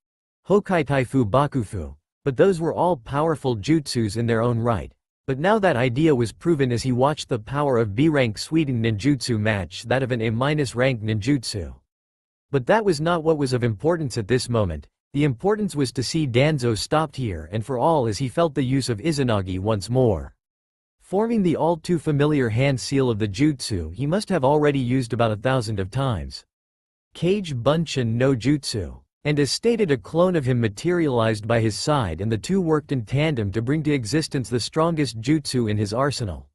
Speaker 1: Hokaitaifu Bakufu, but those were all powerful jutsus in their own right. But now that idea was proven as he watched the power of B-rank Sweden ninjutsu match that of an A-rank ninjutsu. But that was not what was of importance at this moment. The importance was to see Danzo stopped here and for all, as he felt the use of Izanagi once more. Forming the all too familiar hand seal of the jutsu he must have already used about 1,000 of times. Kage Bunshin no Jutsu. And as stated, a clone of him materialized by his side, and the two worked in tandem to bring to existence the strongest jutsu in his arsenal.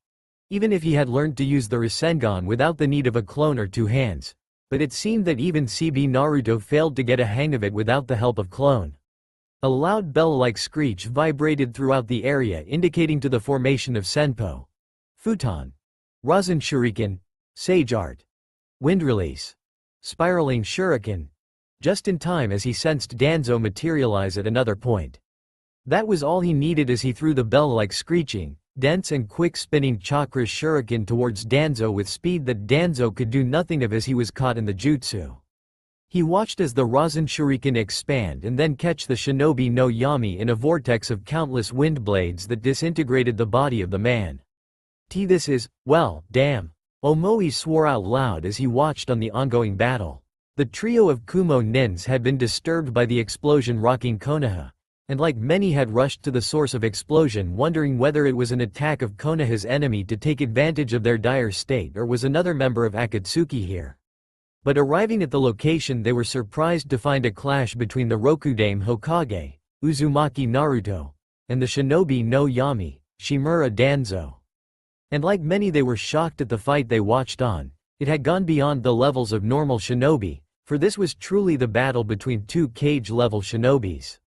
Speaker 1: Even if he had learned to use the Rasengan without the need of a clone or two hands. But it seemed that even CB Naruto failed to get a hang of it without the help of clone. A loud bell-like screech vibrated throughout the area, indicating to the formation of Senpo, Futon, Rasen Shuriken, Sage Art, Wind Release, Spiraling Shuriken, just in time as he sensed Danzo materialize at another point. That was all he needed as he threw the bell-like screeching, dense and quick-spinning chakra shuriken towards Danzo with speed that Danzo could do nothing of as he was caught in the jutsu. He watched as the Rasen Shuriken expand and then catch the Shinobi no Yami in a vortex of countless wind blades that disintegrated the body of the man. This is, well, damn. Omoi swore out loud as he watched on the ongoing battle. The trio of Kumo nins had been disturbed by the explosion rocking Konoha, and like many had rushed to the source of explosion, wondering whether it was an attack of Konoha's enemy to take advantage of their dire state or was another member of Akatsuki here. But arriving at the location, they were surprised to find a clash between the Rokudame Hokage, Uzumaki Naruto, and the Shinobi no Yami, Shimura Danzo. And like many, they were shocked at the fight they watched on. It had gone beyond the levels of normal shinobi, for this was truly the battle between two cage-level shinobis.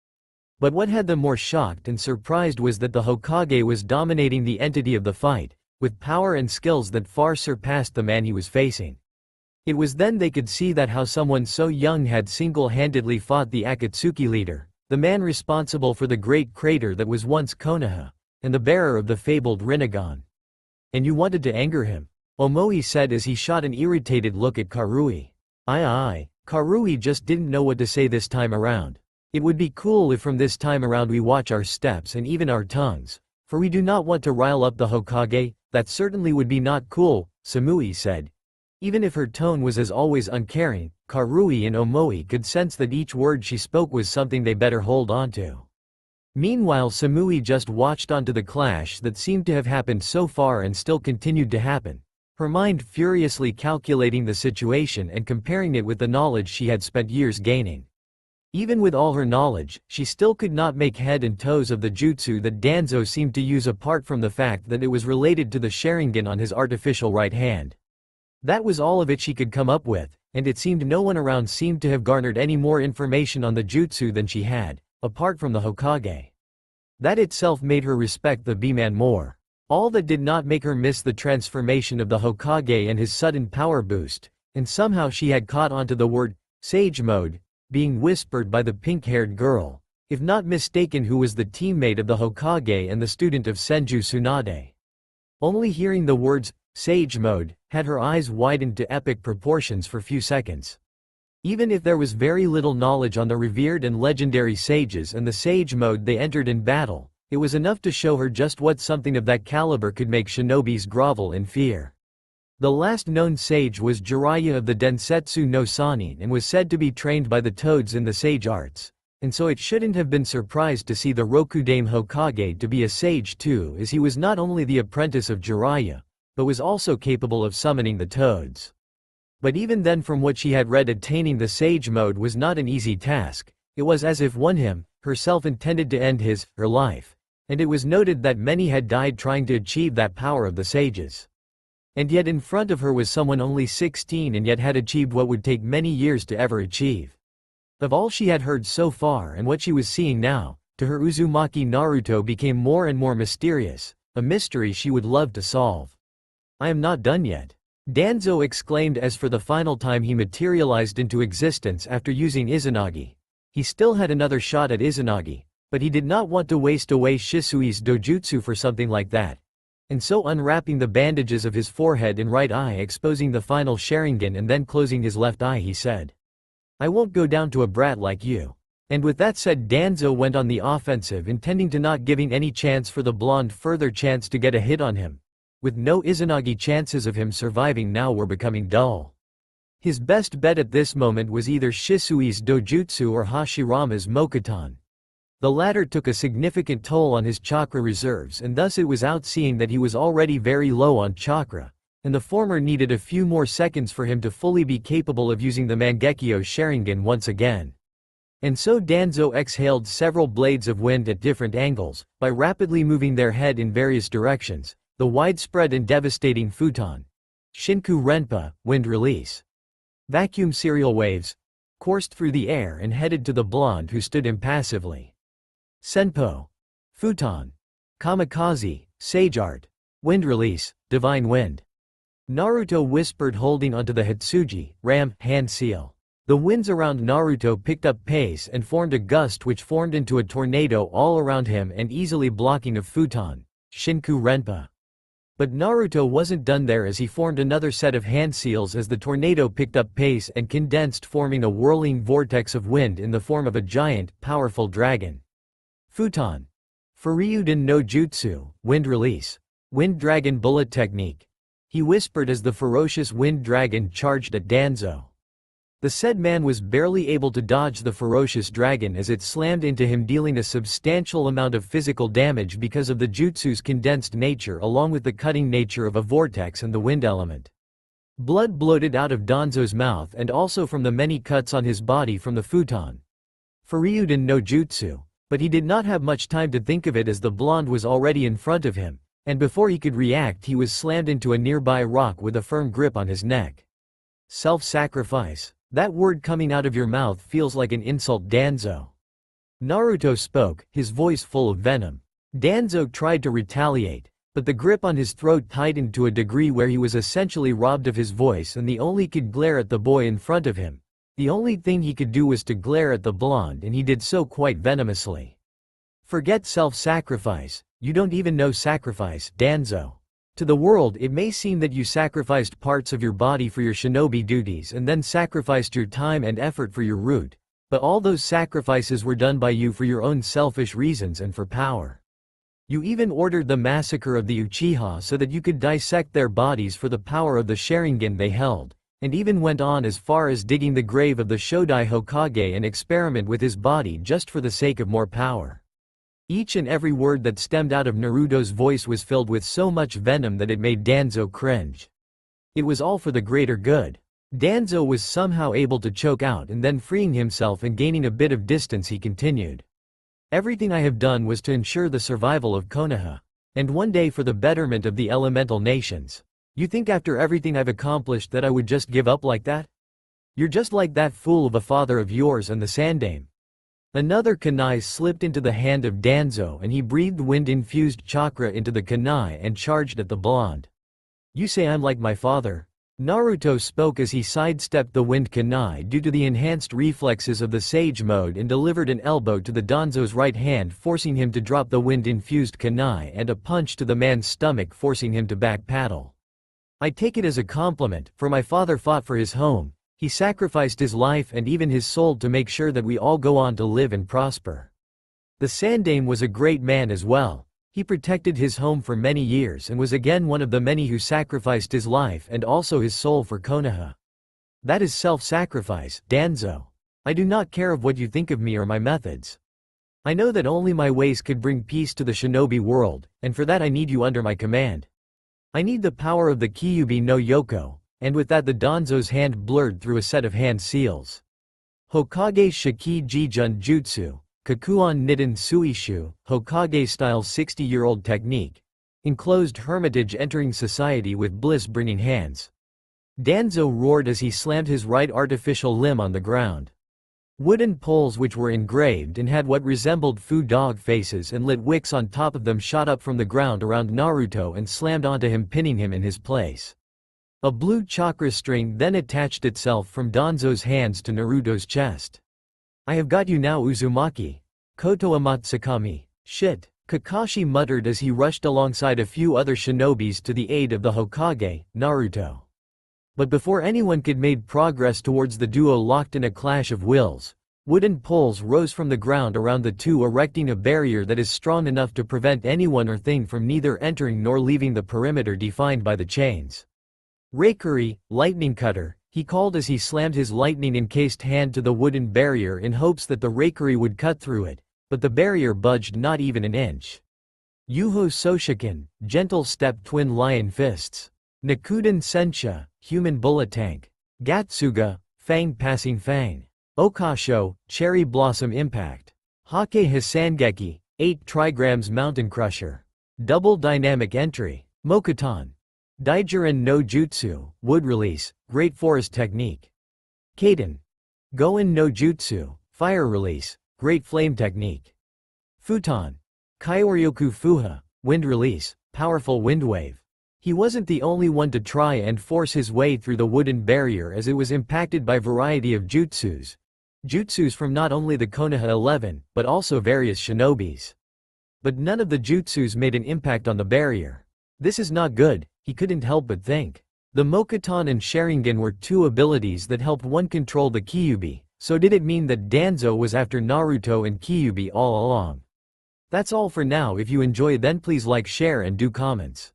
Speaker 1: But what had them more shocked and surprised was that the Hokage was dominating the entity of the fight, with power and skills that far surpassed the man he was facing. It was then they could see that how someone so young had single-handedly fought the Akatsuki leader, the man responsible for the great crater that was once Konoha, and the bearer of the fabled Rinnegan. And you wanted to anger him? Omoi said as he shot an irritated look at Karui. Aye. Karui just didn't know what to say this time around. It would be cool if from this time around we watch our steps and even our tongues, for we do not want to rile up the Hokage. That certainly would be not cool, Samui said. Even if her tone was as always uncaring, Karui and Omoi could sense that each word she spoke was something they better hold on to. Meanwhile, Samui just watched onto the clash that seemed to have happened so far and still continued to happen, her mind furiously calculating the situation and comparing it with the knowledge she had spent years gaining. Even with all her knowledge, she still could not make head and toes of the jutsu that Danzo seemed to use, apart from the fact that it was related to the Sharingan on his artificial right hand. That was all of it she could come up with, and it seemed no one around seemed to have garnered any more information on the jutsu than she had, apart from the Hokage. That itself made her respect the B-man more. All that did not make her miss the transformation of the Hokage and his sudden power boost, and somehow she had caught onto the word, sage mode, being whispered by the pink-haired girl, if not mistaken, who was the teammate of the Hokage and the student of Senju Tsunade. Only hearing the words, sage mode, had her eyes widened to epic proportions for few seconds. Even if there was very little knowledge on the revered and legendary sages and the sage mode they entered in battle, it was enough to show her just what something of that caliber could make shinobis grovel in fear. The last known sage was Jiraiya of the Densetsu no Sanin and was said to be trained by the toads in the sage arts, and so it shouldn't have been surprised to see the Rokudame Hokage to be a sage too, as he was not only the apprentice of Jiraiya, but was also capable of summoning the toads. But even then, from what she had read, attaining the sage mode was not an easy task. It was as if one herself intended to end her life, and it was noted that many had died trying to achieve that power of the sages. And yet in front of her was someone only 16 and yet had achieved what would take many years to ever achieve. Of all she had heard so far and what she was seeing now, to her Uzumaki Naruto became more and more mysterious, a mystery she would love to solve. "I am not done yet," Danzo exclaimed as for the final time he materialized into existence after using Izanagi. He still had another shot at Izanagi, but he did not want to waste away Shisui's dojutsu for something like that. And so, unwrapping the bandages of his forehead and right eye, exposing the final Sharingan and then closing his left eye, he said, "I won't go down to a brat like you." And with that said, Danzo went on the offensive, intending to not giving any chance for the blonde further chance to get a hit on him. With no Izanagi, chances of him surviving now were becoming dull. His best bet at this moment was either Shisui's dojutsu or Hashirama's Mokuton. The latter took a significant toll on his chakra reserves, and thus it was out seeing that he was already very low on chakra, and the former needed a few more seconds for him to fully be capable of using the Mangekyo Sharingan once again. And so Danzo exhaled several blades of wind at different angles, by rapidly moving their head in various directions. The widespread and devastating futon, Shinku Renpa, wind release, vacuum serial waves, coursed through the air and headed to the blonde, who stood impassively. Senpo, futon, kamikaze, sage art, wind release, divine wind. Naruto whispered, holding onto the Hitsuji, ram, hand seal. The winds around Naruto picked up pace and formed a gust which formed into a tornado all around him and easily blocking a futon, Shinku Renpa. But Naruto wasn't done there, as he formed another set of hand seals as the tornado picked up pace and condensed, forming a whirling vortex of wind in the form of a giant, powerful dragon. Futon. Furyuden no Jutsu, wind release. Wind dragon bullet technique. He whispered as the ferocious wind dragon charged at Danzo. The said man was barely able to dodge the ferocious dragon as it slammed into him, dealing a substantial amount of physical damage because of the jutsu's condensed nature along with the cutting nature of a vortex and the wind element. Blood bloated out of Danzo's mouth and also from the many cuts on his body from the futon. Furyuden no Jutsu. But he did not have much time to think of it, as the blonde was already in front of him, and before he could react he was slammed into a nearby rock with a firm grip on his neck. Self-sacrifice. That word coming out of your mouth feels like an insult, Danzo. Naruto spoke, his voice full of venom. Danzo tried to retaliate, but the grip on his throat tightened to a degree where he was essentially robbed of his voice and he could glare at the boy in front of him. The only thing he could do was to glare at the blonde, and he did so quite venomously. Forget self-sacrifice, you don't even know sacrifice, Danzo. To the world it may seem that you sacrificed parts of your body for your shinobi duties and then sacrificed your time and effort for your root, but all those sacrifices were done by you for your own selfish reasons and for power. You even ordered the massacre of the Uchiha so that you could dissect their bodies for the power of the Sharingan they held, and even went on as far as digging the grave of the Shodai Hokage and experiment with his body just for the sake of more power. Each and every word that stemmed out of Naruto's voice was filled with so much venom that it made Danzo cringe. It was all for the greater good. Danzo was somehow able to choke out, and then freeing himself and gaining a bit of distance, he continued. Everything I have done was to ensure the survival of Konoha. And one day for the betterment of the elemental nations. You think after everything I've accomplished that I would just give up like that? You're just like that fool of a father of yours and the Sandame. Another kunai slipped into the hand of Danzo and he breathed wind-infused chakra into the kunai and charged at the blonde. You say I'm like my father? Naruto spoke as he sidestepped the wind kunai due to the enhanced reflexes of the Sage mode and delivered an elbow to the Danzo's right hand, forcing him to drop the wind-infused kunai, and a punch to the man's stomach, forcing him to backpedal. I take it as a compliment, for my father fought for his home. He sacrificed his life and even his soul to make sure that we all go on to live and prosper. The Sandame was a great man as well. He protected his home for many years and was again one of the many who sacrificed his life and also his soul for Konoha. That is self-sacrifice, Danzo. I do not care of what you think of me or my methods. I know that only my ways could bring peace to the shinobi world, and for that I need you under my command. I need the power of the Kyuubi no Yoko. And with that the Danzo's hand blurred through a set of hand seals. Hokage Shiki Jijun Jutsu, Kakuon Niden Suishu, Hokage-style 60-year-old technique. Enclosed hermitage entering society with bliss-bringing hands. Danzo roared as he slammed his right artificial limb on the ground. Wooden poles which were engraved and had what resembled dog faces and lit wicks on top of them shot up from the ground around Naruto and slammed onto him, pinning him in his place. A blue chakra string then attached itself from Danzo's hands to Naruto's chest. I have got you now, Uzumaki. Koto Amatsukami. Shit, Kakashi muttered as he rushed alongside a few other shinobis to the aid of the Hokage, Naruto. But before anyone could make progress towards the duo locked in a clash of wills, wooden poles rose from the ground around the two, erecting a barrier that is strong enough to prevent anyone or thing from neither entering nor leaving the perimeter defined by the chains. Reikuri, lightning cutter, he called as he slammed his lightning-encased hand to the wooden barrier in hopes that the Reikuri would cut through it, but the barrier budged not even an inch. Yuho Soshikin, gentle step twin lion fists. Nakuden Sensha, human bullet tank. Gatsuga, fang passing fang. Okasho, cherry blossom impact. Hake Hisangeki, 8 trigrams mountain crusher. Double dynamic entry. Mokuton. Daijiren no Jutsu, wood release, great forest technique. Kaden. Goen no Jutsu, fire release, great flame technique. Futon. Kyoryoku Fuha, wind release, powerful wind wave. He wasn't the only one to try and force his way through the wooden barrier, as it was impacted by variety of jutsus. Jutsus from not only the Konoha 11, but also various shinobis. But none of the jutsus made an impact on the barrier. This is not good, he couldn't help but think. The Mokuton and Sharingan were two abilities that helped one control the Kyuubi, so did it mean that Danzo was after Naruto and Kyuubi all along? That's all for now. If you enjoy, then please like, share and do comments.